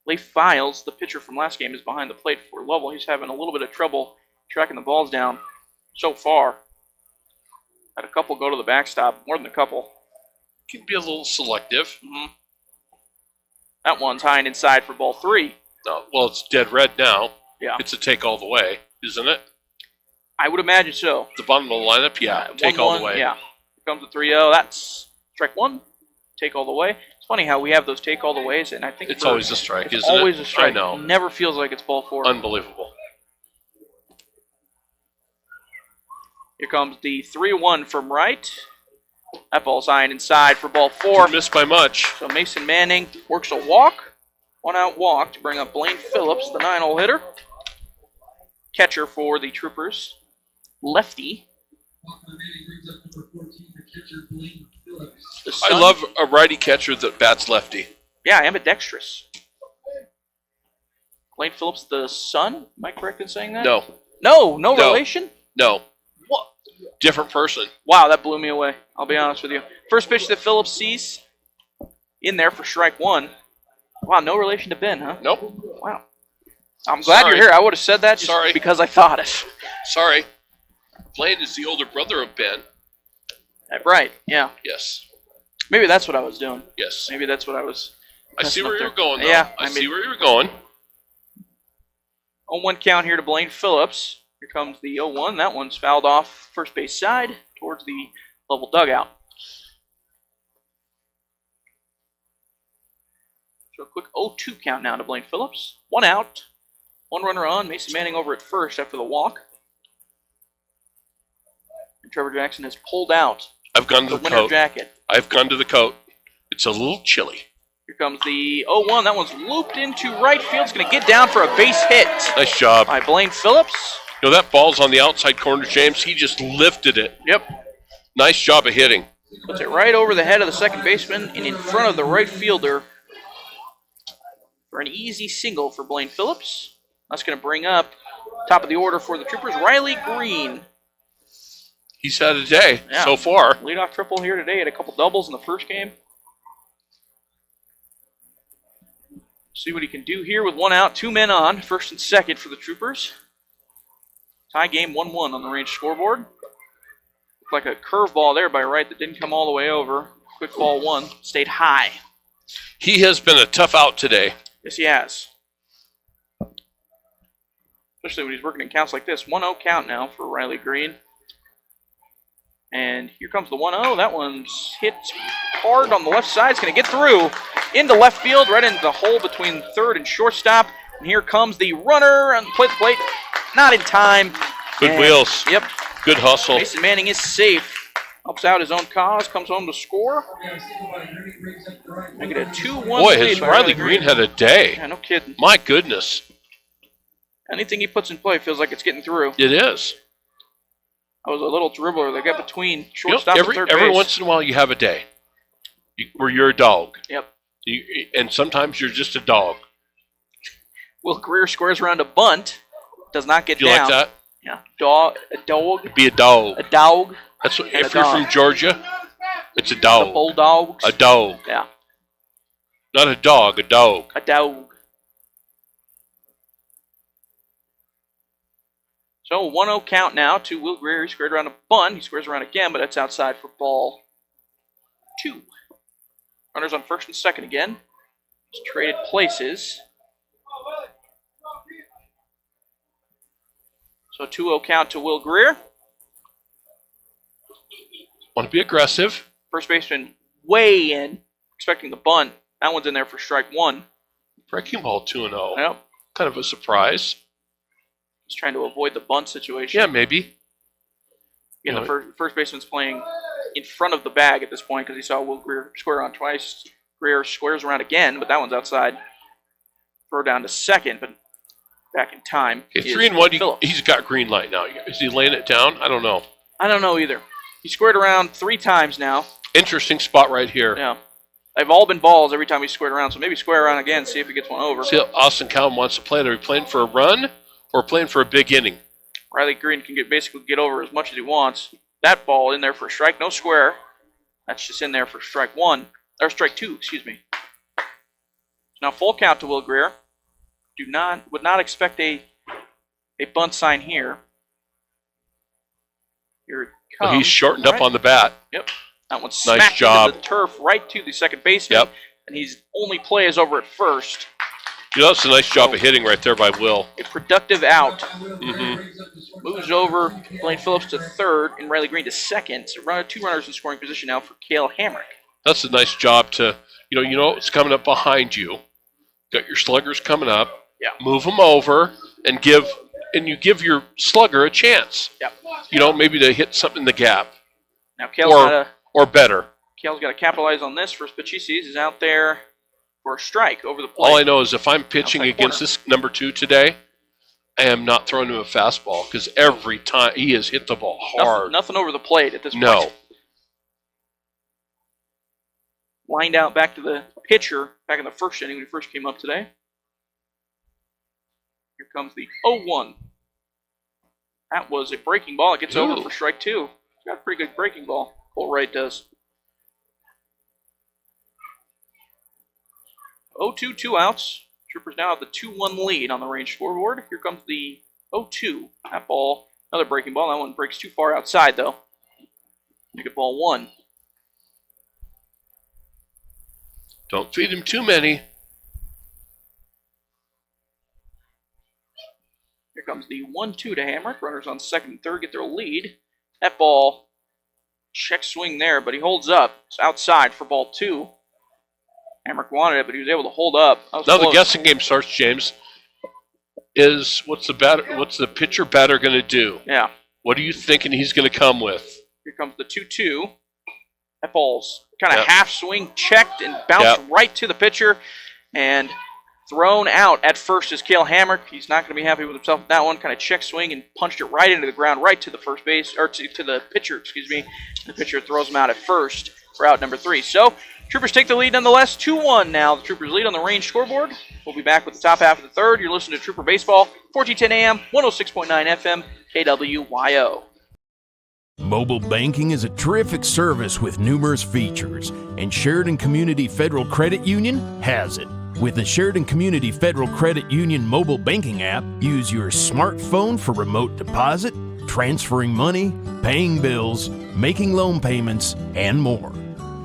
Leif Files, the pitcher from last game, is behind the plate for Lovell. He's having a little bit of trouble tracking the balls down so far. Had a couple go to the backstop, more than a couple. Can be a little selective. Mm-hmm. That one's high and inside for ball 3. Well, it's dead red now. Yeah. It's a take all the way, isn't it? I would imagine so. The bottom of the lineup, yeah, take all the way. Yeah. Here comes the 3-0. That's strike 1. Take all the way. It's funny how we have those take all the ways, and I think it's always a strike, isn't it? It's always a strike. I know. It never feels like it's ball 4. Unbelievable. Here comes the 3-1 from right. That ball's high and inside for ball 4. Didn't miss by much. So Mason Manning works a walk. 1-out walk to bring up Blaine Phillips, the 9-hole hitter. Catcher for the Troopers. Lefty. I love a righty catcher that bats lefty. Yeah, ambidextrous. Blaine Phillips, the son? Am I correct in saying that? No. No relation? No. What? Different person. Wow, that blew me away. I'll be honest with you. First pitch that Phillips sees in there for strike 1. Wow, no relation to Ben, huh? Nope. Wow. I'm glad you're here. I would have said that just because I thought it. Sorry. Blaine is the older brother of Ben. Right, yeah. Yes. Maybe that's what I was doing. Yes. Maybe that's what I was I see where you're going, though. Yeah, I see where you're going. 0-1 count here to Blaine Phillips. Here comes the 0-1. That one's fouled off first base side towards the Lovell dugout. So a quick 0-2 count now to Blaine Phillips. 1 out. 1 runner on. Mason Manning over at first after the walk. And Trevor Jackson has pulled out I've gone to the winter coat. jacket. I've gone to the coat. It's a little chilly. Here comes the 0-1. That one's looped into right field. It's going to get down for a base hit. Nice job. By Blaine Phillips. You know, that ball's on the outside corner, James. He just lifted it. Yep. Nice job of hitting. Puts it right over the head of the second baseman and in front of the right fielder for an easy single for Blaine Phillips. That's going to bring up top of the order for the Troopers, Riley Green. He's had a day so far. Leadoff triple here today. Had a couple doubles in the first game. See what he can do here with 1 out, 2 men on, first and second for the Troopers. Tie game 1-1 on the range scoreboard. Looked like a curveball there by Wright that didn't come all the way over. Quick ball 1, stayed high. He has been a tough out today. Yes, he has. Especially when he's working in counts like this. 1-0 count now for Riley Green. And here comes the 1-0. That one's hit hard on the left side. It's going to get through into left field, right into the hole between third and shortstop. And here comes the runner on the plate. Not in time. Good wheels. Yep. Good hustle. Mason Manning is safe. Helps out his own cause. Comes home to score. Make it a 2-1 Boy, lead has by Riley Green had a day. Yeah, no kidding. My goodness. Anything he puts in play feels like it's getting through. It is. That was a little dribbler that got between shortstop and third base. Every once in a while you have a day where you're a dog. Yep. And sometimes you're just a dog. Will Greer squares around a bunt. Does not get Do you down. like that? Yeah. Dog. A dog. Be a dog. A dog. That's what, and if a you're dog. from Georgia, it's a dog. The Bulldogs. A dog. Yeah. Not a dog, a dog. A dog. So 1-0 count now to Will Greer. He squared around a bunt. He squares around again, but that's outside for ball 2. Runners on first and second again. Just traded places. So 2-0 count to Will Greer. Want to be aggressive. First baseman way in, expecting the bunt. That one's in there for strike 1. Breaking ball 2-0. Yep. Kind of a surprise. Just trying to avoid the bunt situation. Yeah, maybe. Yeah, the first baseman's playing in front of the bag at this point because he saw Will Greer square on twice. Greer squares around again, but that one's outside. Throw down to second, but back in time. Okay, 3-1. He's got green light now. Is he laying it down? I don't know. I don't know either. He squared around 3 times now. Interesting spot right here. Yeah. They've all been balls every time he squared around, so maybe square around again, see if he gets one over. See, Austin Cowan wants to play. Are we playing for a run or playing for a big inning? Riley Green can basically get over as much as he wants. That ball in there for a strike, no square. That's just in there for strike 1. Or strike 2, excuse me. Now full count to Will Greer. Would not expect a bunt sign here. Here it comes. Well, he's shortened up on the bat. Yep. That one Nice smacked job. into the turf right to the second baseman. Yep. And he's only play is over at first. You know, that's a nice job of hitting right there by Will. A productive out. Mm-hmm. Moves over Blaine Phillips to third and Riley Green to second. So 2 runners in scoring position now for Cale Hamrick. That's a nice job to, you know it's coming up behind you. Got your sluggers coming up. Yeah. Move them over and you give your slugger a chance. Yep. You know, maybe to hit something in the gap. Now Cale's or better. Cale's got to capitalize on this. First pitch he sees is out there for a strike over the plate. All I know is if I'm pitching Outside against corner. this number 2 today, I am not throwing him a fastball because every time he has hit the ball hard. Nothing over the plate at this point. No. Lined out back to the pitcher back in the first inning when he first came up today. Here comes the 0-1. That was a breaking ball. It gets over for strike 2. He's got a pretty good breaking ball. Cole Wright does. 0-2, 2 outs. Troopers now have the 2-1 lead on the range scoreboard. Here comes the 0-2. That ball, another breaking ball. That one breaks too far outside, though. Make it ball 1. Don't feed him too many. Here comes the 1-2 to Hamrick. Runners on second and third get their lead. That ball, check swing there, but he holds up. It's outside for ball 2. Hamrick wanted it, but he was able to hold up. Now the guessing game starts, James. Is what's the pitcher batter going to do? Yeah. What are you thinking he's going to come with? Here comes the 2-2. That ball's kind of half swing, checked, and bounced right to the pitcher. And thrown out at first is Cale Hamrick. He's not going to be happy with himself with that one. Kind of check swing and punched it right into the ground, right to the first base, or to the pitcher, excuse me. The pitcher throws him out at first for out number 3. So, Troopers take the lead nonetheless, 2-1 now. The Troopers lead on the range scoreboard. We'll be back with the top half of the third. You're listening to Trooper Baseball, 1410 AM, 106.9 FM, KWYO. Mobile banking is a terrific service with numerous features, and Sheridan Community Federal Credit Union has it. With the Sheridan Community Federal Credit Union mobile banking app, use your smartphone for remote deposit, transferring money, paying bills, making loan payments, and more.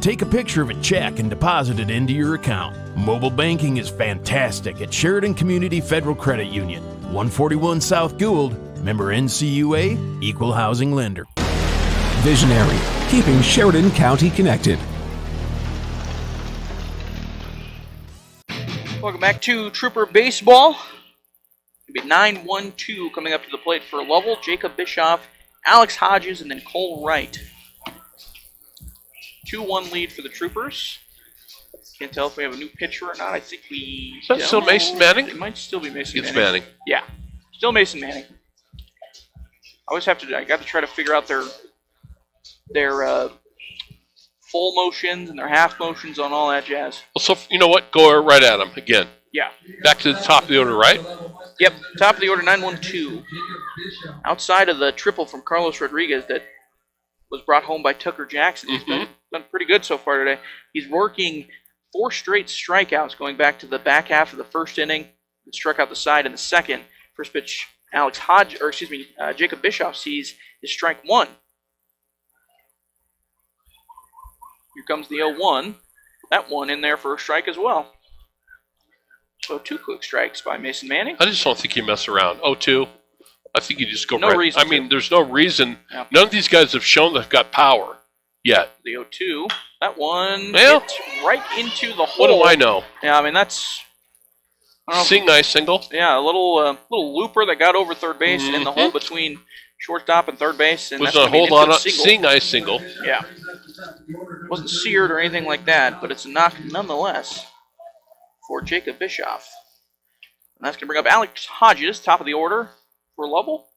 Take a picture of a check and deposit it into your account. Mobile banking is fantastic at Sheridan Community Federal Credit Union, 141 South Gould, member NCUA, equal housing lender. Visionary, keeping Sheridan County connected. Welcome back to Trooper Baseball. It'll be 9-1-2 coming up to the plate for Lovell, Jacob Bischoff, Alex Hodges, and then Cole Wright. 2-1 lead for the Troopers. Can't tell if we have a new pitcher or not. I think we Is that still Mason Manning? It might still be Mason It's Manning. Manning. Yeah, still Mason Manning. I got to try to figure out their full motions and their half motions on all that jazz. Well, so you know what? Go right at him again. Yeah. Back to the top of the order, right? Yep, top of the order, 9-1-2. Outside of the triple from Carlos Rodriguez that was brought home by Tucker Jackson. He's done pretty good so far today. He's working 4 straight strikeouts going back to the back half of the first inning. He struck out the side in the second. First pitch, Jacob Bischoff sees is strike 1. Here comes the 0-1. That one in there for a strike as well. So 2 quick strikes by Mason Manning. I just don't think you mess around. 0-2. I think you just go No right. reason I mean, to. there's no reason. Yeah. None of these guys have shown they've got power yet. The 0-2. That one Well, hit right into the hole. What do I know? Yeah, I mean, that's... Nice single. Yeah, a little looper that got over third base in the hole between shortstop and third base. And Was that's a gonna be hold an on infield a nice single. Yeah. Wasn't seared or anything like that, but it's a knock nonetheless for Jacob Bischoff. And that's going to bring up Alex Hodges, top of the order for Lovell.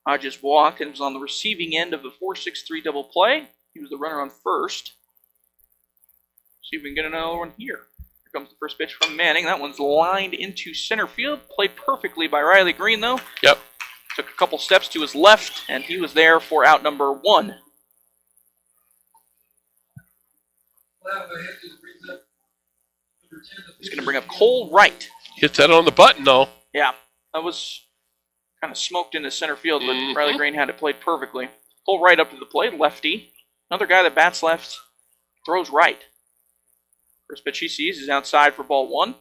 Hodges walked and was on the receiving end of a 4-6-3 double play. He was the runner on first. See if we can get another one here. Here comes the first pitch from Manning. That one's lined into center field. Played perfectly by Riley Green, though. Yep. Took a couple steps to his left, and he was there for out number 1. He's going to bring up Cole Wright. Hit that on the button, though. Yeah, that was kind of smoked into center field, but Riley Green had it played perfectly. Cole Wright up to the plate, lefty. Another guy that bats left, throws right. First pitch he sees is outside for ball 1.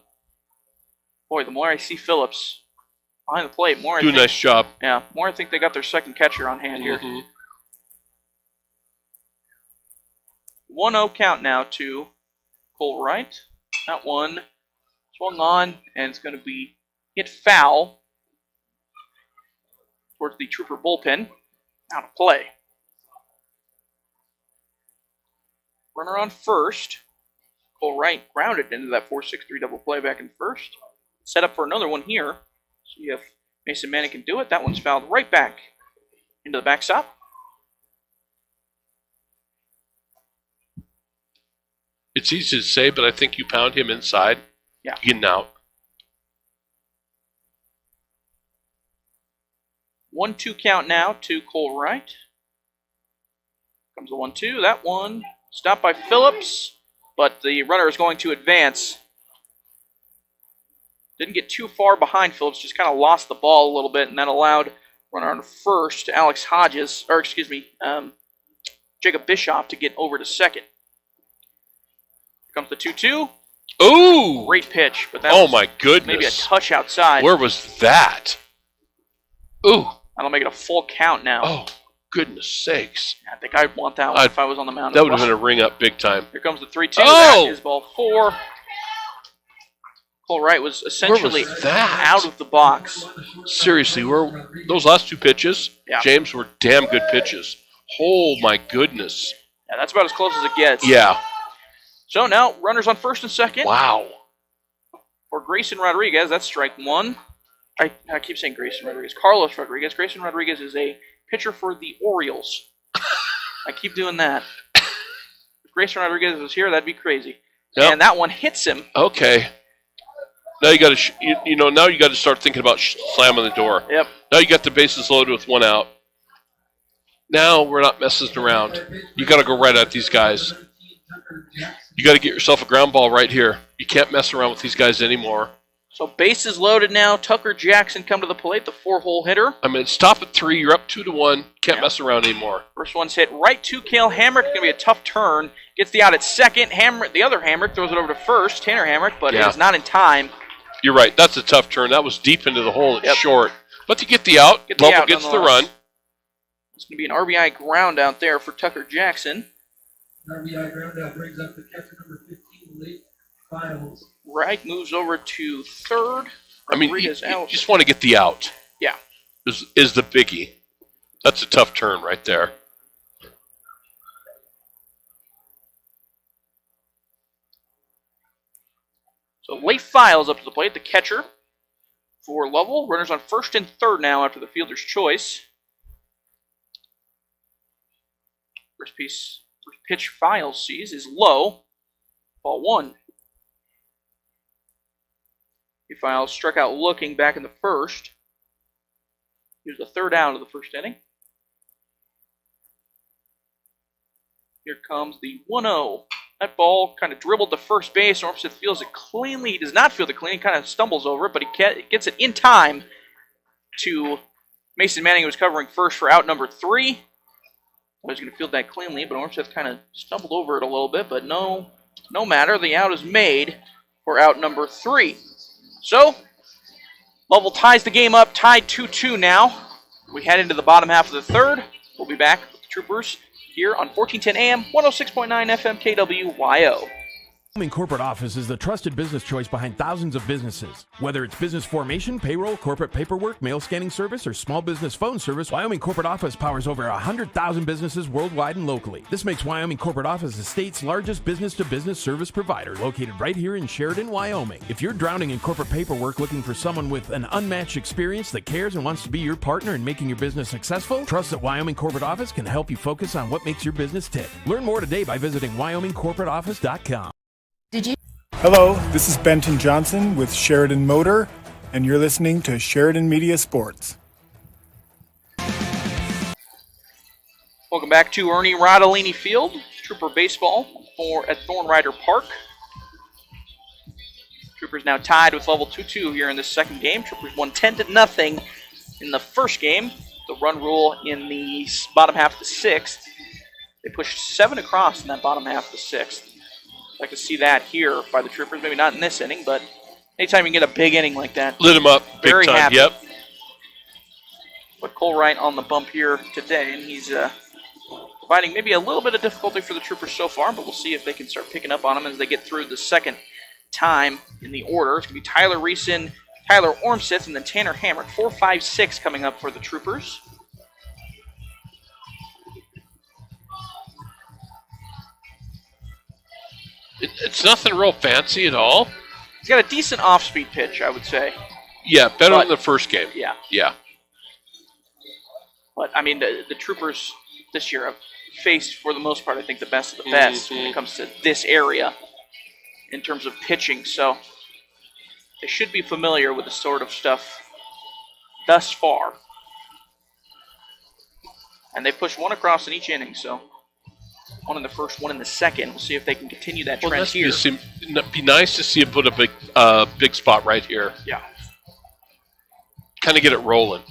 Boy, the more I see Phillips behind the plate, more I Do a think, nice job. Yeah, more I think they got their second catcher on hand here. 1-0 count now to Cole Wright. That one swung on, and it's going to be hit foul towards the Trooper bullpen. Out of play. Runner on first. Cole Wright grounded into that 4-6-3 double play back in first. Set up for another one here. See if Mason Manning can do it. That one's fouled right back into the backstop. It's easy to say, but I think you pound him inside. Yeah. Getting out. 1-2 count now to Cole Wright. Comes the 1-2. That one stopped by Phillips, but the runner is going to advance. Didn't get too far behind Phillips, just kind of lost the ball a little bit, and that allowed runner on first, Alex Hodges, Jacob Bischoff to get over to second. Comes the 2-2. Ooh! Great pitch, but that Oh was my goodness! maybe a touch outside. Where was that? Ooh! That'll make it a full count now. Oh, goodness sakes! I think I'd want that one if I was on the mound. That as would have well. been a ring up big time. Here comes the 3-2. Oh! That is ball 4. Cole Wright was essentially that? out of the box. Seriously, those last 2 pitches, Yeah. James, were damn good pitches. Oh my goodness! Yeah, that's about as close as it gets. Yeah. So now, runners on first and second. Wow. For Grayson Rodriguez, that's strike 1. I keep saying Grayson Rodriguez. Carlos Rodriguez. Grayson Rodriguez is a pitcher for the Orioles. I keep doing that. If Grayson Rodriguez was here, that'd be crazy. Yep. And that one hits him. Okay. Now you got to, now you got to start thinking about slamming the door. Yep. Now you got the bases loaded with 1 out. Now we're not messing around. You got to go right at these guys. You got to get yourself a ground ball right here. You can't mess around with these guys anymore. So bases loaded now. Tucker Jackson come to the plate, the 4-hole hitter. I mean, stop at 3. You're up 2-1. Can't mess around anymore. First one's hit right to Cale Hamrick. Going to be a tough turn. Gets the out at second. The other Hamrick throws it over to first. Tanner Hamrick, but it is not in time. You're right. That's a tough turn. That was deep into the hole. It's short. But to get the out, Lovell gets the run. It's going to be an RBI ground out there for Tucker Jackson. RBI ground out brings up the catcher number 15, Lake Files. Wright moves over to third. I mean, you out. just want to get the out. Yeah. Is the biggie. That's a tough turn right there. So Lake Files up to the plate, the catcher for Lovell. Runners on first and third now after the fielder's choice. First pitch Files sees is low. Ball 1. Files struck out looking back in the first. Here's the third out of the first inning. Here comes the 1-0. That ball kind of dribbled to first base. Ormseth feels it cleanly. He does not feel it clean. He kind of stumbles over it, but he gets it in time to Mason Manning, who was covering first for out number 3. He was going to field that cleanly, but Ormseth kind of stumbled over it a little bit, but no matter. The out is made for out number 3. So, Lovell ties the game up, tied 2-2 now. We head into the bottom half of the third. We'll be back with the Troopers here on 1410 AM, 106.9 FM KWYO. Wyoming Corporate Office is the trusted business choice behind thousands of businesses. Whether it's business formation, payroll, corporate paperwork, mail scanning service, or small business phone service, Wyoming Corporate Office powers over 100,000 businesses worldwide and locally. This makes Wyoming Corporate Office the state's largest business-to-business service provider, located right here in Sheridan, Wyoming. If you're drowning in corporate paperwork looking for someone with an unmatched experience that cares and wants to be your partner in making your business successful, trust that Wyoming Corporate Office can help you focus on what makes your business tick. Learn more today by visiting WyomingCorporateOffice.com. Hello, this is Benton Johnson with Sheridan Motor, and you're listening to Sheridan Media Sports. Welcome back to Ernie Rodolini Field, Trooper Baseball at Thornrider Park. Troopers now tied with Lovell 2-2 here in this second game. Troopers won 10-0 in the first game. The run rule in the bottom half of the sixth. They pushed 7 across in that bottom half of the sixth. I'd like to see that here by the Troopers. Maybe not in this inning, but anytime you get a big inning like that. Lit him up big very time, happy. yep. But Cole Wright on the bump here today, and he's providing maybe a little bit of difficulty for the Troopers so far, but we'll see if they can start picking up on them as they get through the second time in the order. It's going to be Tyler Reeson, Tyler Ormseth, and then Tanner Hamrick. 4, 5, 6 coming up for the Troopers. It's nothing real fancy at all. He's got a decent off-speed pitch, I would say. Yeah, better than the first game. Yeah. Yeah. But, I mean, the Troopers this year have faced, for the most part, I think the best of the best when it comes to this area in terms of pitching. So they should be familiar with the sort of stuff thus far. And they pushed 1 across in each inning, so 1 in the first, 1 in the second. We'll see if they can continue that trend here. It'd be nice to see him put a big spot right here. Yeah. Kind of get it rolling.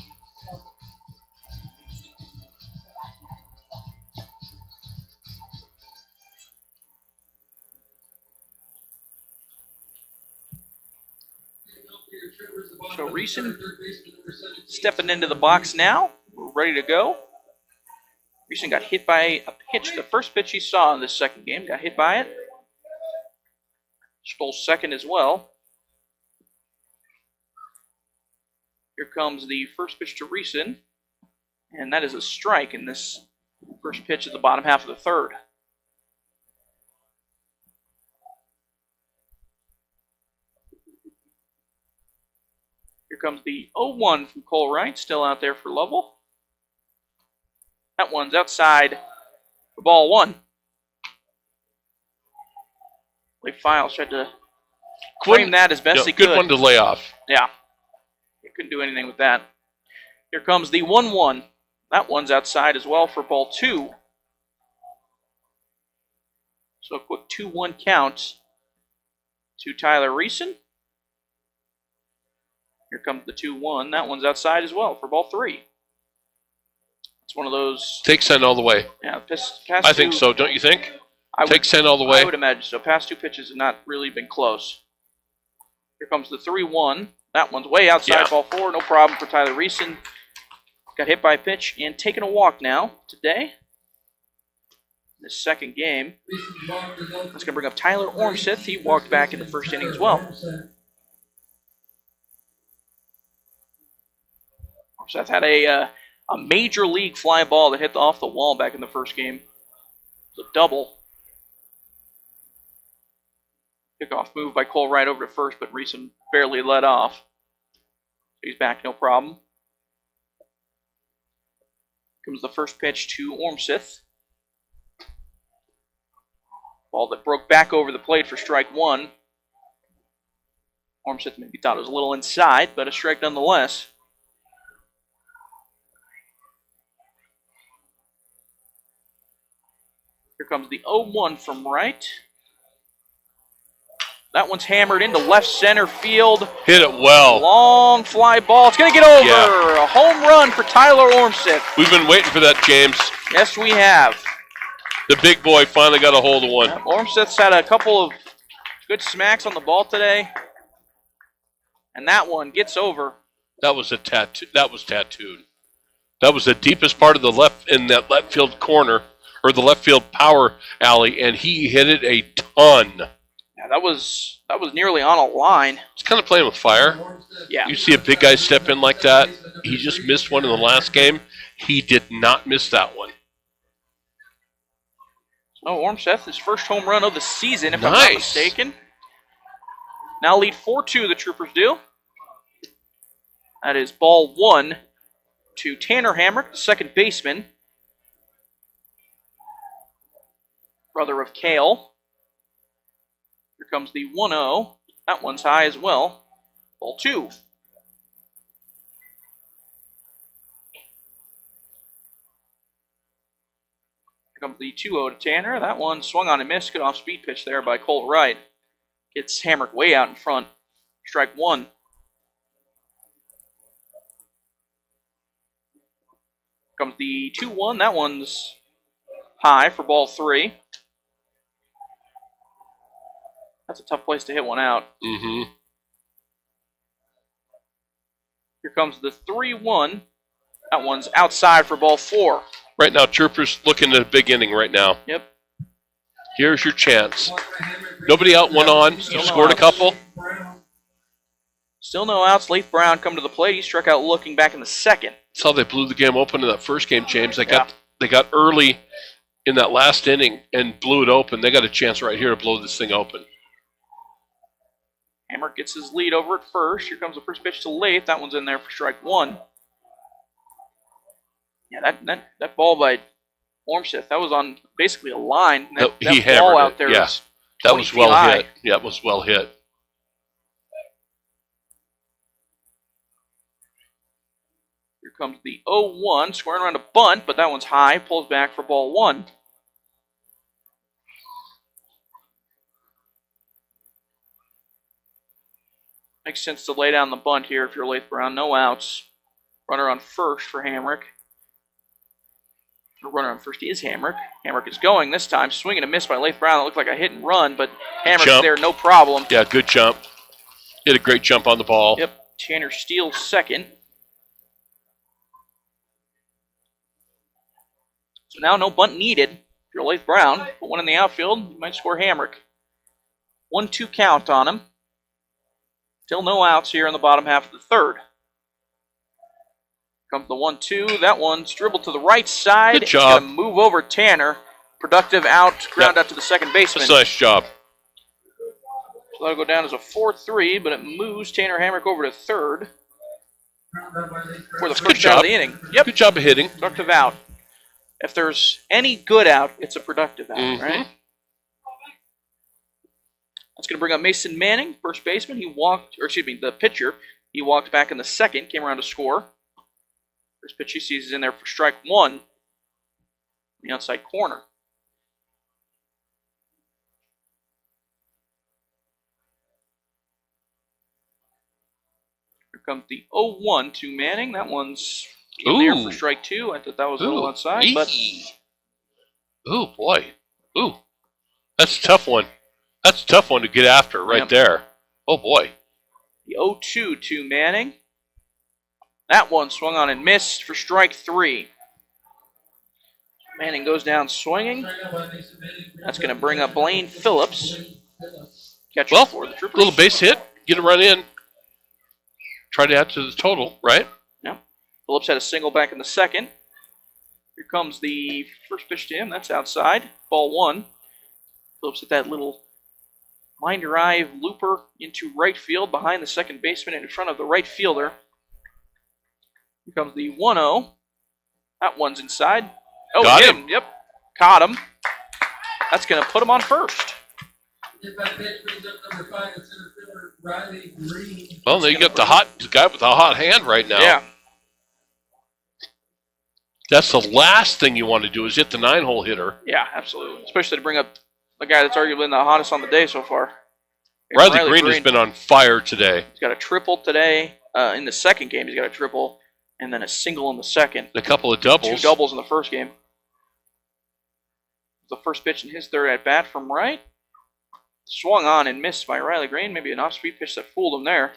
So Reeson stepping into the box now. We're ready to go. Reeson got hit by a pitch. The first pitch he saw in this second game, got hit by it. Stole second as well. Here comes the first pitch to Reeson. And that is a strike in this first pitch of the bottom half of the third. Here comes the 0-1 from Cole Wright, still out there for Lovell. That one's outside for ball one. Blake Files tried to frame that as best he could. Good one to lay off. Yeah. He couldn't do anything with that. Here comes the 1-1. That one's outside as well for ball two. So a quick 2-1 count to Tyler Reeson. Here comes the 2-1. That one's outside as well for ball three. It's one of those. Take Sen all the way. Yeah, I think so, don't you think? Take Sen all the way. I would imagine so. Past two pitches have not really been close. Here comes the 3-1. That one's way outside ball four. No problem for Tyler Reeson. Got hit by a pitch and taking a walk now today. This second game. That's going to bring up Tyler Ormseth. He walked back in the first inning as well. Ormseth had a major league fly ball that hit off the wall back in the first game. It was a double. Kickoff move by Cole Wright over to first, but Reeson barely let off. He's back, no problem. Comes the first pitch to Ormseth. Ball that broke back over the plate for strike one. Ormseth maybe thought it was a little inside, but a strike nonetheless. Here comes the 0-1 from Wright. That one's hammered into left center field. Hit it well. Long fly ball. It's going to get over. Yeah. A home run for Tyler Ormseth. We've been waiting for that, James. Yes, we have. The big boy finally got a hold of one. Ormseth's had a couple of good smacks on the ball today. And that one gets over. That was a tattoo. That was tattooed. That was the deepest part of the left in that left field corner, or the left field power alley, and he hit it a ton. Yeah, that was nearly on a line. It's kind of playing with fire. Yeah. You see a big guy step in like that. He just missed one in the last game. He did not miss that one. So Ormseth, his first home run of the season, if I'm not mistaken. Now lead 4-2, the Troopers do. That is ball one to Tanner Hamrick, the second baseman. Brother of Kale. Here comes the 1-0. That one's high as well. Ball two. Here comes the 2-0 to Tanner. That one swung on and missed. Good off-speed pitch there by Cole Wright. Gets Hamrick way out in front. Strike one. Here comes the 2-1. That one's high for ball three. That's a tough place to hit one out. Mm-hmm. Here comes the 3-1. That one's outside for ball four. Right now, Troopers looking at a big inning right now. Yep. Here's your chance. Nobody out, one on. You scored a couple. Still no outs. Leif Brown come to the plate. He struck out looking back in the second. That's how they blew the game open in that first game, James. They got early in that last inning and blew it open. They got a chance right here to blow this thing open. Hamrick gets his lead over at first. Here comes the first pitch to Leif. That one's in there for strike one. Yeah, that ball by Ormseth, that was on basically a line. That ball out there was that was well high. hit. Yeah, it was well hit. Here comes the 0-1, squaring around a bunt, but that one's high. Pulls back for ball one. Makes sense to lay down the bunt here if you're Leif Brown. No outs. Runner on first for Hamrick. The runner on first is Hamrick. Hamrick is going this time. Swinging a miss by Leif Brown. It looked like a hit and run, but Hamrick's there, no problem. Yeah, good jump. He had a great jump on the ball. Yep. Tanner Steele second. So now no bunt needed. If you're Lath Brown, put one in the outfield, you might score Hamrick. 1-2 count on him. Still no outs here in the bottom half of the third. Comes the 1-2. That one's dribbled to the right side. Good job. It's going to move over Tanner. Productive out, ground out to the second baseman. That's a nice job. So that'll go down as a 4-3, but it moves Tanner Hamrick over to third for the first out of the inning. Yep. Good job of hitting. Productive out. If there's any good out, it's a productive out, right? That's going to bring up Mason Manning, first baseman. The pitcher. He walked back in the second, came around to score. First pitch he sees is in there for strike one on the outside corner. Here comes the 0-1 to Manning. That one's in there for strike two. I thought that was a little outside, but Ooh, boy. Ooh. That's a tough one. That's a tough one to get after right there. Oh, boy. The 0-2 to Manning. That one swung on and missed for strike three. Manning goes down swinging. That's going to bring up Blaine Phillips. Catcher for the Troopers. Little base hit. Get a run in. Try to add to the total, right? Yeah. Phillips had a single back in the second. Here comes the first pitch to him. That's outside. Ball one. Phillips hit that little line drive looper into right field behind the second baseman and in front of the right fielder. Here comes the 1-0. That one's inside. Oh, Got hit him. Yep. Caught him. That's going to put him on first. Well, they got the guy with the hot hand right now. Yeah. That's the last thing you want to do is hit the 9-hole hitter. Yeah, absolutely. Especially to bring up the guy that's arguably the hottest on the day so far. Riley Green has been on fire today. He's got a triple today. In the second game, he's got a triple, and then a single in the second. A couple of doubles. 2 doubles in the first game. The first pitch in his third at bat from right. Swung on and missed by Riley Green. Maybe an off-speed pitch that fooled him there.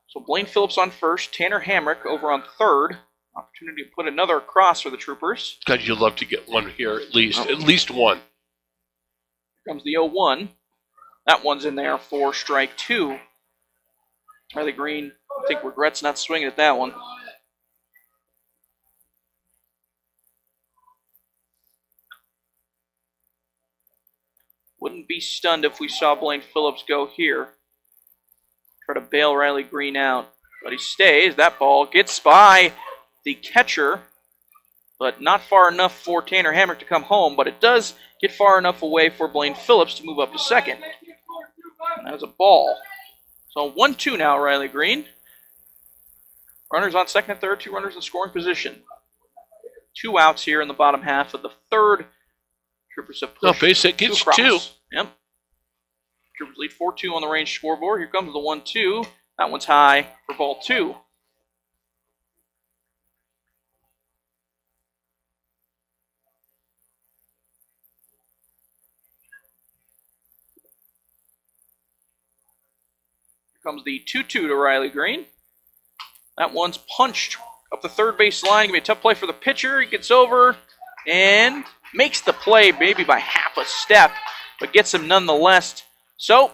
So Blaine Phillips on first. Tanner Hamrick over on third. Opportunity to put another across for the Troopers. God, you'd love to get one here at least. At least one. Here comes the 0-1. That one's in there for strike two. Riley Green, I think, regrets not swinging at that one. Wouldn't be stunned if we saw Blaine Phillips go here. Try to bail Riley Green out. But he stays. That ball gets by the catcher, but not far enough for Tanner Hamrick to come home. But it does get far enough away for Blaine Phillips to move up to second. And that was a ball. So 1-2 now, Riley Green. Runners on second and third, 2 runners in scoring position. 2 outs here in the bottom half of the third. Troopers have pushed base hit gets 2. Yep. Troopers lead 4-2 on the range scoreboard. Here comes the 1-2. That one's high for ball 2. Here comes the 2-2 to Riley Green. That one's punched up the third base line. Gonna be a tough play for the pitcher. He gets over and makes the play maybe by half a step, but gets him nonetheless. So,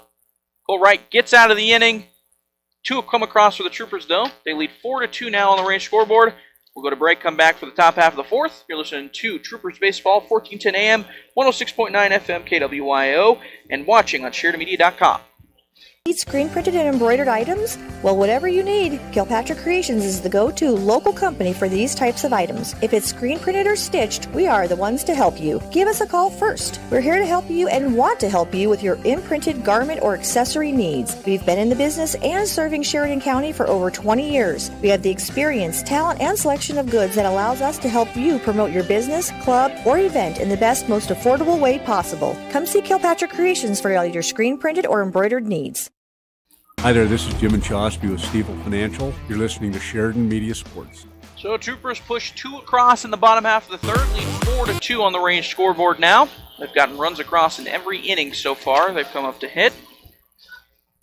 Cole Wright gets out of the inning. 2 have come across for the Troopers, though. They lead 4-2 now on the range scoreboard. We'll go to break, come back for the top half of the fourth. You're listening to Troopers Baseball, 1410 AM, 106.9 FM, KWYO, and watching on SheridanMedia.com. Need screen printed and embroidered items? Well, whatever you need, Kilpatrick Creations is the go-to local company for these types of items. If it's screen printed or stitched, we are the ones to help you. Give us a call first. We're here to help you and want to help you with your imprinted garment or accessory needs. We've been in the business and serving Sheridan County for over 20 years. We have the experience, talent, and selection of goods that allows us to help you promote your business, club, or event in the best, most affordable way possible. Come see Kilpatrick Creations for all your screen printed or embroidered needs. Hi there, this is Jim Chosby with Stiefel Financial. You're listening to Sheridan Media Sports. So Troopers push 2 across in the bottom half of the third, lead 4-2 on the range scoreboard now. They've gotten runs across in every inning so far. They've come up to hit.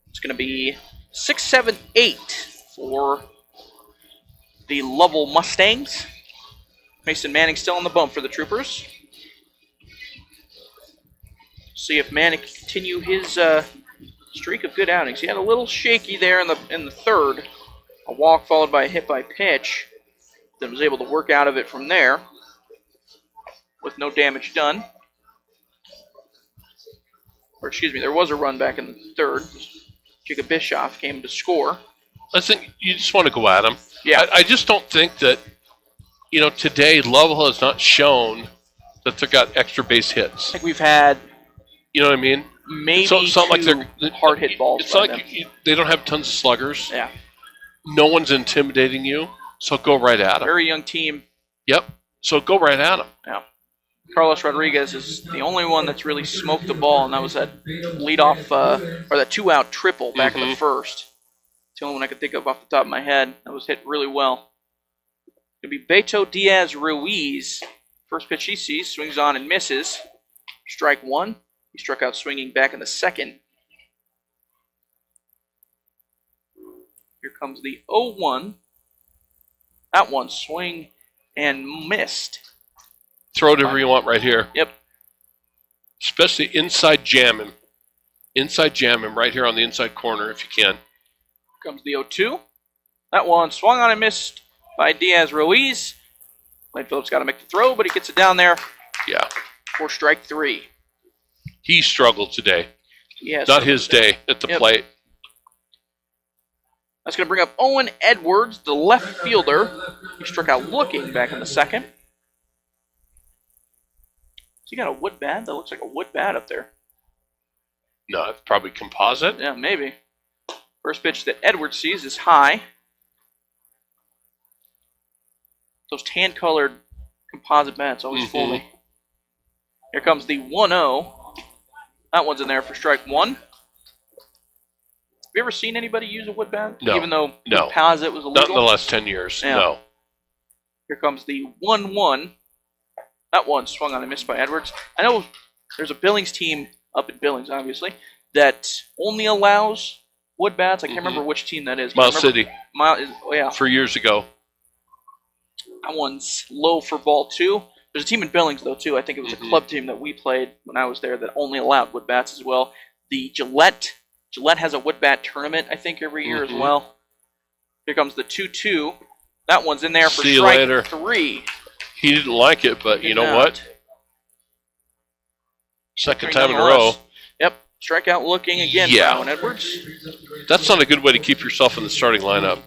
It's going to be 6-7-8 for the Lovell Mustangs. Mason Manning still on the bump for the Troopers. See if Manning can continue his streak of good outings. He had a little shaky there in the third. A walk followed by a hit by pitch. Then was able to work out of it from there with no damage done. Or excuse me, there was a run back in the third. Jacob Bischoff came to score. I think you just want to go at him. Yeah. I just don't think that, today Lovell has not shown that they've got extra base hits. I think we've had, You know what I mean? maybe So it's not like two they're hard hit balls. It's by not them. like they don't have tons of sluggers. Yeah. No one's intimidating you, so go right at them. Very young team. Yep. So go right at them. Yeah. Carlos Rodriguez is the only one that's really smoked the ball, and that was that leadoff or that 2-out triple back in the first. It's the only one I could think of off the top of my head. That was hit really well. It'll be Beto Diaz Ruiz. First pitch he sees, swings on and misses. Strike one. He struck out swinging back in the second. Here comes the 0-1. That one swing and missed. Throw whatever you want right here. Yep. Especially inside jam him. Inside jam him right here on the inside corner if you can. Here comes the 0-2. That one swung on and missed by Diaz Ruiz. Lane Phillips got to make the throw, but he gets it down there. Yeah. For strike three. He struggled today. Yes. Not his day at the plate. That's going to bring up Owen Edwards, the left fielder. He struck out looking back in the second. He got a wood bat? That looks like a wood bat up there. No, it's probably composite. Yeah, maybe. First pitch that Edwards sees is high. Those tan-colored composite bats always fool me. Here comes the 1-0. That one's in there for strike one. Have you ever seen anybody use a wood bat? No. Even though No. composite was illegal? Not in the last 10 years. Yeah. No. Here comes the 1-1. That one swung on and missed by Edwards. I know there's a Billings team up in Billings, obviously, that only allows wood bats. I can't remember which team that is. Miles City. Yeah. For years ago. That one's low for ball two. There's a team in Billings, though, too. I think it was a club team that we played when I was there that only allowed wood bats as well. The Gillette has a wood bat tournament, I think, every year as well. Here comes the 2-2. That one's in there for See you strike later. three. He didn't like it, but you know not. what? Second time in a row. Yep. Strikeout looking again Yeah. for Owen Edwards. That's not a good way to keep yourself in the starting lineup.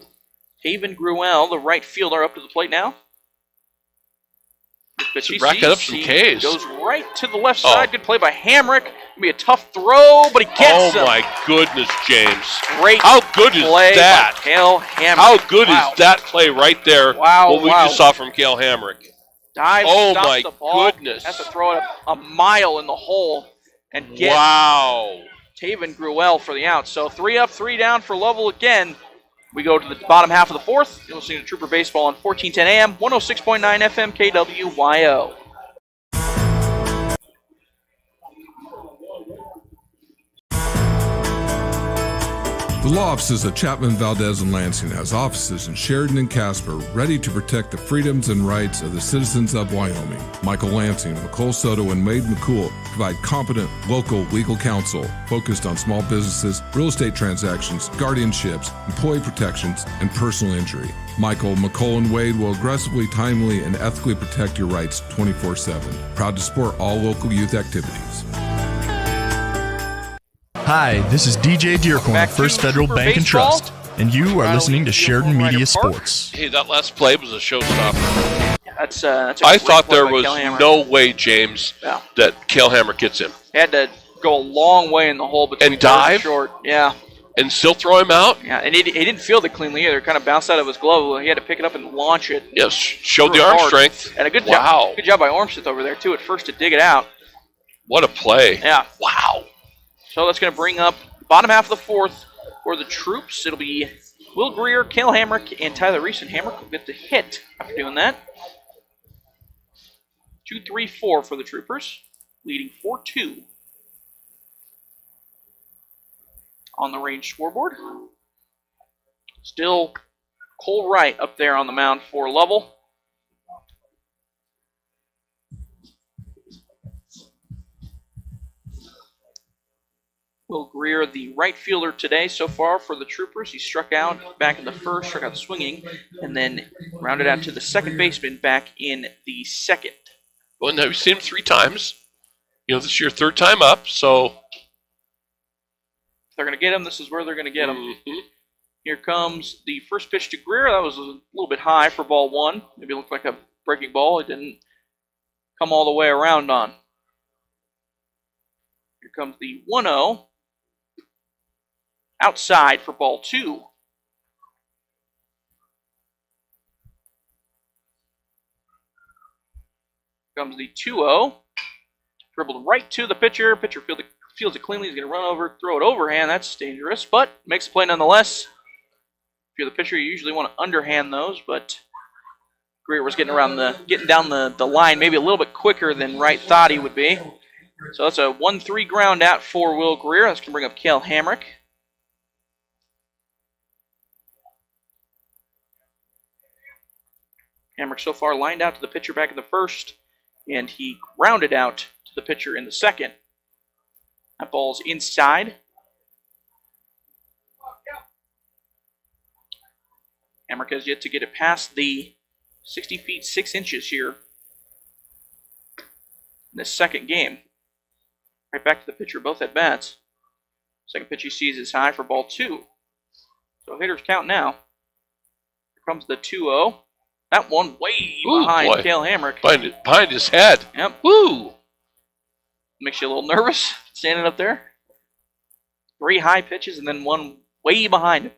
Haven Gruel, the right fielder, up to the plate now. But He's racking up some Ks. Goes right to the left side. Good play by Hamrick. It'll be a tough throw, but he gets him. Oh my goodness, James! Great How good is play that? by Cale Hamrick. How good is that play right there? Wow, What we just saw from Cale Hamrick. Dives, Oh stops my the ball. goodness! Has to throw it a mile in the hole and get Wow! Taven Gruel for the out. So 3 up, 3 down for Lovell again. We go to the bottom half of the fourth. You're listening to Trooper Baseball on 1410 AM, 106.9 FM KWYO. The law offices of Chapman, Valdez, and Lansing has offices in Sheridan and Casper ready to protect the freedoms and rights of the citizens of Wyoming. Michael Lansing, McCole Soto, and Wade McCool provide competent local legal counsel focused on small businesses, real estate transactions, guardianships, employee protections, and personal injury. Michael, McCole, and Wade will aggressively, timely, and ethically protect your rights 24/7. Proud to support all local youth activities. Hi, this is DJ Dearcorn, First Federal Bank and Trust, and you are listening to Sheridan Media Sports. Hey, that last play was a showstopper. That's a I great thought play there by was Cale Hamrick. no way, James, that Cale Hamrick gets him. He had to go a long way in the hole between And dive? short. Yeah. And still throw him out? Yeah, and he didn't field it cleanly either. It kind of bounced out of his glove. He had to pick it up and launch it. Yes, showed Threw the it arm hard. strength. And a good Wow. job. Good job by Ormseth over there, too, at first to dig it out. What a play. Yeah. Wow. So that's going to bring up the bottom half of the fourth for the Troops. It'll be Will Greer, Cale Hamrick, and Tyler Reese. And Hamrick will get the hit after doing that. 2-3-4 for the Troopers. leading 4-2 on the range scoreboard. Still Cole Wright up there on the mound for Lovell. Will Greer, the right fielder today so far for the Troopers. He struck out back in the first, struck out swinging, and then rounded out to the second baseman back in the second. Well, now we've seen him 3 times. This is your 3rd time up, so. If they're going to get him, this is where they're going to get him. Mm-hmm. Here comes the first pitch to Greer. That was a little bit high for ball 1. Maybe it looked like a breaking ball. It didn't come all the way around on. Here comes the 1-0. Outside for ball 2. Comes the 2-0. Dribbled right to the pitcher. Pitcher fields it cleanly. He's going to run over, throw it overhand. That's dangerous, but makes a play nonetheless. If you're the pitcher, you usually want to underhand those, but Greer was getting down the line maybe a little bit quicker than Wright thought he would be. So that's a 1-3 ground out for Will Greer. That's going to bring up Cale Hamrick. Hamrick so far lined out to the pitcher back in the first, and he grounded out to the pitcher in the second. That ball's inside. Hamrick has yet to get it past the 60 feet 6 inches here in this second game. Right back to the pitcher, both at bats. Second pitch he sees is high for ball 2. So hitters count now. Here comes the 2-0. That one way behind Cale Hamrick. Behind his head. Yep. Woo! Makes you a little nervous standing up there. 3 high pitches and then one way behind him.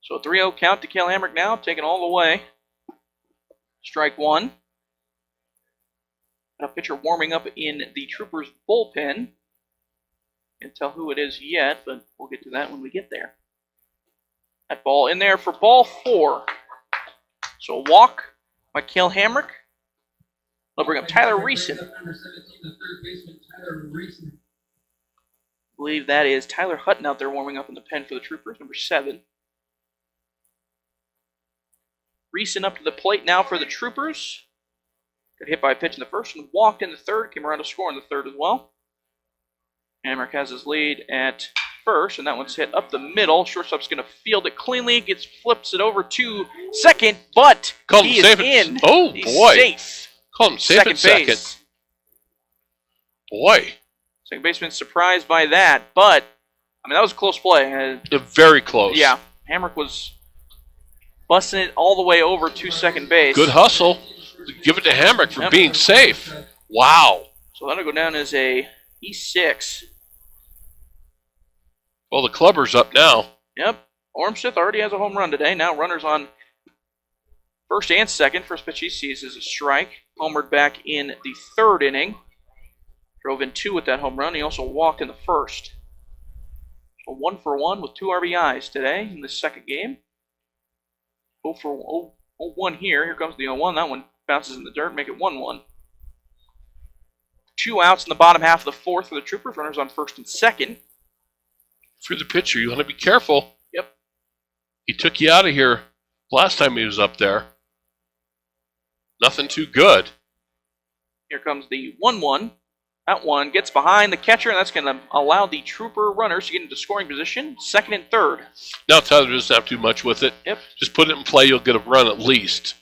So a 3-0 count to Cale Hamrick now, taken all the way. Strike 1. A pitcher warming up in the Troopers bullpen. Can't tell who it is yet, but we'll get to that when we get there. That ball in there for ball 4. So a walk by Cale Hamrick. They'll bring up Tyler Reeson. I believe that is Tyler Hutton out there warming up in the pen for the Troopers, number 7. Reeson up to the plate now for the Troopers. Got hit by a pitch in the first and walked in the third. Came around to score in the third as well. Hamrick has his lead at first, and that one's hit up the middle. Shortstop's going to field it cleanly. Flips it over to second, but he is in. Oh, He's boy. safe. Call him safe at second. Base. Boy. Second baseman surprised by that, but, that was a close play. Very close. Yeah. Hamrick was busting it all the way over to second base. Good hustle. Give it to Hamrick for being safe. Wow. So that'll go down as a E6. Well, the clubber's up now. Yep. Ormseth already has a home run today. Now runners on first and second. First pitch he sees is a strike. Homered back in the third inning. Drove in 2 with that home run. He also walked in the first. So 1 for 1 with 2 RBIs today in this second game. 0 for 1 here. Here comes the 0-1. That one bounces in the dirt. Make it 1-1. 2 outs in the bottom half of the fourth for the Troopers. Runners on first and second. For the pitcher, you want to be careful. Yep. He took you out of here last time he was up there. Nothing too good. Here comes the 1-1. That one gets behind the catcher, and that's going to allow the Trooper runners to get into scoring position, second and third. Now Tyler doesn't have too much with it. Yep. Just put it in play, you'll get a run at least.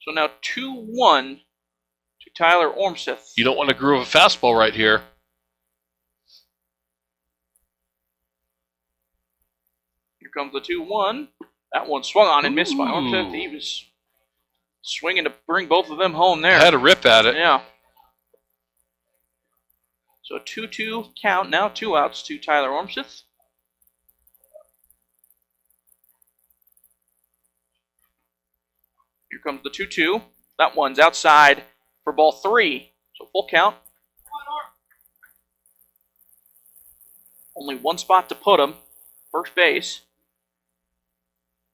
So now 2-1 to Tyler Ormseth. You don't want to groove a fastball right here. Here comes the 2-1. That one swung on and missed by Ormseth. He was swinging to bring both of them home there. Had a rip at it. Yeah. So a 2-2 count. Now 2 outs to Tyler Ormseth. Here comes the 2-2. That one's outside for ball 3. So full count. Only one spot to put him. First base.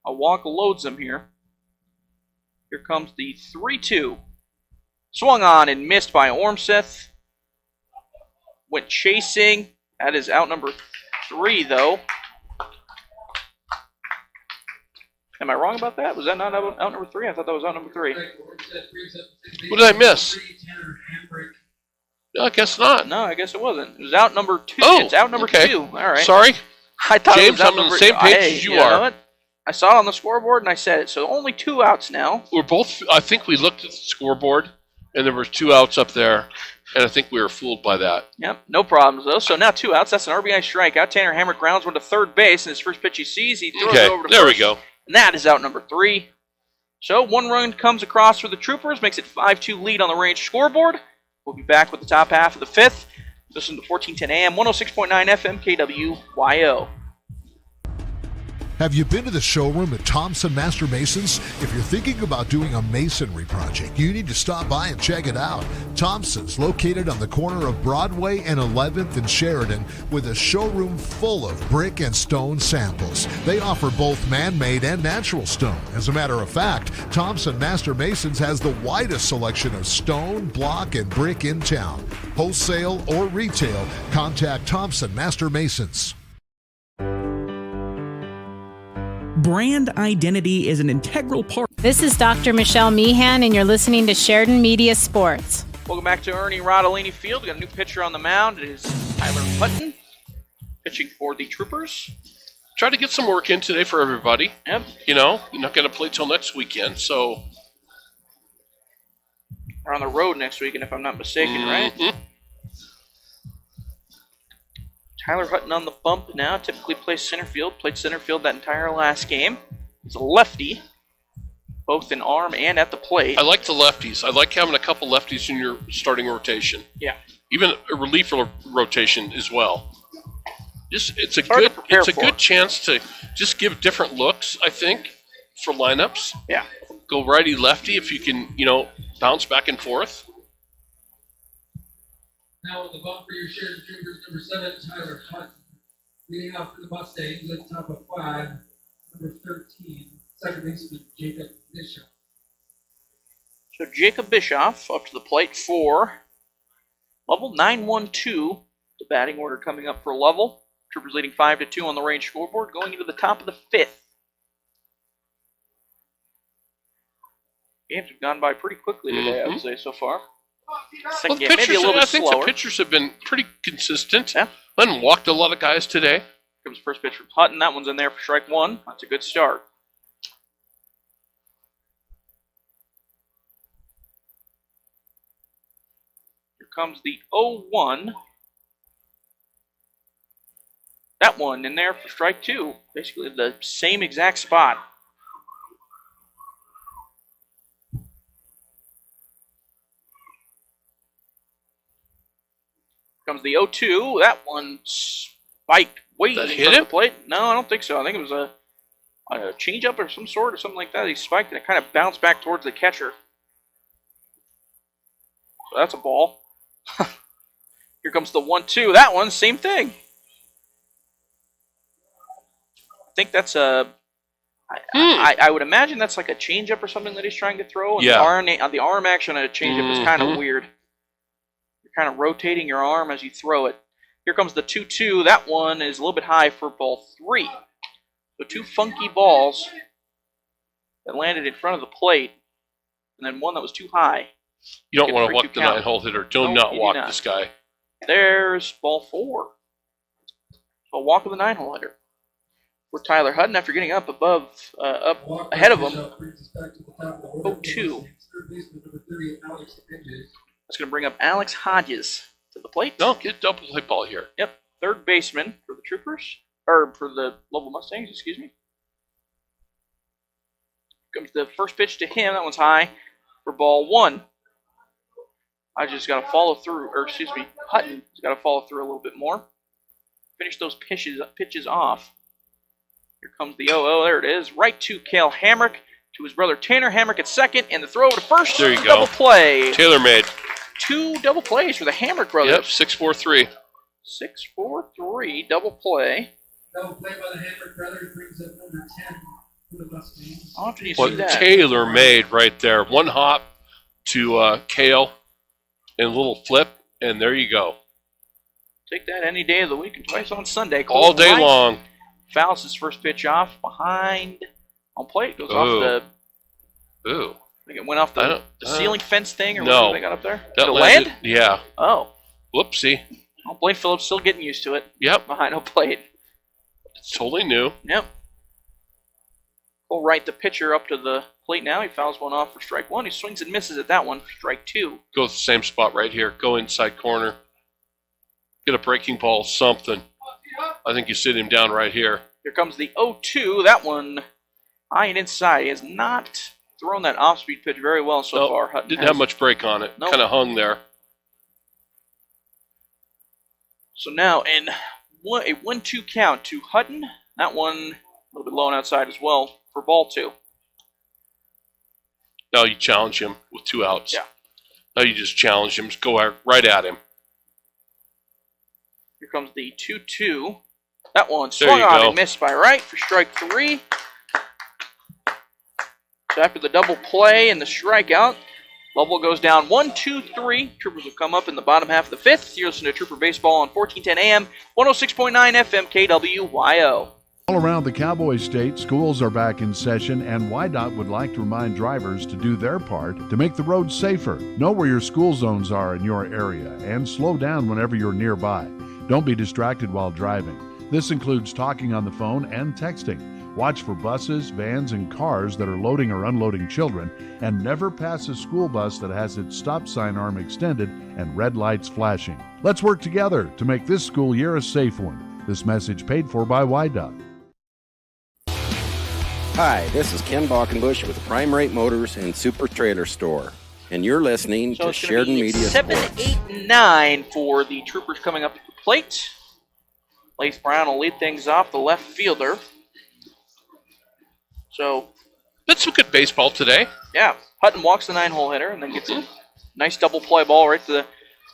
A walk loads him here. Here comes the 3-2. Swung on and missed by Ormseth. Went chasing. That is out number 3, though. Am I wrong about that? Was that not out number 3? I thought that was out number 3. What did I miss? No, I guess not. No, I guess it wasn't. It was out number 2. Oh, it's out number okay. 2. All right. Sorry. I thought James, it was out I'm on number, the same page hey, as you know are. what? I saw it on the scoreboard and I said it. So only 2 outs now. We're both. I think we looked at the scoreboard, and there were 2 outs up there, and I think we were fooled by that. Yep, no problems though. So now 2 outs. That's an RBI strikeout. Tanner Hamrick grounds one to third base, and his first pitch he sees, he throws it over to there first. we go. And that is out number 3. So 1 run comes across for the Troopers, makes it 5-2 lead on the Range scoreboard. We'll be back with the top half of the 5th. Listen to 1410 AM, 106.9 FM, KWYO. Have you been to the showroom at Thompson Master Masons? If you're thinking about doing a masonry project, you need to stop by and check it out. Thompson's located on the corner of Broadway and 11th in Sheridan with a showroom full of brick and stone samples. They offer both man-made and natural stone. As a matter of fact, Thompson Master Masons has the widest selection of stone, block, and brick in town. Wholesale or retail, contact Thompson Master Masons. Brand identity is an integral part. This is Dr. Michelle Meehan, and you're listening to Sheridan Media Sports. Welcome back to Ernie Rodolini Field. We got a new pitcher on the mound. It is Tyler Hutton, pitching for the Troopers. Try to get some work in today for everybody. Yep. You know, you're not going to play till next weekend, so. We're on the road next weekend, if I'm not mistaken, right? Tyler Hutton on the bump now. Typically plays center field. Played center field that entire last game. He's a lefty, both in arm and at the plate. I like the lefties. I like having a couple lefties in your starting rotation. Yeah. Even a relief rotation as well. It's a good chance to just give different looks, I think, for lineups. Yeah. Go righty lefty if you can, bounce back and forth. Now on the bump for your Sheridan Troopers, number 7, Tyler Hutton. Leading off for the Mustangs at the top of 5, number 13, second baseman Jacob Bischoff. So Jacob Bischoff up to the plate for Lovell. 9-1-2, the batting order coming up for Lovell. Troopers leading 5-2 on the Range scoreboard, going into the top of the 5th. Games have gone by pretty quickly today, I would say, so far. Well, Game, maybe a little bit I think slower. the pitchers have been pretty consistent. Yeah. And walked a lot of guys today. Comes first pitch from Hutton. That one's in there for strike 1. That's a good start. Here comes the 0-1. That one in there for strike 2. Basically the same exact spot. Comes the 0-2. That one spiked way in front of the plate. No, I don't think so. I think it was a changeup or some sort or something like that. He spiked and it kind of bounced back towards the catcher. So that's a ball. Here comes the 1-2. That one, same thing. I think that's a. I would imagine that's like a changeup or something that he's trying to throw. And the arm action on a changeup is kind of weird. Kind of rotating your arm as you throw it. Here comes the 2-2. That one is a little bit high for ball 3. So 2 funky balls that landed in front of the plate, and then one that was too high. You don't want to walk the 9-hole hitter. Do not walk this guy. There's ball 4. So walk of the 9-hole hitter. For Tyler Hutton, after getting up above, up ahead of him. 0-2. That's going to bring up Alex Hodges to the plate. No, get a double play ball here. Yep, third baseman for the Troopers, or for the Lovell Mustangs, excuse me. Comes the first pitch to him. That one's high for ball 1. I just got to follow through, or excuse me, Hutton's got to follow through a little bit more. Finish those pitches off. Here comes the 0-0. There it is. Right to Cale Hamrick, to his brother Tanner Hamrick at second, and the throw over to first. There you go. Double play. Taylor made. 2 double plays for the Hamrick brothers. Yep, 6-4-3. 6-4-3, double play. Double play by the Hammer Brothers brings up number 10 for the Mustangs. How often do you What see that? Taylor made right there. One hop to Kale and a little flip, and there you go. Take that any day of the week and twice on Sunday. All day long. Fouls his first pitch off behind on plate. Goes off the. Ooh. I think it went off the ceiling fence thing or no. whatever they got up there. That Did it landed, land? Yeah. Oh. Whoopsie. Well, Blaine Phillips still getting used to it. Yep. Behind home plate. It's totally new. Yep. Pull right the pitcher up to the plate now. He fouls one off for strike one. He swings and misses at that one for strike two. Go to the same spot right here. Go inside corner. Get a breaking ball, something. I think you sit him down right here. Here comes the 0-2. That one high and inside. He has not thrown that off-speed pitch very well so far. Hutton Didn't have much break on it. Nope. Kind of hung there. So now in a 1-2 count to Hutton. That one a little bit low and outside as well for ball two. Now you challenge him with 2 outs. Yeah. Now you just challenge him. Just go right at him. Here comes the 2-2. That one There swung you on go. and missed by right for strike three. So after the double play and the strikeout, Lovell goes down 1-2-3. Troopers will come up in the bottom half of the fifth. You're listening to Trooper Baseball on 1410 AM, 106.9 FM KWYO. All around the Cowboy State, schools are back in session, and YDOT would like to remind drivers to do their part to make the roads safer. Know where your school zones are in your area and slow down whenever you're nearby. Don't be distracted while driving. This includes talking on the phone and texting. Watch for buses, vans, and cars that are loading or unloading children, and never pass a school bus that has its stop sign arm extended and red lights flashing. Let's work together to make this school year a safe one. This message paid for by YDOT. Hi, this is Ken Balkenbush with Prime Rate Motors and Super Trailer Store, and you're listening to it's gonna Sheridan be Media 7, Sports. 8, and 9 for the Troopers coming up to the plate. Lace Brown will lead things off, the left fielder. So, that's some good baseball today. Yeah, Hutton walks the 9-hole hitter and then gets a nice double play ball right to the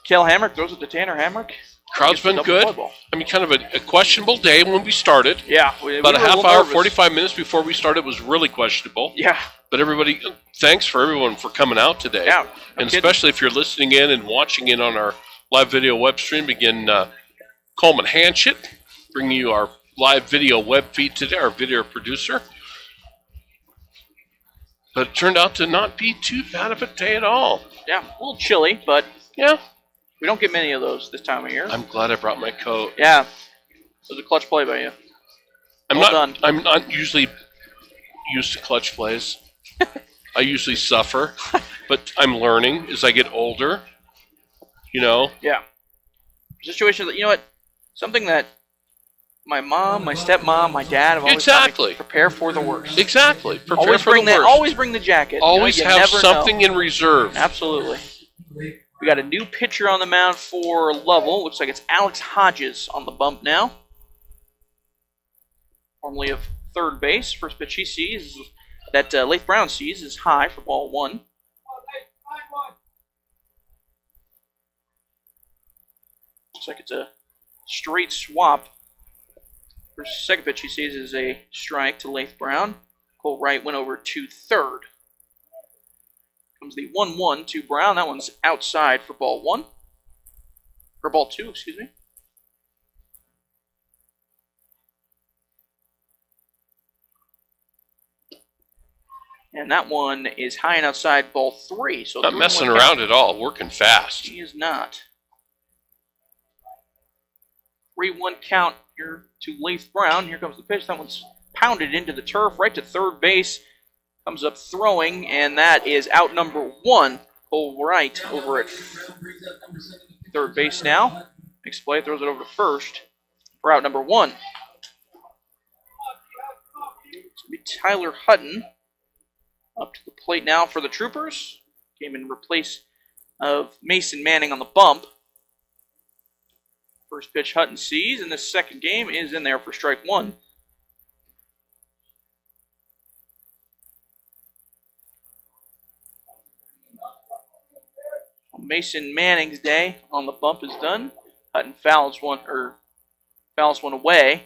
Kale Hamrick. Throws it to Tanner Hamrick. Crowd's been good. I mean, kind of a questionable day when we started. Yeah. About a half hour, 45 minutes before we started was really questionable. Yeah. But thanks for everyone for coming out today. Yeah. And especially if you're listening in and watching in on our live video web stream. Again, Coleman Hanchett bringing you our live video web feed today, our video producer. But it turned out to not be too bad of a day at all. Yeah, a little chilly, but yeah, we don't get many of those this time of year. I'm glad I brought my coat. Yeah, it was a clutch play by you. I'm not usually used to clutch plays. I usually suffer, but I'm learning as I get older. You know. Yeah. Situation that something that my mom, my stepmom, my dad have always taught me, prepare for the worst. Exactly. Prepare always for bring the worst. Always bring the jacket. Always you have never something know. in reserve. Absolutely. We got a new pitcher on the mound for Lovell. Looks like it's Alex Hodges on the bump now. Formerly of third base. First pitch he sees, that Leif Brown sees, is high for ball one. Looks like it's a straight swap. First, second pitch he sees is a strike to Leif Brown. Cole Wright went over to third. Comes the 1-1 to Brown. That one's outside for ball one. Or ball two, excuse me. And that one is high and outside ball three. So not messing around at all. Working fast. He is not. 3-1 count here to Leif Brown. Here comes the pitch. That one's pounded into the turf right to third base. Comes up throwing, and that is out number one. Cole Wright over at third base now. Makes play, throws it over to first for out number one. It's going to be Tyler Hutton up to the plate now for the Troopers. Came in replace of Mason Manning on the bump. First pitch Hutton sees, and this second game is in there for strike one. Mason Manning's day on the bump is done. Hutton fouls one away.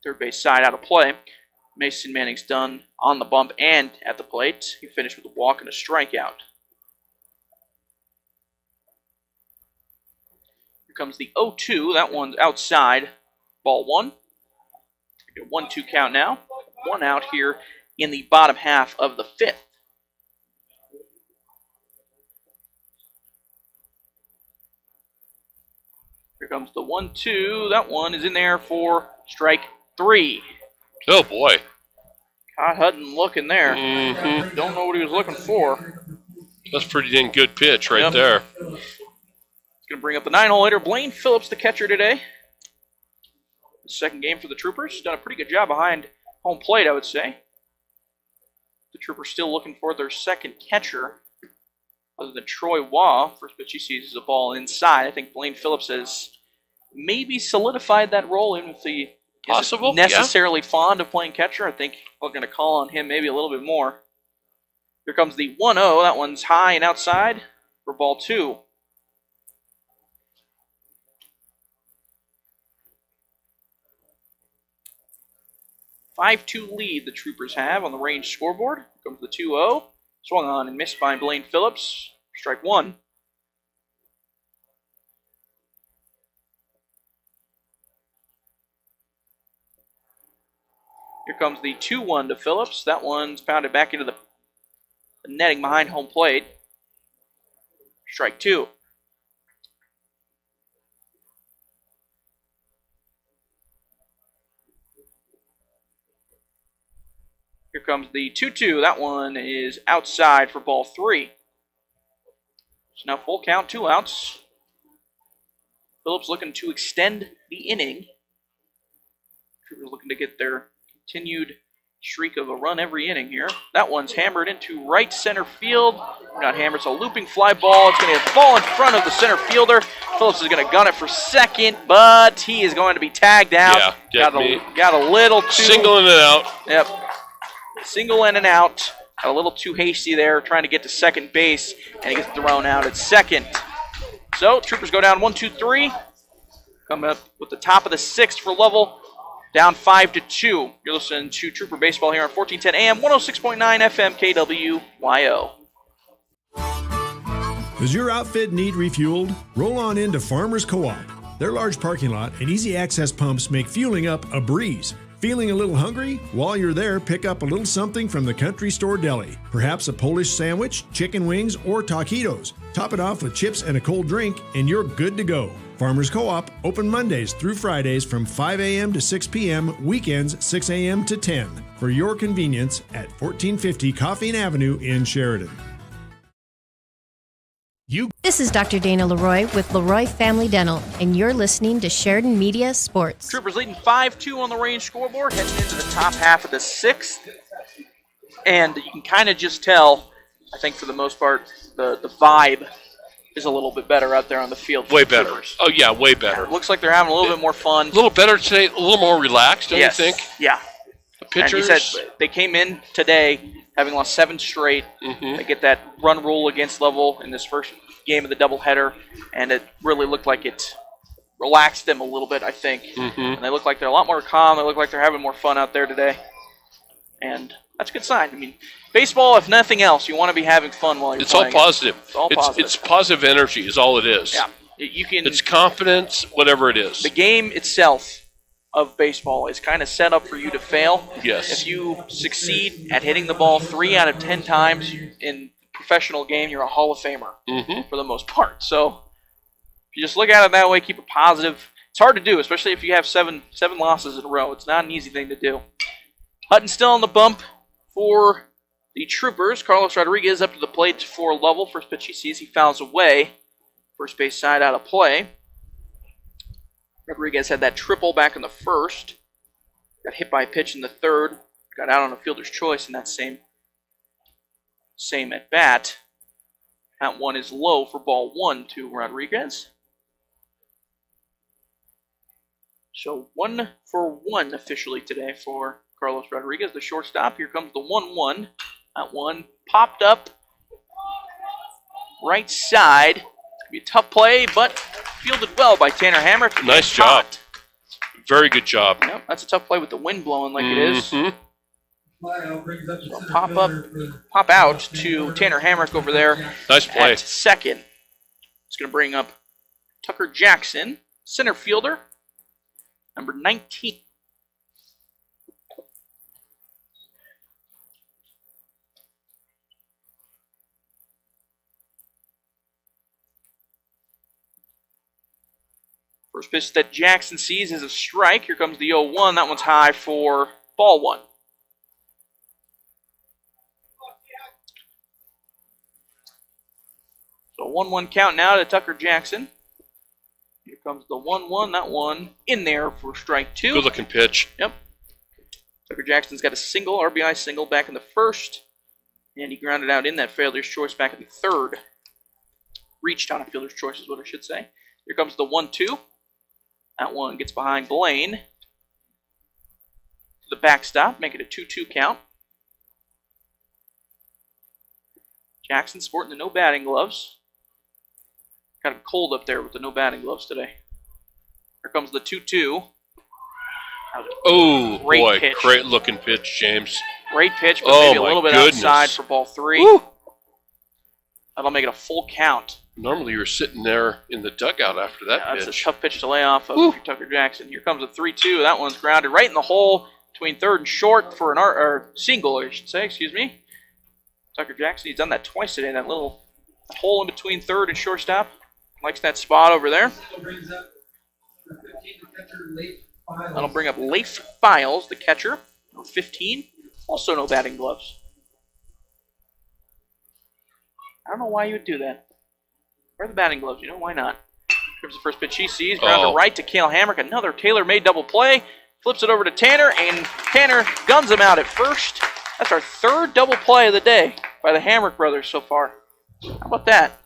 Third base side out of play. Mason Manning's done on the bump and at the plate. He finished with a walk and a strikeout. Here comes the 0-2. That one's outside. Ball 1. A 1-2 count now. 1 out here in the bottom half of the 5th. Here comes the 1-2. That one is in there for strike 3. Oh, boy. Caught Hutton looking there. Mm-hmm. Don't know what he was looking for. That's a pretty dang good pitch right there. He's going to bring up the 9-hole hitter, Blaine Phillips, the catcher today. The second game for the Troopers. Done a pretty good job behind home plate, I would say. The Troopers still looking for their second catcher. Other than Troy Waugh, first pitch he sees is a ball inside. I think Blaine Phillips has maybe solidified that role in with the possible necessarily fond of playing catcher. I think we're going to call on him maybe a little bit more. Here comes the 1-0. That one's high and outside for ball 2. A 5-2 lead the Troopers have on the range scoreboard. Here comes the 2-0. Swung on and missed by Blaine Phillips. Strike 1. Here comes the 2-1 to Phillips. That one's pounded back into the netting behind home plate. Strike 2. Here comes the 2-2. That one is outside for ball 3. So now full count, 2 outs. Phillips looking to extend the inning. Troopers looking to get their continued streak of a run every inning here. That one's hammered into right center field. Not hammered, it's a looping fly ball. It's going to fall in front of the center fielder. Phillips is going to gun it for second, but he is going to be tagged out. Yeah, got a little too... Single in and out. Yep. Single in and out. Got a little too hasty there, trying to get to second base, and he gets thrown out at second. So, Troopers go down 1-2-3. Coming up with the top of the 6th for Lovell. Down 5-2. You're listening to Trooper Baseball here on 1410 AM, 106.9 FM, KWYO. Does your outfit need refueled? Roll on into Farmers Co-op. Their large parking lot and easy access pumps make fueling up a breeze. Feeling a little hungry? While you're there, pick up a little something from the Country Store Deli. Perhaps a Polish sandwich, chicken wings, or taquitos. Top it off with chips and a cold drink, and you're good to go. Farmers Co-op, open Mondays through Fridays from 5 a.m. to 6 p.m., weekends 6 a.m. to 10. For your convenience at 1450 Coffeen Avenue in Sheridan. This is Dr. Dana Leroy with Leroy Family Dental, and you're listening to Sheridan Media Sports. Troopers leading 5-2 on the range scoreboard, heading into the top half of the 6th. And you can kind of just tell, I think for the most part, the vibe is a little bit better out there on the field. Way better. Oh, yeah, way better. Yeah, looks like they're having a little bit more fun. A little better today, a little more relaxed, don't you think? Yeah. The pitchers. And he said they came in today having lost 7 straight. Mm-hmm. They get that run rule against Lovell in this first game of the doubleheader, and it really looked like it relaxed them a little bit, I think. Mm-hmm. And they look like they're a lot more calm. They look like they're having more fun out there today. And that's a good sign. I mean, baseball, if nothing else, you want to be having fun while you're playing. All positive. It's all positive. It's positive energy is all it is. Yeah. You can. It's confidence, whatever it is. The game itself of baseball is kind of set up for you to fail. Yes. If you succeed at hitting the ball 3 out of 10 times in a professional game, you're a Hall of Famer for the most part. So if you just look at it that way, keep it positive. It's hard to do, especially if you have seven losses in a row. It's not an easy thing to do. Hutton still on the bump for the Troopers. Carlos Rodriguez up to the plate for Lovell. First pitch he sees, he fouls away. First base side out of play. Rodriguez had that triple back in the first. Got hit by a pitch in the third. Got out on a fielder's choice in that same at bat. That one is low for ball 1 to Rodriguez. So 1 for 1 officially today for Carlos Rodriguez, the shortstop. Here comes the 1-1. That one popped up right side. Be a tough play, but fielded well by Tanner Hamrick. Nice job. Very good job. Yep, that's a tough play with the wind blowing like it is. So pop out to Tanner Hamrick over there. Nice play. At second. It's going to bring up Tucker Jackson, center fielder, number 19. First pitch that Jackson sees is a strike. Here comes the 0-1. That one's high for ball one. So 1-1 count now to Tucker Jackson. Here comes the 1-1. That one in there for strike two. Good looking pitch. Yep. Tucker Jackson's got a single, RBI single back in the first. And he grounded out in that fielder's choice back in the third. Reached on a fielder's choice is what I should say. Here comes the 1-2. That one gets behind Blaine. To the backstop, make it a 2-2 count. Jackson sporting the no batting gloves. Kind of cold up there with the no batting gloves today. Here comes the 2-2. Oh, boy. Pitch. Great looking pitch, James. Great pitch, but maybe a little bit outside for ball three. Woo. That'll make it a full count. Normally you're sitting there in the dugout after that pitch. That's a tough pitch to lay off of Tucker Jackson. Here comes a 3-2. That one's grounded right in the hole between third and short for an or single, I should say, excuse me. Tucker Jackson, he's done that twice today, that little hole in between third and shortstop. Likes that spot over there. That'll bring up Leif Files, the catcher, number 15. Also no batting gloves. I don't know why you would do that. Where are the batting gloves? You know, why not? Here's the first pitch he sees. Grounded right to Cale Hamrick. Another tailor-made double play. Flips it over to Tanner, and Tanner guns him out at first. That's our third double play of the day by the Hamrick brothers so far. How about that?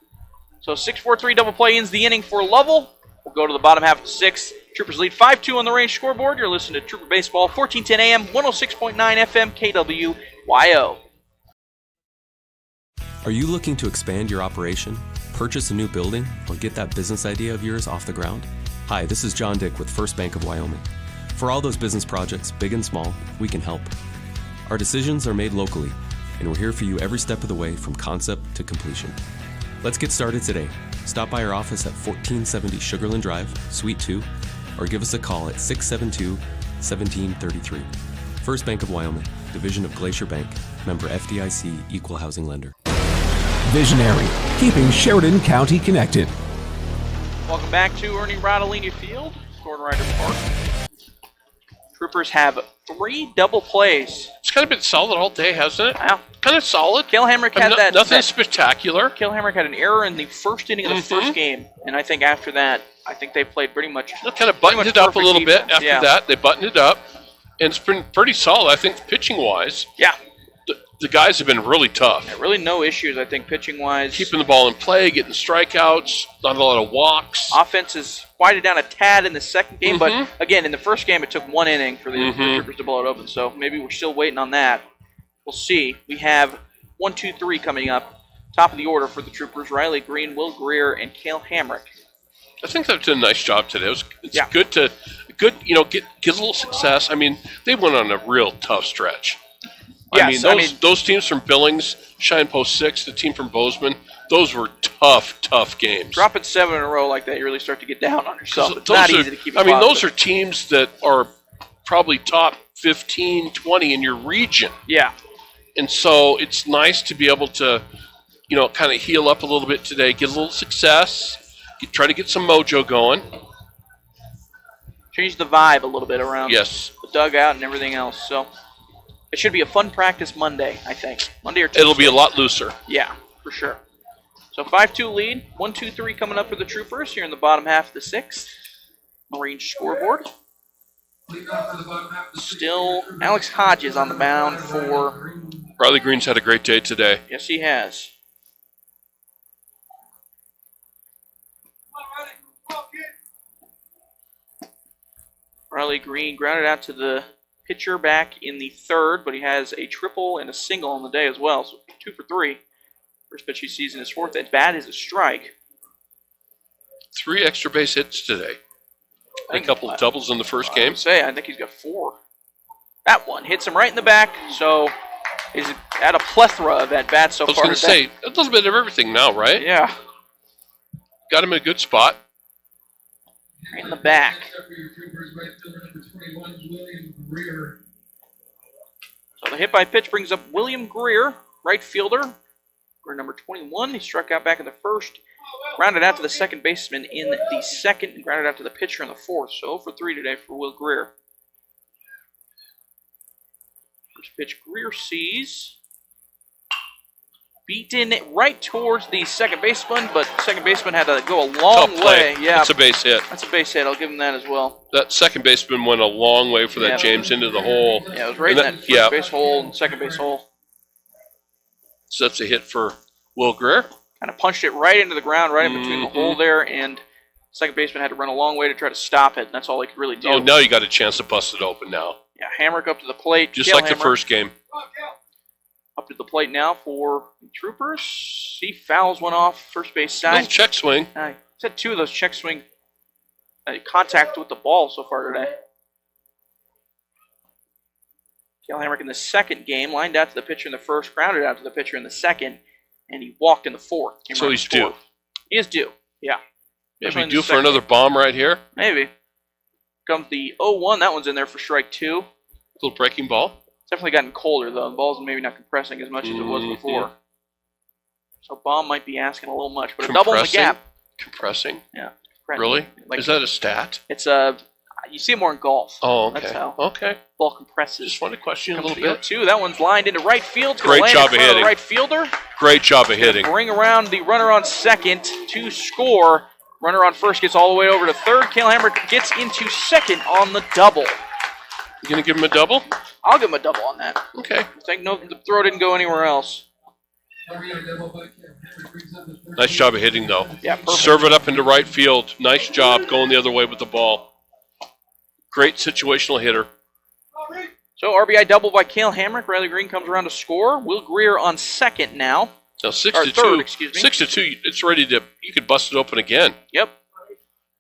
So 6-4-3 double play ends the inning for Lovell. We'll go to the bottom half of the sixth. Troopers lead 5-2 on the range scoreboard. You're listening to Trooper Baseball, 1410 AM, 106.9 FM, KWYO. Are you looking to expand your operation, purchase a new building, or get that business idea of yours off the ground? Hi, this is John Dick with First Bank of Wyoming. For all those business projects, big and small, we can help. Our decisions are made locally, and we're here for you every step of the way from concept to completion. Let's get started today. Stop by our office at 1470 Sugarland Drive, Suite 2, or give us a call at 672-1733. First Bank of Wyoming, division of Glacier Bank, member FDIC, equal housing lender. Visionary, keeping Sheridan County connected. Welcome back to Ernie Rodolini Field, Gordon Ryder Park. Troopers have 3 double plays. It's kind of been solid all day, hasn't it? Wow. Kind of solid. Cale Hamrick had that. Nothing spectacular. Cale Hamrick had an error in the first inning of the first game, and I think after that, I think they played pretty much. They kind of buttoned it up a little bit after that. They buttoned it up, and it's been pretty solid, I think, pitching-wise. Yeah. The guys have been really tough. Yeah, really no issues, I think, pitching-wise. Keeping the ball in play, getting strikeouts, not a lot of walks. Offense has quieted down a tad in the second game, but again, in the first game, it took 1 inning for the Troopers to blow it open, so maybe we're still waiting on that. We'll see. We have 1, 2, 3 coming up. Top of the order for the Troopers, Riley Green, Will Greer, and Cale Hamrick. I think they've done a nice job today. It's good to get a little success. I mean, they went on a real tough stretch. Yes, those teams from Billings, Cheyenne Post 6, the team from Bozeman, those were tough games. Dropping 7 in a row like that, you really start to get down on yourself. It's not easy to keep it positive. Those are teams that are probably top 15, 20 in your region. Yeah. And so it's nice to be able to, kind of heal up a little bit today, get a little success, try to get some mojo going. Change the vibe a little bit around the dugout and everything else. So it should be a fun practice Monday, I think. Monday or Tuesday. It'll be a lot looser. Yeah, for sure. So 5-2 lead. 1, 2, 3 coming up for the Troopers here in the bottom half of the sixth. Range scoreboard. Still Alex Hodges on the mound for... Riley Green's had a great day today. Yes, he has. Riley Green grounded out to the pitcher back in the third, but he has a triple and a single on the day as well, so 2 for 3. First pitch he sees in his fourth at bat is a strike. 3 extra base hits today. A couple of doubles in the first game. I think he's got 4. That one hits him right in the back, so he's at a plethora of at-bats so far. I was going to say, a little bit of everything now, right? Yeah. Got him in a good spot. Right in the back. So the hit by pitch brings up William Greer, right fielder. For number 21, he struck out back in the first. Grounded out to the second baseman in the second, and grounded out to the pitcher in the fourth. So 0 for 3 today for Will Greer. First pitch, Greer sees. Beaten right towards the second baseman, but the second baseman had to go a long way. Yeah, that's a base hit. That's a base hit. I'll give him that as well. That second baseman went a long way for that James into the hole. Yeah, it was right in that first base hole and second base hole. So that's a hit for Will Greer. Kind of punched it right into the ground, right in between the hole there, and second baseman had to run a long way to try to stop it, and that's all he could really do. Oh, now you got a chance to bust it open now. Yeah, Hamrick up to the plate. Just like the first game. Up to the plate now for the Troopers. He fouls one off first base side. Little check swing. He's had 2 of those check swing contact with the ball so far today. Cale Hamrick in the second game lined out to the pitcher in the first, grounded out to the pitcher in the second, and he walked in the fourth. So he's due. He is due, yeah. Maybe due for another bomb right here. Maybe. Comes the 0-1. That one's in there for strike 2. Little breaking ball. It's definitely gotten colder, though. The ball's maybe not compressing as much as it was before. So bomb might be asking a little much, but a double in the gap. Compressing? Yeah. Really? Is that a stat? It's you see it more in golf. Oh, okay. That's how. Okay. Ball compresses. Just wanted to question you a little bit. 2. That one's lined into right field. Great job of hitting. Right fielder. Great job of hitting. Bring around the runner on second to score. Runner on first gets all the way over to third. Cale Hamrick gets into second on the double. You going to give him a double? I'll give him a double on that. Okay. The throw didn't go anywhere else. Nice job of hitting, though. Yeah, perfect. Serve it up into right field. Nice job going the other way with the ball. Great situational hitter. So RBI double by Cale Hamrick. Riley Green comes around to score. Will Greer on second now. Now 6-2. Third, excuse me. 6-2. It's ready to. You could bust it open again. Yep.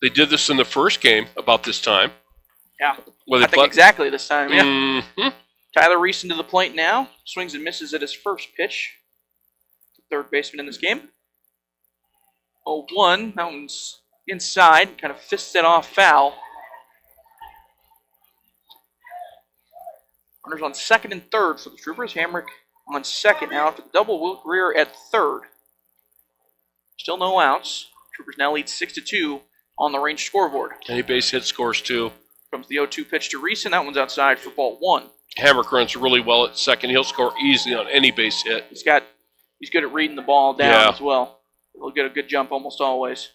They did this in the first game about this time. Yeah. I think exactly this time. Yeah. Mm-hmm. Tyler Reeson to the plate now. Swings and misses at his first pitch. Third baseman in this game. 0-1. That one's inside. Kind of fists it off foul. Runners on second and third for the Troopers. Hamrick on second now after the double. Will Greer at third. Still no outs. Troopers now lead 6-2 on the range scoreboard. Any base hit scores too. Comes the 0-2 pitch to Reeson. That one's outside for ball 1. Hamrick runs really well at second. He'll score easily on any base hit. He's good at reading the ball down as well. He'll get a good jump almost always.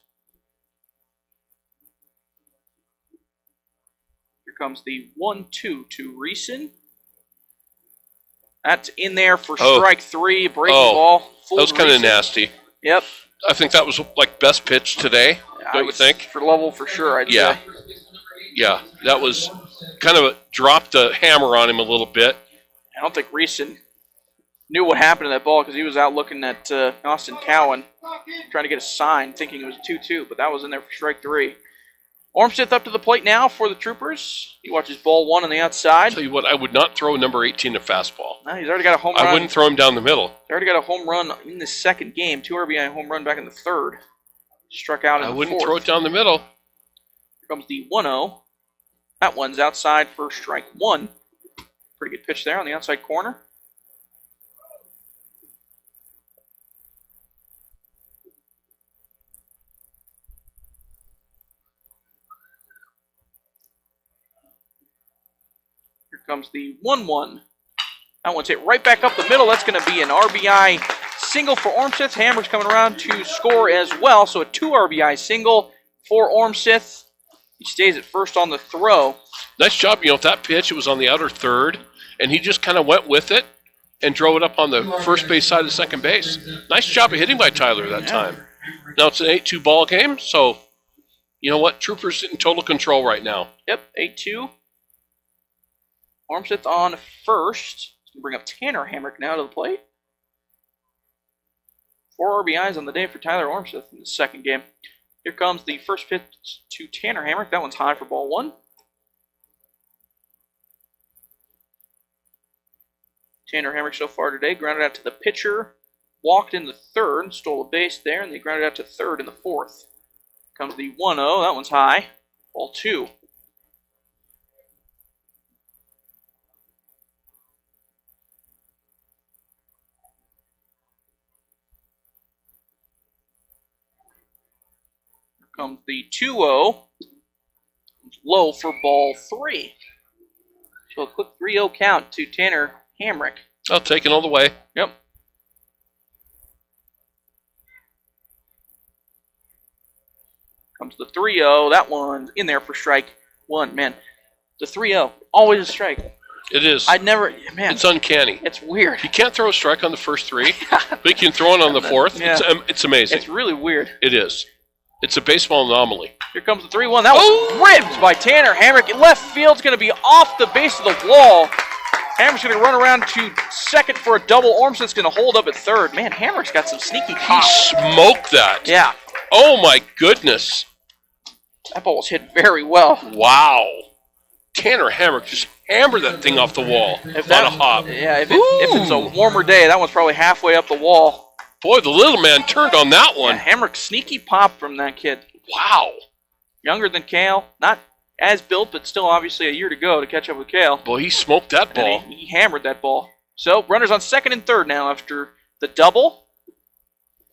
Here comes the 1-2 to Reeson. That's in there for strike 3. Breaking ball. That was kind of nasty. Yep. I think that was like best pitch today. Don't you think? For Lovell for sure, I'd say. Yeah, that was kind of dropped the hammer on him a little bit. I don't think Reeson knew what happened to that ball because he was out looking at Austin Cowan, trying to get a sign, thinking it was 2-2, but that was in there for strike 3. Ormseth up to the plate now for the Troopers. He watches ball 1 on the outside. Tell you what, I would not throw number 18 a fastball. No, he's already got a home run. I wouldn't throw him down the middle. He's already got a home run in the second game. 2 RBI home run back in the third. Struck out in the fourth. I wouldn't throw it down the middle. Here comes the 1-0. That one's outside for strike 1. Pretty good pitch there on the outside corner. Here comes the 1-1. That one's hit right back up the middle. That's going to be an RBI single for Ormseth. Hammer's coming around to score as well. So a 2 RBI single for Ormseth. He stays at first on the throw. Nice job. With that pitch, it was on the outer third, and he just kind of went with it and drove it up on the first base side of second base. Nice job of hitting by Tyler that time. Now it's an 8-2 ball game, so you know what? Troopers in total control right now. Yep, 8-2. Ormseth on first. He's going to bring up Tanner Hamrick now to the plate. 4 RBIs on the day for Tyler Ormseth in the second game. Here comes the first pitch to Tanner Hamrick. That one's high for ball one. Tanner Hamrick so far today grounded out to the pitcher, walked in the third, stole a base there, and they grounded out to third in the fourth. Comes the 1-0. That one's high. Ball two. Comes the 2-0. It's low for ball three. So a quick 3-0 count to Tanner Hamrick. I'll take it all the way. Yep. Comes the 3-0. That one's in there for strike one. Man, the 3-0, always a strike. It is. Man. It's uncanny. It's weird. You can't throw a strike on the first three, but you can throw it on the fourth. Yeah. It's amazing. It's really weird. It is. It's a baseball anomaly. Here comes the 3-1. That was ripped by Tanner Hamrick. Left field's going to be off the base of the wall. Hamrick's going to run around to second for a double. Ormson's going to hold up at third. Man, Hamrick's got some sneaky pop. He smoked that. Yeah. Oh, my goodness. That ball was hit very well. Wow. Tanner Hamrick just hammered that thing off the wall on a hop. Yeah, if it's a warmer day, that one's probably halfway up the wall. Boy, the little man turned on that one. Yeah, Hamrick, sneaky pop from that kid. Wow. Younger than Kale. Not as built, but still obviously a year to go to catch up with Kale. Boy, he smoked that ball. He hammered that ball. So, runners on second and third now after the double.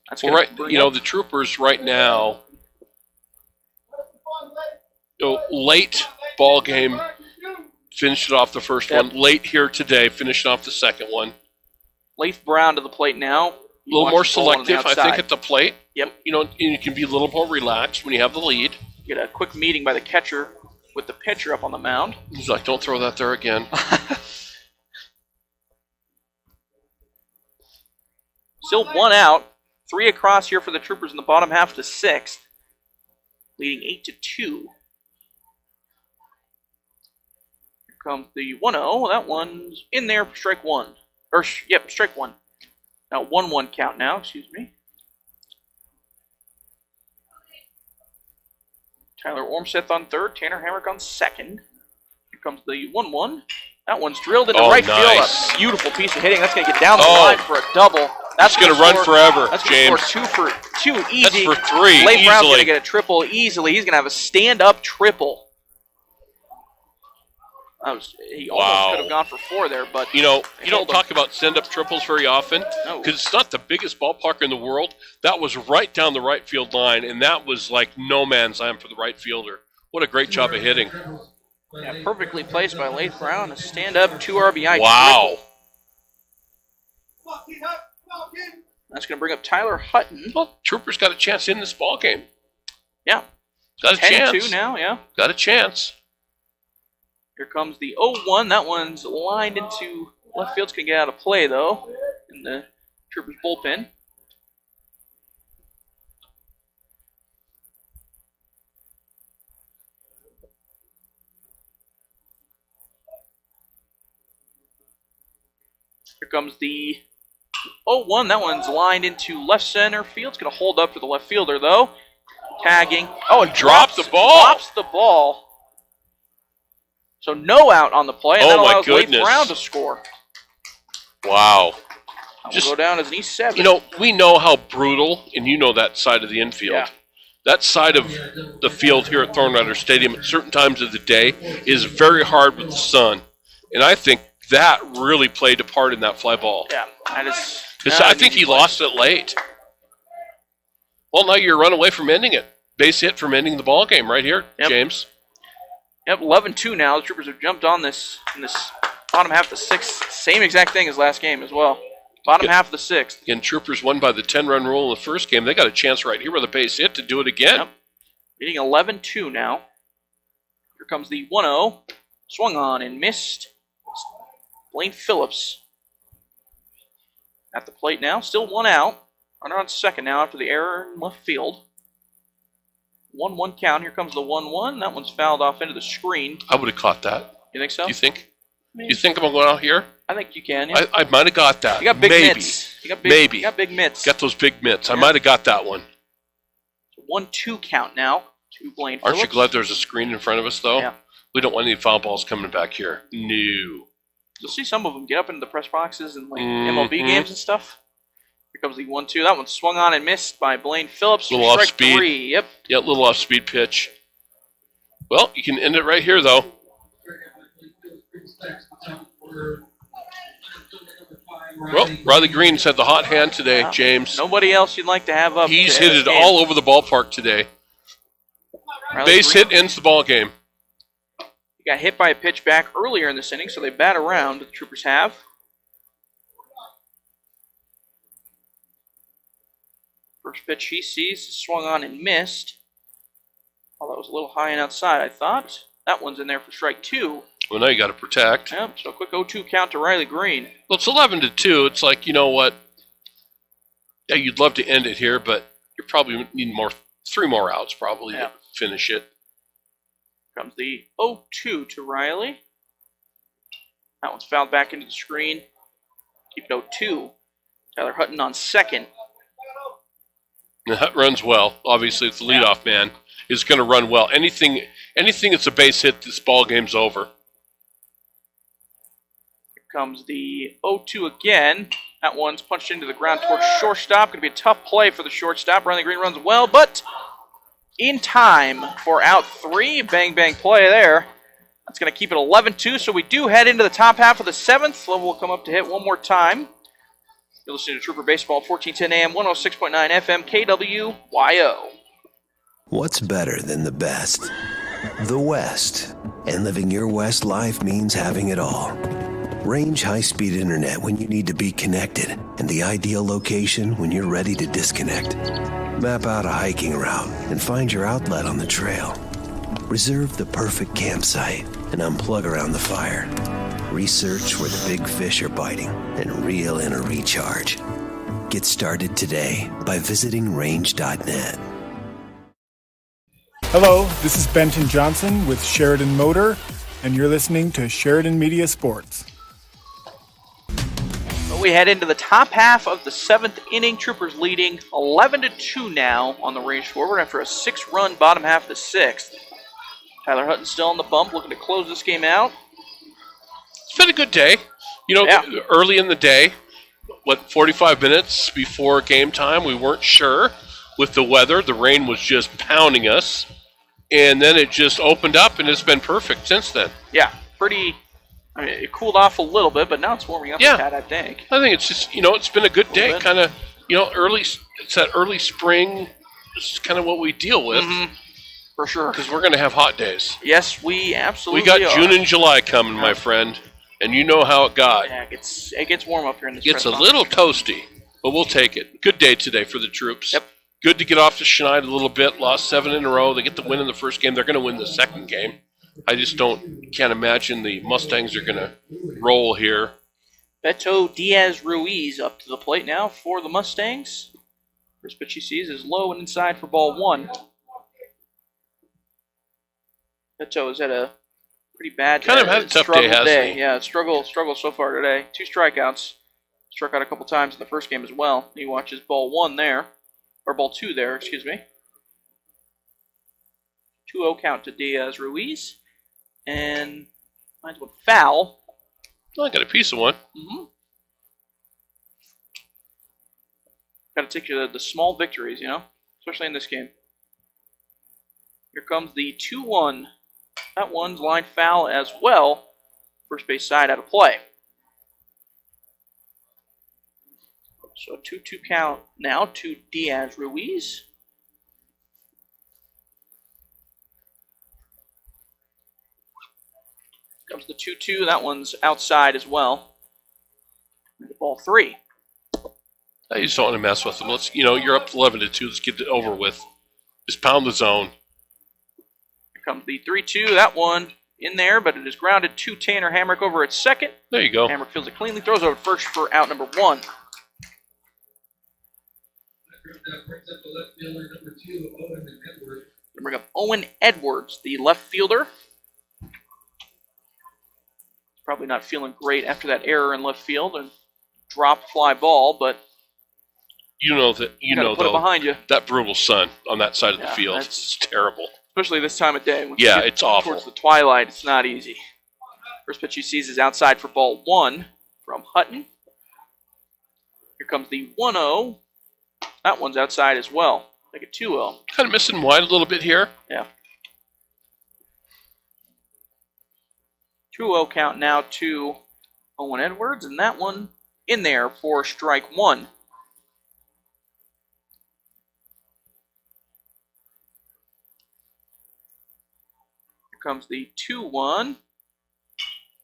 That's well, right, the Troopers right now, late ball game, finished it off the first one. Late here today, finishing off the second one. Leif Brown to the plate now. A little more selective, I think, at the plate. Yep. You can be a little more relaxed when you have the lead. Get a quick meeting by the catcher with the pitcher up on the mound. He's like, don't throw that there again. Still one out. 3 across here for the Troopers in the bottom half of the sixth. Leading 8-2. Here comes the 1-0. That one's in there for strike one. Strike one. Now 1-1 count now, excuse me. Tyler Ormseth on third, Tanner Hamrick on second. Here comes the 1-1. That one's drilled into right field. A beautiful piece of hitting. That's going to get down the line for a double. That's going to run forever, that's James. That's for two easy. That's for three, Leif Brown's going to easily. get a triple easily. He's going to have a stand-up triple. He almost could have gone for 4 there, but you don't talk about send-up triples very often because it's not the biggest ballpark in the world. That was right down the right field line, and that was like no man's land for the right fielder. What a great job of hitting! Yeah, perfectly placed by Leif Brown. A stand-up 2 RBI. Wow. Triple. That's going to bring up Tyler Hutton. Well, Troopers got a chance in this ball game. Yeah. Got a chance. 10-2 now. Yeah. Got a chance. Here comes the 0-1. That one's lined into left field's going to get out of play, though, in the Troopers bullpen. Here comes the 0-1. That one's lined into left center field. It's going to hold up for the left fielder, though. Tagging. Oh, it dropped the ball. Drops the ball. So no out on the play, and that allows Leif Brown to score. Wow. Just go down as an E7. We know how brutal, and you know that side of the infield. Yeah. That side of the field here at Thorn Rider Stadium at certain times of the day is very hard with the sun. And I think that really played a part in that fly ball. Yeah, that is. Because I think he lost it late. Well, now you're a run away from ending it. Base hit from ending the ball game right here, James. Yep, 11-2 now. The Troopers have jumped on this in this bottom half of the sixth. Same exact thing as last game as well. Bottom half of the sixth. Again, Troopers won by the 10-run rule in the first game. They got a chance right here with a base hit to do it again. Yep. Leading 11-2 now. Here comes the 1-0. Swung on and missed. Blaine Phillips at the plate now. Still 1 out. Runner on second now after the error in left field. 1-1 count. Here comes the 1-1. That one's fouled off into the screen. I would have caught that. You think so? You think? You think I'm going out here? I think you can. Yeah. I might have got that. You got big Maybe. mitts. You got big mitts. Got those big mitts. I might have got that one. 1-2 count now to Blaine Aren't you Phillips. glad there's a screen in front of us, though? Yeah. We don't want any foul balls coming back here. No. You'll see some of them get up into the press boxes and like MLB games and stuff. Here comes the 1-2. That one swung on and missed by Blaine Phillips. Little off Strike speed. 3. Yep. Yeah, little off speed pitch. Well, you can end it right here, though. Well, Riley Green's had the hot hand today, James. Nobody else you'd like to have up. He's to hit end it this game. all over the ballpark today. Riley Base Green hit ends the ball game. He got hit by a pitch back earlier in this inning, so they bat around. The Troopers have. First pitch he sees swung on and missed. Oh, that was a little high and outside, I thought. That one's in there for strike 2. Well, now you got to protect. Yep, so a quick 0-2 count to Riley Green. Well, it's 11-2. It's like, you know what? Yeah, you'd love to end it here, but you probably need 3 more outs probably to finish it. Comes the 0-2 to Riley. That one's fouled back into the screen. Keep it 0-2. Tyler Hutton on second. That runs well. Obviously, it's the leadoff man. Is going to run well. Anything that's a base hit, this ball game's over. Here comes the 0-2 again. That one's punched into the ground towards shortstop. Going to be a tough play for the shortstop. Riley Green runs well, but in time for out 3. Bang, bang play there. That's going to keep it 11-2, so we do head into the top half of the 7th. Lovell will come up to hit one more time. You're listening to Trooper Baseball, 1410 AM, 106.9 FM, KWYO. What's better than the best? The West. And living your West life means having it all. Range high-speed internet when you need to be connected, and the ideal location when you're ready to disconnect. Map out a hiking route and find your outlet on the trail. Reserve the perfect campsite and unplug around the fire. Research where the big fish are biting and reel in a recharge. Get started today by visiting range.net. Hello, this is Benton Johnson with Sheridan Motor, and you're listening to Sheridan Media Sports. We head into the top half of the 7th inning. Troopers leading 11-2 now on the range forward after a 6-run bottom half of the 6th. Tyler Hutton still on the bump, looking to close this game out. It's been a good day. You know, early in the day, 45 minutes before game time, we weren't sure with the weather. The rain was just pounding us. And then it just opened up, and it's been perfect since then. Yeah, pretty. I mean, it cooled off a little bit, but now it's warming up a tad, I think. I think it's just, it's been a good day. Kind of, early. It's that early spring. This is kind of what we deal with. Mm-hmm. For sure. Because we're going to have hot days. Yes, we absolutely We got are. June and July coming, my friend. And you know how it got. Yeah, it gets warm up here in this It's a little toasty, but we'll take it. Good day today for the troops. Yep. Good to get off to Schneid a little bit. Lost 7 in a row. They get the win in the first game. They're going to win the second game. I just can't imagine the Mustangs are going to roll here. Beto Diaz-Ruiz up to the plate now for the Mustangs. First pitch he sees is low and inside for ball 1. Beto has had a pretty bad Kind of had a tough day, hasn't he? Yeah, struggle so far today. 2 strikeouts. Struck out a couple times in the first game as well. He watches ball 1 there. Or ball 2 there, excuse me. 2-0 count to Diaz-Ruiz. And finds one foul. Oh, I got a piece of one. Mm-hmm. Got to take the small victories, especially in this game. Here comes the 2-1. That one's line foul as well. First base side out of play. So 2-2 count now to Diaz-Ruiz. Comes the 2-2. That one's outside as well. Ball 3. I just don't want to mess with them. Let's, you're up 11-2. Let's get it over with. Just pound the zone. Here comes the 3-2. That one in there, but it is grounded to Tanner Hamrick over at second. There you go. Hamrick fields it cleanly, throws over first for out number 1. Bring up Owen Edwards, the left fielder. He's probably not feeling great after that error in left field and drop fly ball, but You know that put it behind you. That brutal sun on that side of the field. That's It's terrible. Especially this time of day. When Yeah, you get it's awful. Towards the twilight, it's not easy. First pitch he sees is outside for ball 1 from Hutton. Here comes the 1-0. That one's outside as well. Like a 2-0. Kind of missing wide a little bit here. Yeah. 2-0 count now to Owen Edwards, and that one in there for strike 1. Here comes the 2-1.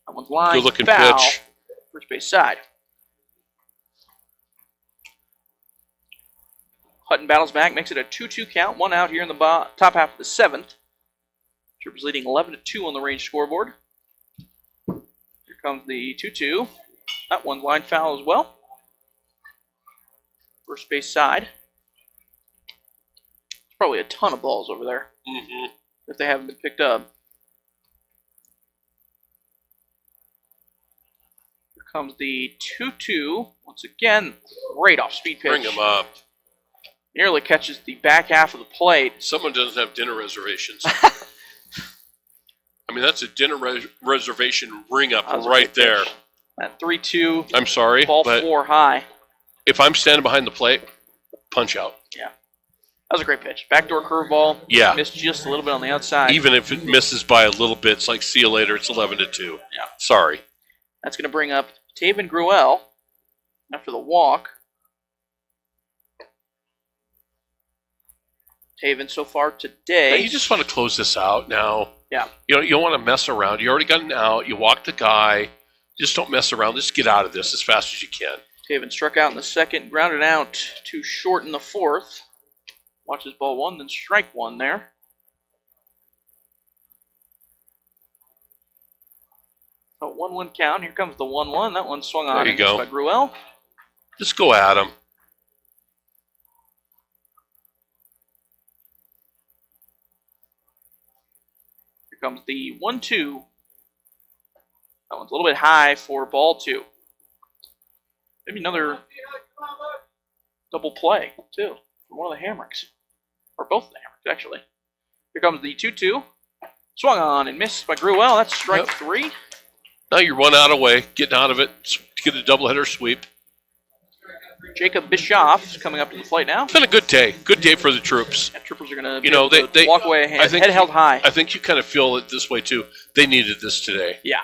That one's line Good looking foul. pitch. First base side. Hutton battles back, makes it a 2-2 count. 1 out here in the top half of the 7th. Troopers leading 11-2 on the range scoreboard. Here comes the 2-2. That one's line foul as well. First base side. There's probably a ton of balls over there if they haven't been picked up. Here comes the 2-2. Once again, great off-speed pitch. Bring him up. Nearly catches the back half of the plate. Someone doesn't have dinner reservations. I mean, that's a dinner reservation ring up right there. That 3-2. I'm sorry, Ball but 4 high. if I'm standing behind the plate, punch out. Yeah. That was a great pitch. Backdoor curveball. Yeah. Missed just a little bit on the outside. Even if it misses by a little bit, it's like, see you later, it's 11-2. Yeah. Sorry. That's going to bring up Taven Gruel after the walk. Taven so far today. Now, you just want to close this out now. Yeah. You don't want to mess around. You already got an out. You walk the guy. Just don't mess around. Just get out of this as fast as you can. Taven struck out in the 2nd, grounded out to short in the 4th. Watches ball 1, then strike 1 there. So 1-1 count. Here comes the 1-1. That one swung on There you go. by Gruel. Just go at him. Here comes the 1-2. That one's a little bit high for ball 2. Maybe another double play, too, from one of the Hammocks. Or both of the Hammocks, actually. Here comes the 2-2. Swung on and missed by Gruel. That's strike 3. Now you're 1 out away, getting out of it to get a doubleheader sweep. Jacob Bischoff coming up to the plate now. It's been a good day. Good day for the troops. Yeah, troopers are going to they walk away head held high. I think you kind of feel it this way, too. They needed this today. Yeah.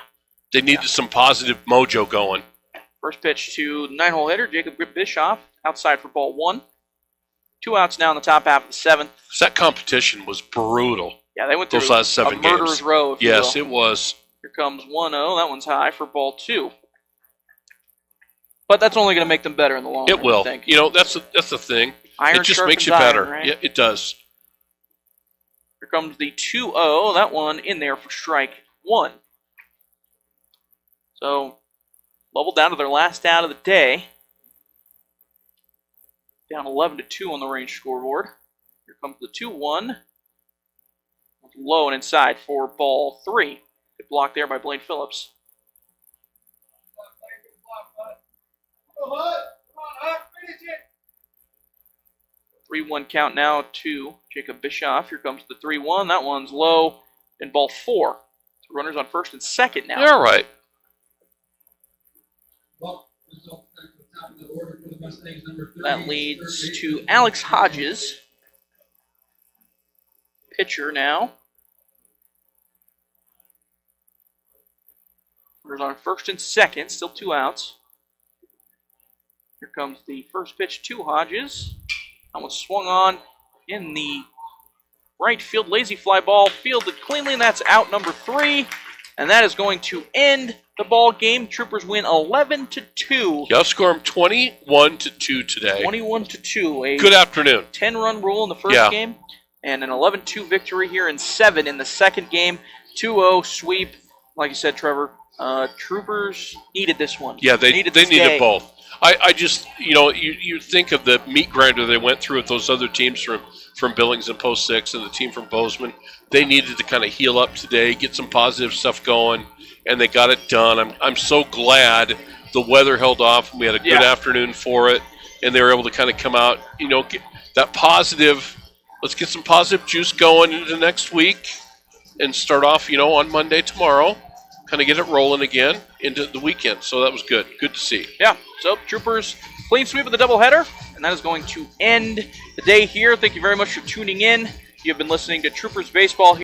They needed some positive mojo going. First pitch to the 9-hole hitter, Jacob Bischoff, outside for ball 1. 2 outs now in the top half of the 7th. That competition was brutal. Yeah, they went through those last 7 games. Murderer's row, if you Yes, will. it was. Here comes 1-0. That one's high for ball 2. But that's only going to make them better in the long run. It will. I think. That's the thing. Iron it just makes sharpens you iron, better. right? Yeah, it does. Here comes the 2-0. That one in there for strike 1. So, Lovell down to their last out of the day. Down 11-2 on the range scoreboard. Here comes the 2-1. Low and inside for ball 3. Good block there by Blaine Phillips. 3-1 count now to Jacob Bischoff. Here comes the 3-1. That one's low in ball 4. So runners on 1st and 2nd now. All right. That leads to Alex Hodges. Pitcher now. Runners on 1st and 2nd. Still 2 outs. Here comes the first pitch to Hodges. That one swung on in the right field. Lazy fly ball fielded cleanly, and that's out number 3. And that is going to end the ball game. Troopers win 11-2. You outscore them 21-2 today. 21-2. Good afternoon. 10-run rule in the first game, and an 11-2 victory here in 7 in the second game. 2-0 sweep. Like you said, Trevor, Troopers needed this one. Yeah, they needed both. I just, you think of the meat grinder they went through with those other teams from Billings and Post 6 and the team from Bozeman. They needed to kind of heal up today, get some positive stuff going, and they got it done. I'm so glad the weather held off and we had a good afternoon for it. and they were able to kind of come out, get that positive. Let's get some positive juice going into next week and start off, on Monday tomorrow, kind of get it rolling again into the weekend. So that was good. Good to see. Yeah. So Troopers clean sweep of the doubleheader, and that is going to end the day here. Thank you very much for tuning in. You've been listening to Troopers Baseball here